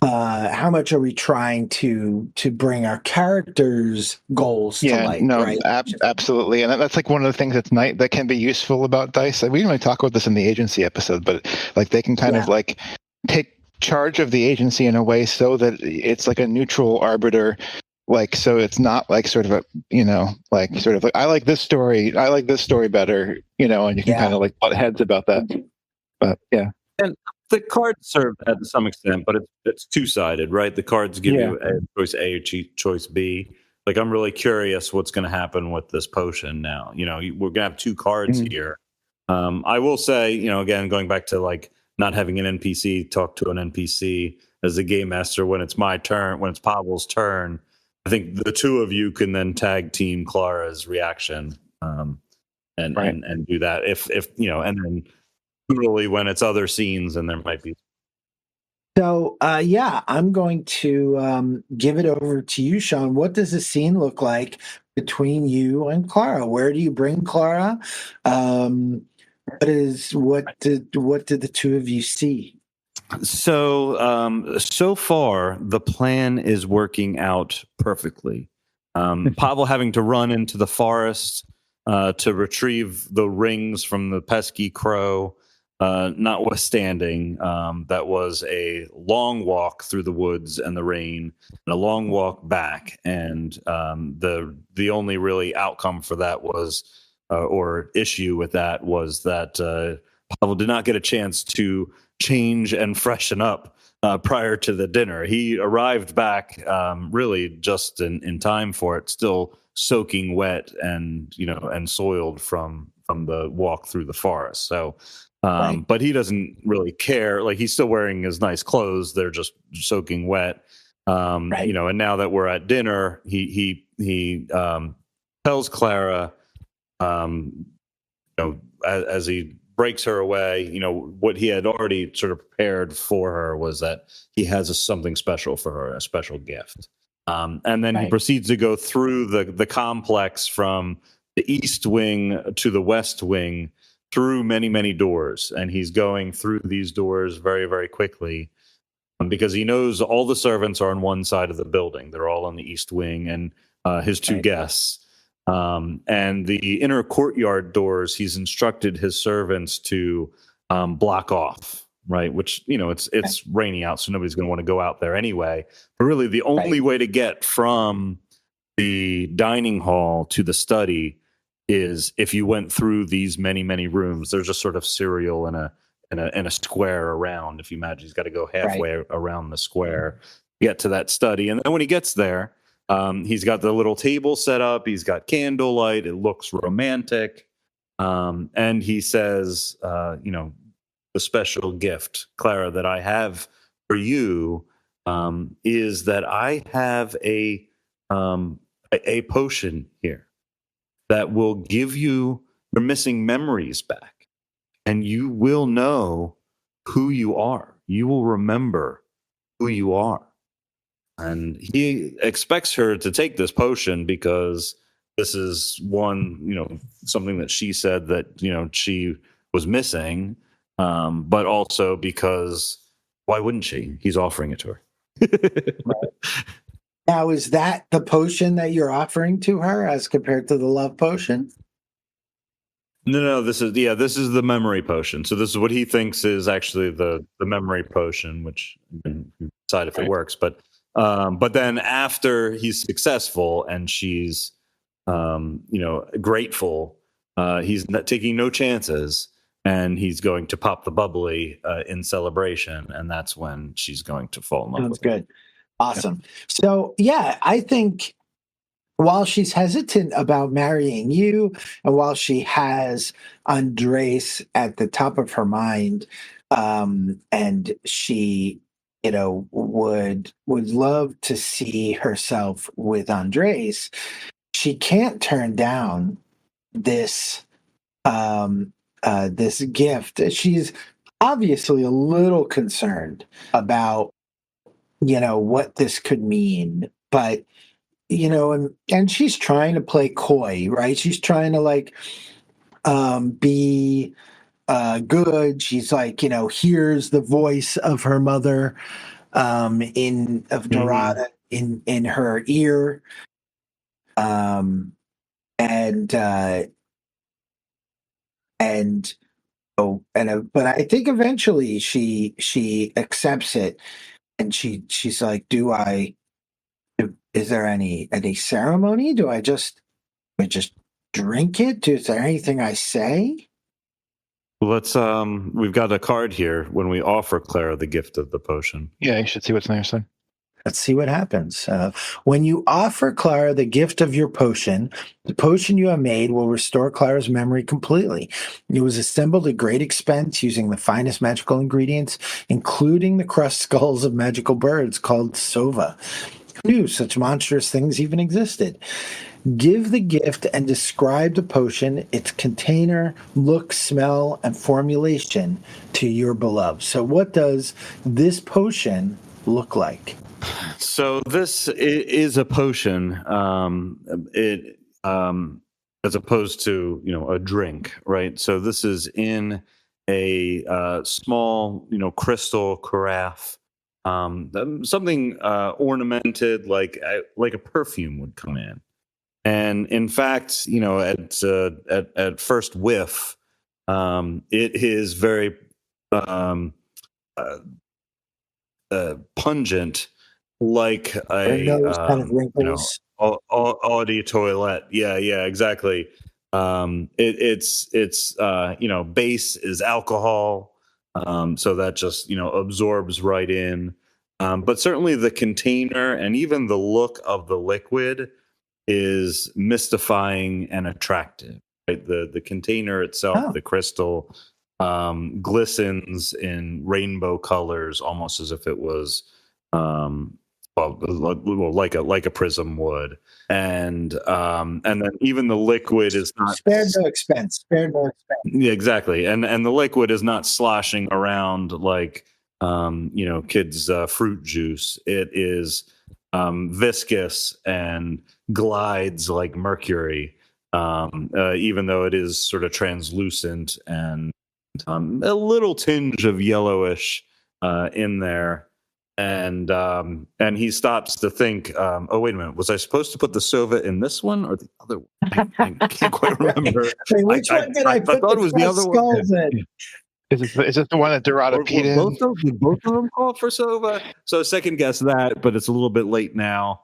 [SPEAKER 2] how much are we trying to bring our characters' goals to light?
[SPEAKER 4] No,
[SPEAKER 2] right?
[SPEAKER 4] Absolutely, and that's like one of the things that can be useful about dice. Like, we didn't really talk about this in the agency episode, but like they can kind of like take charge of the agency in a way so that it's like a neutral arbiter. Like, so it's not like sort of a, I like this story better, and you can kind of like butt heads about that. But yeah.
[SPEAKER 5] And the cards serve that to some extent, but it's two-sided, right? The cards give you a choice A or choice B. Like, I'm really curious what's going to happen with this potion now. We're going to have two cards here. I will say, again, going back to like not having an NPC talk to an NPC as a game master when it's my turn, when it's Pavel's turn, I think the two of you can then tag team Clara's reaction and do that if and then totally when it's other scenes and there might be.
[SPEAKER 2] So, I'm going to give it over to you, Sean. What does the scene look like between you and Clara? Where do you bring Clara? What did the two of you see?
[SPEAKER 5] So far, the plan is working out perfectly. Pavel having to run into the forest to retrieve the rings from the pesky crow. Notwithstanding, that was a long walk through the woods and the rain, and a long walk back. And the only really outcome for that was, or issue with that was that Pavel did not get a chance to change and freshen up prior to the dinner. He arrived back really just in time for it, still soaking wet and soiled from the walk through the forest. So. But he doesn't really care. Like, he's still wearing his nice clothes. They're just soaking wet. And now that we're at dinner, he tells Clara, as he breaks her away, what he had already sort of prepared for her was that he has something special for her, a special gift. And then he proceeds to go through the complex from the east wing to the west wing, through many, many doors, and he's going through these doors very, very quickly because he knows all the servants are on one side of the building. They're all on the east wing, and his two guests. And the inner courtyard doors, he's instructed his servants to block off, right? Which, it's rainy out, so nobody's going to want to go out there anyway. But really, the only way to get from the dining hall to the study is if you went through these many rooms, there's a sort of serial in a square around. If you imagine, he's got to go halfway around the square, get to that study, and then when he gets there, he's got the little table set up. He's got candlelight. It looks romantic, and he says, the special gift, Clara, that I have for you is that I have a potion here that will give you your missing memories back, and you will know who you are. You will remember who you are. And he expects her to take this potion because this is something that she said that, she was missing. But also because why wouldn't she? He's offering it to her.
[SPEAKER 2] Right. Now, is that the potion that you're offering to her as compared to the love potion?
[SPEAKER 5] No, this is the memory potion. So this is what he thinks is actually the memory potion, which you can decide if it works. But then after he's successful and she's grateful, he's not taking no chances, and he's going to pop the bubbly in celebration, and that's when she's going to fall in love.
[SPEAKER 2] Sounds good. Awesome. So yeah, I think while she's hesitant about marrying you, and while she has Andres at the top of her mind, and she, would love to see herself with Andres, she can't turn down this this gift. She's obviously a little concerned about what this could mean, but and she's trying to play coy, right? She's trying to be good. She's like, hears the voice of her mother of Dorada in her ear. And but I think eventually she accepts it, and she's like, is there any ceremony? Do I just drink it? Is there anything I say?
[SPEAKER 5] Let's we've got a card here when we offer Clara the gift of the potion.
[SPEAKER 4] Yeah, you should see what's on your side.
[SPEAKER 2] Let's see what happens. When you offer Clara the gift of your potion, the potion you have made will restore Clara's memory completely. It was assembled at great expense using the finest magical ingredients, including the crushed skulls of magical birds called sova. Who knew such monstrous things even existed? Give the gift and describe the potion, its container, look, smell, and formulation to your beloved. So what does this potion look like?
[SPEAKER 5] So this is a potion, as opposed to a drink, right? So this is in a small crystal carafe, something ornamented like a perfume would come in. And in fact, at first whiff, it is very pungent, like a
[SPEAKER 2] kind of wrinkles.
[SPEAKER 5] eau de toilette. Yeah, exactly. It's base is alcohol, so that just absorbs right in. But certainly the container and even the look of the liquid is mystifying and attractive. Right? The container itself, the crystal, glistens in rainbow colors, almost as if it was like a prism would, and then even the liquid is not
[SPEAKER 2] spared no expense.
[SPEAKER 5] Yeah, exactly, and the liquid is not sloshing around like kids' fruit juice. It is viscous and glides like mercury, even though it is sort of translucent and a little tinge of yellowish in there. And he stops to think, oh, wait a minute, was I supposed to put the sova in this one or the other one? I can't quite remember.
[SPEAKER 2] Wait, which one did I put
[SPEAKER 5] thought it was the other one.
[SPEAKER 2] in?
[SPEAKER 4] Is this the one that Dorada peed in?
[SPEAKER 5] Did both of them call for sova? So second guess that, but it's a little bit late now.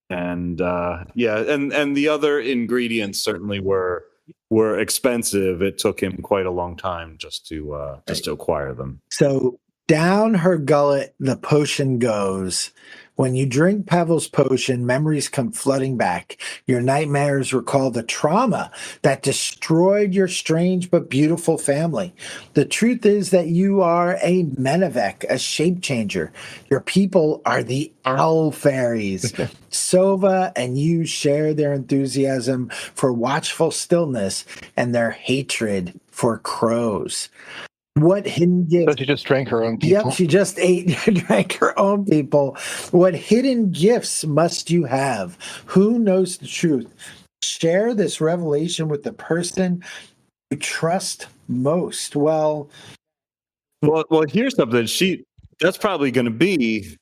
[SPEAKER 5] and and the other ingredients certainly were expensive. It took him quite a long time just to acquire them.
[SPEAKER 2] So down her gullet the potion goes. When you drink Pavel's potion, memories come flooding back. Your nightmares recall the trauma that destroyed your strange but beautiful family. The truth is that you are a Menevek, a shape changer. Your people are the owl fairies.
[SPEAKER 4] Okay.
[SPEAKER 2] Sova and you share their enthusiasm for watchful stillness and their hatred for crows. What hidden gifts?
[SPEAKER 4] So she just drank her own people.
[SPEAKER 2] Yep, she just drank her own people. What hidden gifts must you have? Who knows the truth? Share this revelation with the person you trust most. Well,
[SPEAKER 5] here's something. That's probably going to be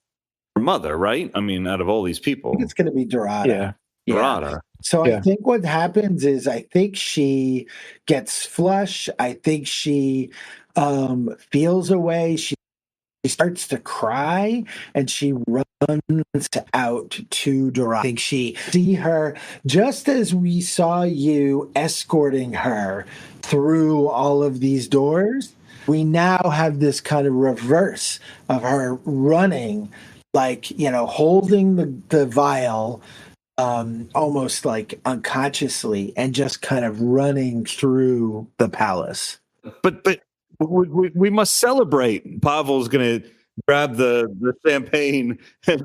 [SPEAKER 5] her mother, right? I mean, out of all these people,
[SPEAKER 2] I think it's going to be Dorada.
[SPEAKER 4] Yeah.
[SPEAKER 5] Dorada.
[SPEAKER 2] So
[SPEAKER 4] Yeah.
[SPEAKER 2] I think what happens is I think she gets flush. I think she feels away. She starts to cry and she runs out to Dorada. I think she see her just as we saw you escorting her through all of these doors. We now have this kind of reverse of her running, like, holding the vial almost like unconsciously and just kind of running through the palace.
[SPEAKER 5] But we must celebrate. Pavel's going to grab the champagne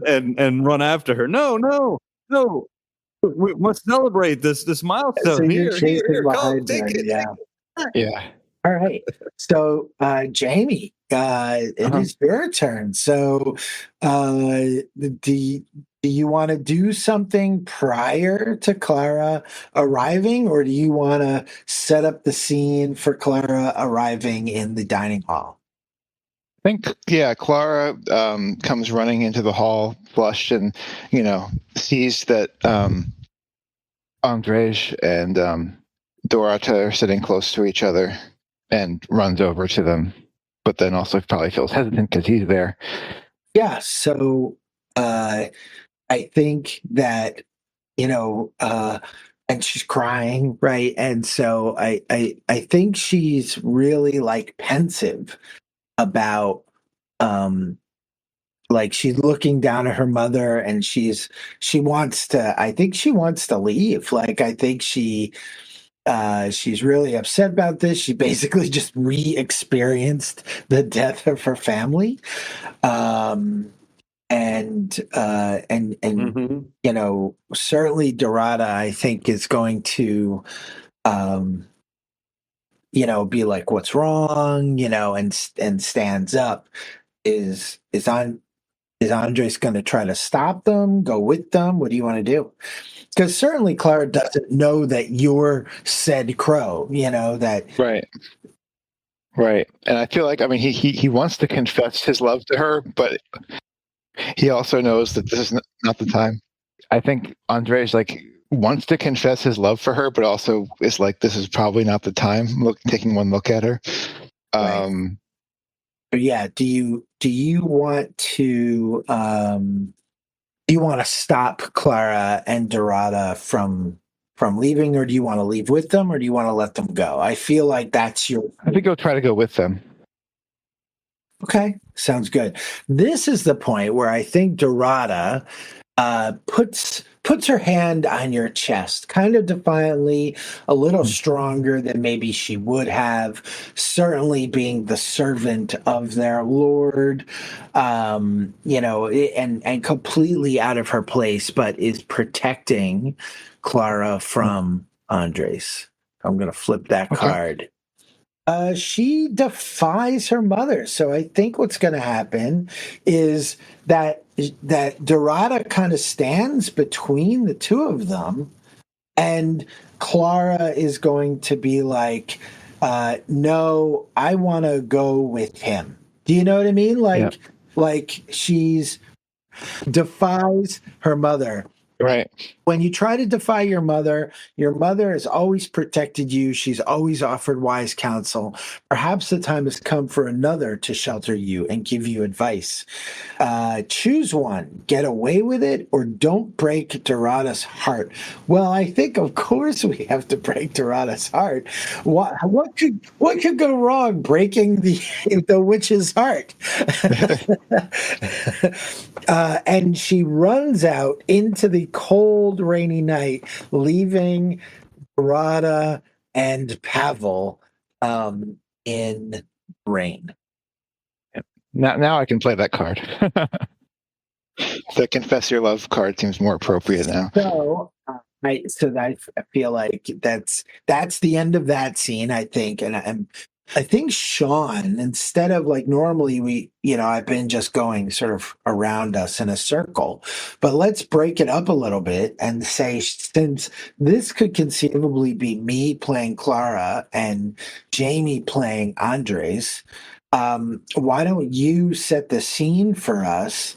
[SPEAKER 5] and run after her. No. We must celebrate this milestone.
[SPEAKER 2] So you're
[SPEAKER 5] Here,
[SPEAKER 2] chasing
[SPEAKER 5] come,
[SPEAKER 2] behind
[SPEAKER 5] take
[SPEAKER 2] her,
[SPEAKER 5] it.
[SPEAKER 2] yeah.
[SPEAKER 4] Yeah.
[SPEAKER 2] All right. So, Jamie, it is your turn. So, do you want to do something prior to Clara arriving, or do you want to set up the scene for Clara arriving in the dining hall?
[SPEAKER 4] I think, yeah, Clara comes running into the hall, flushed, and, sees that Andrzej and Dorota are sitting close to each other and runs over to them, but then also probably feels hesitant because he's there.
[SPEAKER 2] Yeah, so I think that, and she's crying, right? And so I think she's really like pensive about like she's looking down at her mother and she wants to leave. Like I think she's really upset about this. She basically just re-experienced the death of her family. And certainly Dorada, I think, is going to be like, what's wrong, and stands up. Is Andres going to try to stop them, go with them? What do you want to do? Because certainly Clara doesn't know that you're said crow, that.
[SPEAKER 4] Right. And I feel like, he wants to confess his love to her, but he also knows that this is not the time. I think Andres wants to confess his love for her, but also is like, this is probably not the time. Taking one look at her.
[SPEAKER 2] Right. Yeah. Do you want to stop Clara and Dorada from leaving, or do you want to leave with them, or do you want to let them go? I feel like that's
[SPEAKER 4] I think I'll try to go with them.
[SPEAKER 2] Okay, sounds good. This is the point where I think Dorada puts her hand on your chest, kind of defiantly, a little stronger than maybe she would have, certainly being the servant of their lord, and completely out of her place, but is protecting Clara from Andres. I'm going to flip that card. She defies her mother. So I think what's going to happen is that Dorada kind of stands between the two of them, and Clara is going to be like, no, I want to go with him. Do you know what I mean? Like she's defies her mother.
[SPEAKER 4] Right.
[SPEAKER 2] When you try to defy your mother has always protected you. She's always offered wise counsel. Perhaps the time has come for another to shelter you and give you advice. Choose one. Get away with it or don't break Dorada's heart. Well, I think, of course, we have to break Dorada's heart. What could go wrong breaking the witch's heart? And she runs out into the cold, rainy night, leaving Dorada and Pavel in rain.
[SPEAKER 4] Now I can play that card. The confess your love card seems more appropriate now.
[SPEAKER 2] So I feel like that's the end of that scene, I think. And I think Sean, instead of like normally I've been just going sort of around us in a circle, but let's break it up a little bit and say, since this could conceivably be me playing Clara and Jamie playing Andres, why don't you set the scene for us?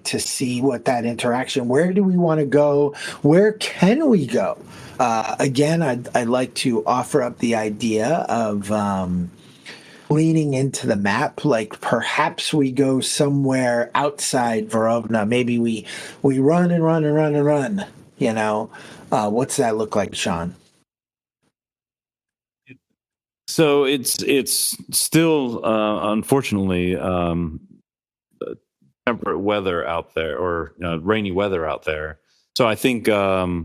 [SPEAKER 2] To see what that interaction, where do we want to go? Where can we go? Again, I'd like to offer up the idea of leaning into the map. Like perhaps we go somewhere outside Verovna. Maybe we run and run and run and run. What's that look like, Sean?
[SPEAKER 5] So it's still unfortunately temperate weather out there, or rainy weather out there. So I think so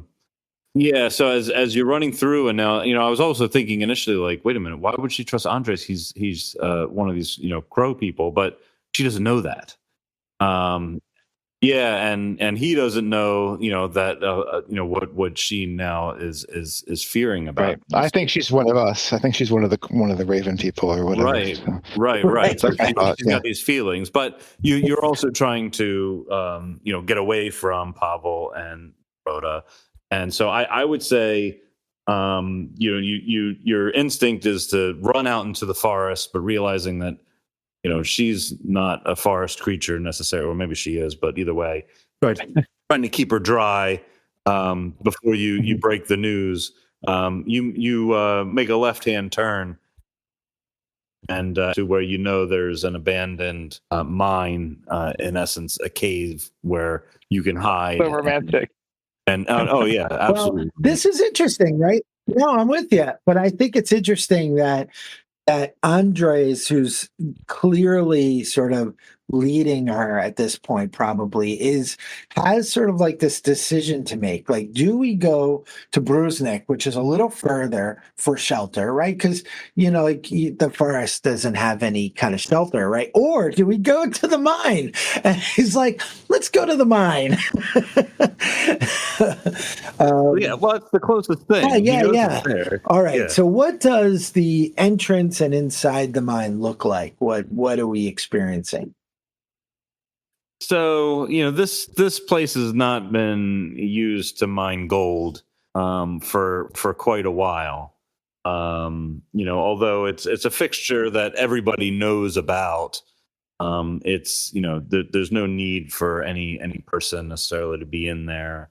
[SPEAKER 5] as you're running through, and now I was also thinking initially, like, wait a minute, why would she trust Andres? He's one of these crow people, but she doesn't know that. Yeah, and he doesn't know, that what she now is fearing about.
[SPEAKER 4] Right. I think she's one of us. I think she's one of the Raven people or whatever.
[SPEAKER 5] Right,
[SPEAKER 4] so.
[SPEAKER 5] right. So she's
[SPEAKER 4] yeah.
[SPEAKER 5] got these feelings, but you're also trying to get away from Pavel and Rhoda, and so I would say your instinct is to run out into the forest, but realizing that she's not a forest creature necessarily, or maybe she is, but either way, trying to keep her dry before you break the news. You make a left-hand turn and to where there's an abandoned mine, in essence, a cave where you can hide.
[SPEAKER 4] So romantic.
[SPEAKER 5] And oh yeah, absolutely.
[SPEAKER 2] Well, this is interesting, right? No, I'm with you, but I think it's interesting that Andres, who's clearly sort of leading her at this point, probably has sort of like this decision to make. Like, do we go to Brusnik, which is a little further, for shelter, right? Because the forest doesn't have any kind of shelter, right? Or do we go to the mine? And he's like, let's go to the mine.
[SPEAKER 5] Yeah, well, it's the closest thing.
[SPEAKER 2] Yeah. All right.
[SPEAKER 5] Yeah.
[SPEAKER 2] So, what does the entrance and inside the mine look like? What are we experiencing?
[SPEAKER 5] So this place has not been used to mine gold for quite a while. Although it's a fixture that everybody knows about. It's there's no need for any person necessarily to be in there.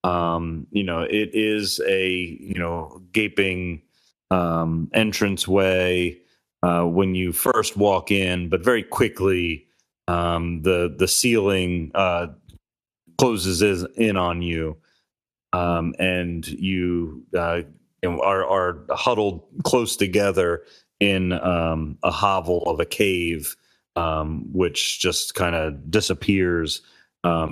[SPEAKER 5] It is a gaping entranceway when you first walk in, but very quickly the ceiling closes in on you, and you are huddled close together in a hovel of a cave, which just kind of disappears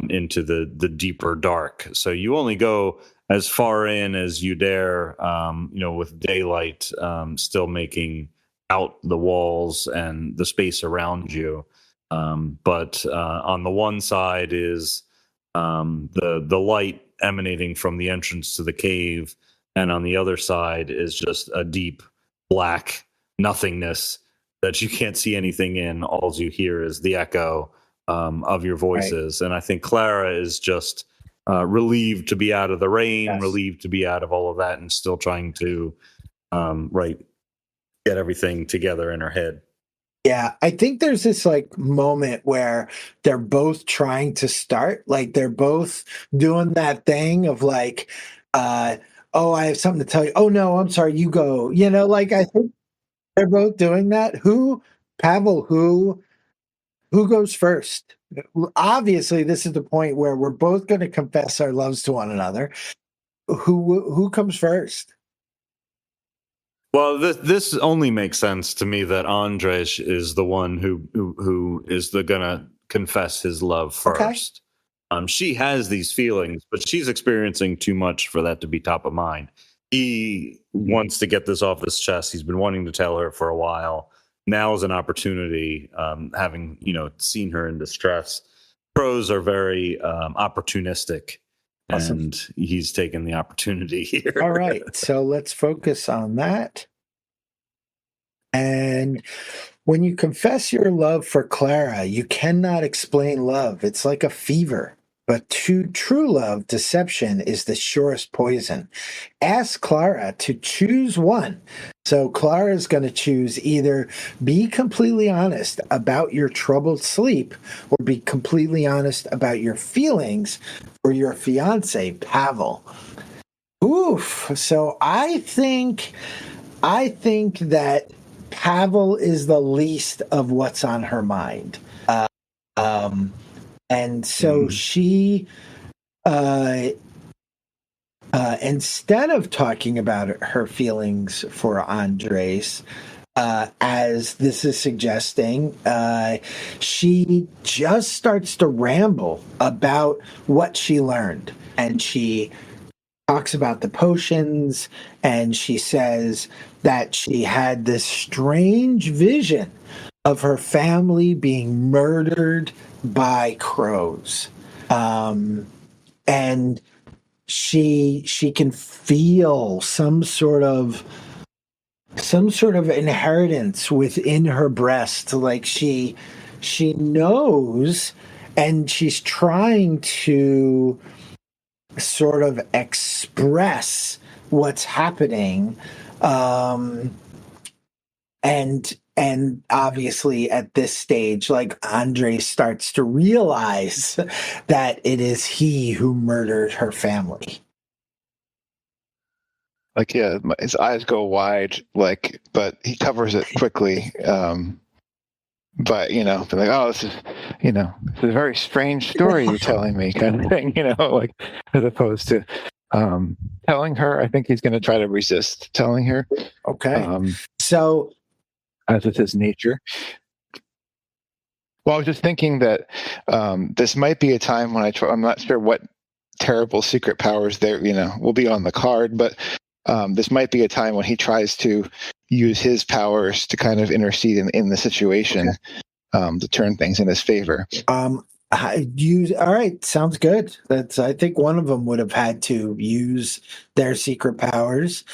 [SPEAKER 5] into the deeper dark. So you only go as far in as you dare, with daylight still making out the walls and the space around you. But on the one side is the light emanating from the entrance to the cave, and on the other side is just a deep black nothingness that you can't see anything in. All you hear is the echo of your voices. Right. And I think Clara is just relieved to be out of the rain, relieved to be out of all of that, and still trying to get everything together in her head.
[SPEAKER 2] Yeah, I think there's this like moment where they're both trying to start, like they're both doing that thing of like, uh, oh, I have something to tell you. Oh no, I'm sorry, you go. Like I think they're both doing that. Pavel, who goes first? Obviously, this is the point where we're both going to confess our loves to one another. Who comes first?
[SPEAKER 5] Well, this only makes sense to me that Andres is the one who is gonna confess his love
[SPEAKER 2] Okay.
[SPEAKER 5] first. She has these feelings, but she's experiencing too much for that to be top of mind. He wants to get this off his chest. He's been wanting to tell her for a while. Now is an opportunity. Having seen her in distress, pros are very opportunistic,
[SPEAKER 2] Awesome.
[SPEAKER 5] and he's taken the opportunity here.
[SPEAKER 2] All right, so let's focus on that. And when you confess your love for Clara, you cannot explain love. It's like a fever. But to true love, deception is the surest poison. Ask Clara to choose one. So Clara is going to choose either be completely honest about your troubled sleep or be completely honest about your feelings for your fiance, Pavel. Oof. So I think that Pavel is the least of what's on her mind. Um, and so she, instead of talking about her feelings for Andres, as this is suggesting, she just starts to ramble about what she learned. And she talks about the potions, and she says that she had this strange vision of her family being murdered by crows. And she can feel some sort of inheritance within her breast, like she knows, and she's trying to sort of express what's happening, and obviously at this stage, like, Andre starts to realize that it is he who murdered her family.
[SPEAKER 4] Like, yeah, his eyes go wide, like, but he covers it quickly. But they're like, oh, this is a very strange story you're telling me, kind of thing, like, as opposed to telling her. I think he's going to try to resist telling her.
[SPEAKER 2] Okay. So,
[SPEAKER 4] as is his nature. Well, I was just thinking that this might be a time when I'm not sure what terrible secret powers there, will be on the card, but this might be a time when he tries to use his powers to kind of intercede in the situation, to turn things in his favor.
[SPEAKER 2] all right, sounds good. I think one of them would have had to use their secret powers.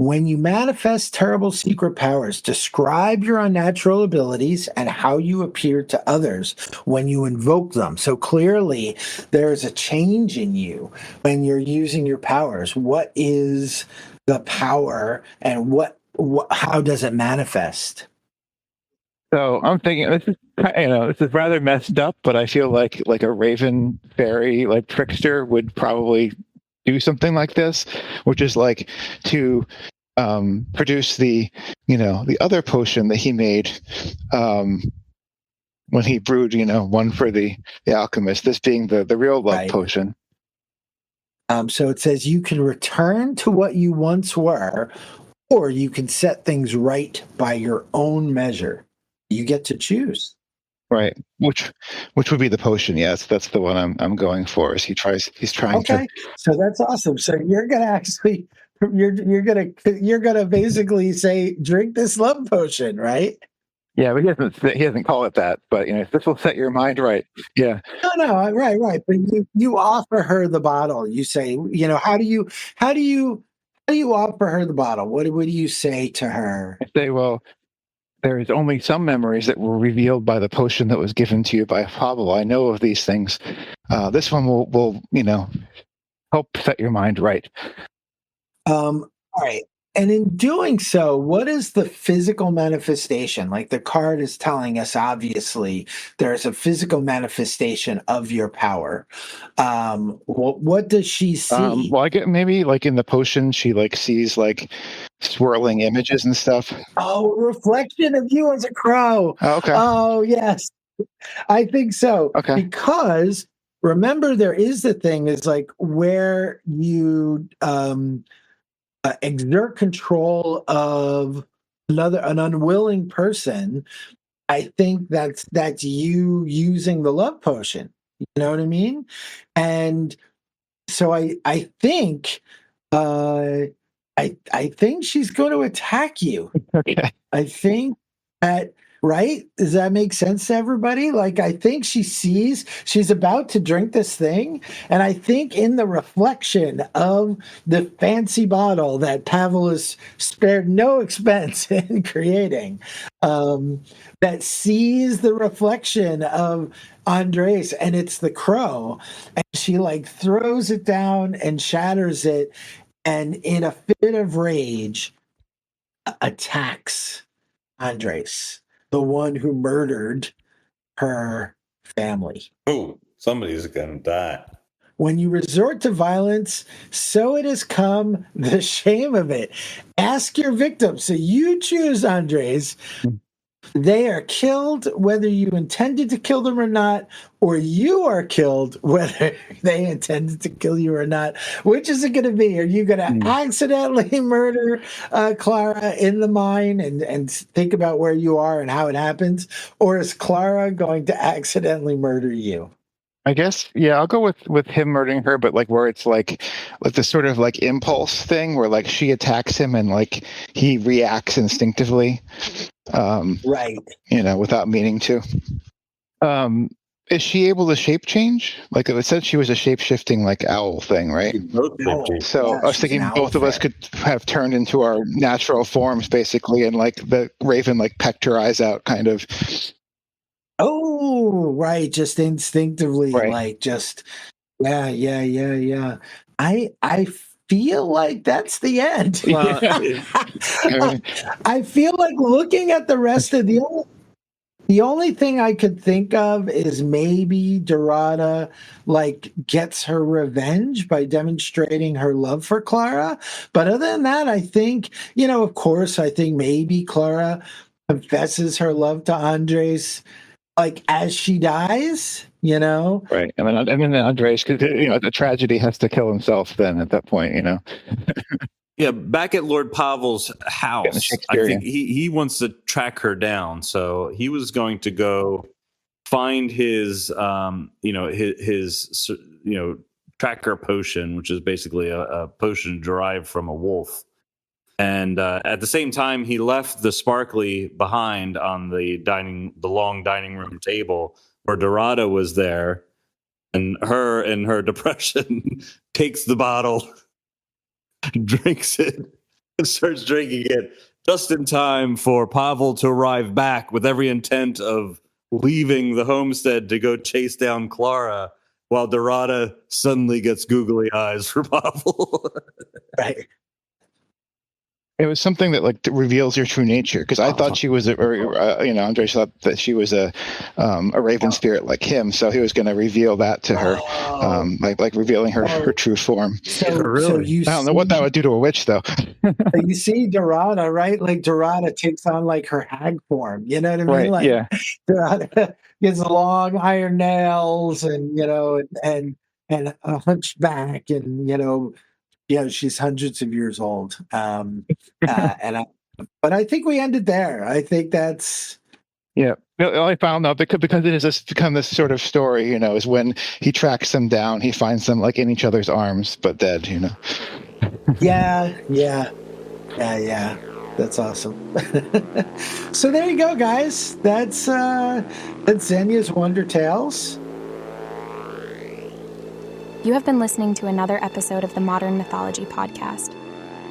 [SPEAKER 2] When you manifest terrible secret powers, describe your unnatural abilities and how you appear to others when you invoke them. So clearly, there's a change in you when you're using your powers. What is the power, and how does it manifest?
[SPEAKER 4] So I'm thinking this is rather messed up, but I feel like a raven fairy, like trickster, would probably do something like this, which is like to produce the other potion that he made when he brewed one for the alchemist, this being the real love potion.
[SPEAKER 2] So it says you can return to what you once were, or you can set things right by your own measure. You get to choose.
[SPEAKER 4] Right, which would be the potion? Yes, that's the one I'm going for. He's trying to.
[SPEAKER 2] So that's awesome. So you're gonna actually you're gonna basically say, drink this love potion, right?
[SPEAKER 4] Yeah, but he doesn't call it that. But this will set your mind right. Yeah.
[SPEAKER 2] No, right. But you offer her the bottle. You say, how do you offer her the bottle? What do you say to her?
[SPEAKER 4] I say, well, there is only some memories that were revealed by the potion that was given to you by Pavel. I know of these things. This one will help set your mind right.
[SPEAKER 2] All right. And in doing so, what is the physical manifestation? Like the card is telling us, obviously, there's a physical manifestation of your power. What does she see?
[SPEAKER 4] Well, I get maybe like in the potion, she like sees like swirling images and stuff.
[SPEAKER 2] Oh, reflection of you as a crow.
[SPEAKER 4] Oh, okay.
[SPEAKER 2] Oh, yes. I think so.
[SPEAKER 4] Okay.
[SPEAKER 2] Because remember, there is the thing is like where you exert control of an unwilling person. I think that's you using the love potion. You know what I mean? And so I think I think she's going to attack you.
[SPEAKER 4] Okay.
[SPEAKER 2] I think that, right? Does that make sense to everybody? Like, I think she sees she's about to drink this thing. And I think in the reflection of the fancy bottle that Pavel has spared no expense in creating, that sees the reflection of Andres, and it's the crow. And she like throws it down and shatters it. And in a fit of rage, attacks Andres, the one who murdered her family.
[SPEAKER 5] Oh, somebody's gonna die.
[SPEAKER 2] When you resort to violence, so it has come the shame of it. Ask your victim. So you choose Andres. They are killed whether you intended to kill them or not, or you are killed whether they intended to kill you or not. Which is it going to be? Are you going to accidentally murder Clara in the mine and think about where you are and how it happens? Or is Clara going to accidentally murder you?
[SPEAKER 4] I guess, yeah, I'll go with him murdering her, but like where it's like the sort of like impulse thing where like she attacks him and like he reacts instinctively.
[SPEAKER 2] Right.
[SPEAKER 4] You know, without meaning to. Is she able to shape change? Like it said she was a shape shifting like owl thing, right? So I was thinking both of us could have turned into our natural forms basically, and like the raven like pecked her eyes out kind of.
[SPEAKER 2] Oh, right. Just instinctively,
[SPEAKER 4] Right.
[SPEAKER 2] like just, yeah. I feel like that's the end. I feel like looking at the rest of the only thing I could think of is maybe Dorada like gets her revenge by demonstrating her love for Clara. But other than that, I think, of course, I think maybe Clara confesses her love to Andres like as she dies,
[SPEAKER 4] Right. And then Andres, the tragedy has to kill himself then at that point,
[SPEAKER 5] Yeah, back at Lord Pavel's house, I think he wants to track her down. So he was going to go find his tracker potion, which is basically a potion derived from a wolf. And at the same time, he left the sparkly behind on the long dining room table where Dorada was there, and her in her depression takes the bottle, drinks it, and starts drinking it just in time for Pavel to arrive back with every intent of leaving the homestead to go chase down Clara, while Dorada suddenly gets googly eyes for Pavel.
[SPEAKER 2] Right.
[SPEAKER 4] It was something that like reveals your true nature, because I thought she was Andres thought that she was a raven spirit like him, so he was going to reveal that to her, like revealing her true form.
[SPEAKER 2] So you
[SPEAKER 4] I don't know what that would do to a witch, though.
[SPEAKER 2] You see Dorada, right? Like Dorada takes on like her hag form. You know what I mean?
[SPEAKER 4] Right,
[SPEAKER 2] like
[SPEAKER 4] yeah.
[SPEAKER 2] Dorada gets long iron nails, and and a hunchback, and she's hundreds of years old. But I think we ended there. I think that's.
[SPEAKER 4] Yeah. I found out because it has just become this sort of story, is when he tracks them down, he finds them like in each other's arms, but dead,
[SPEAKER 2] Yeah. That's awesome. So there you go, guys. That's Zhenya's Wonder Tales.
[SPEAKER 1] You have been listening to another episode of the Modern Mythology Podcast.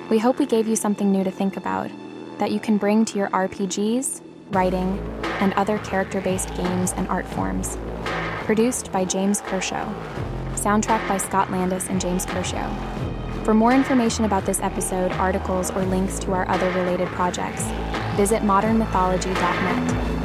[SPEAKER 1] We hope we gave you something new to think about, that you can bring to your RPGs, writing, and other character-based games and art forms. Produced by James Kershaw. Soundtrack by Scott Landis and James Kershaw. For more information about this episode, articles, or links to our other related projects, visit modernmythology.net.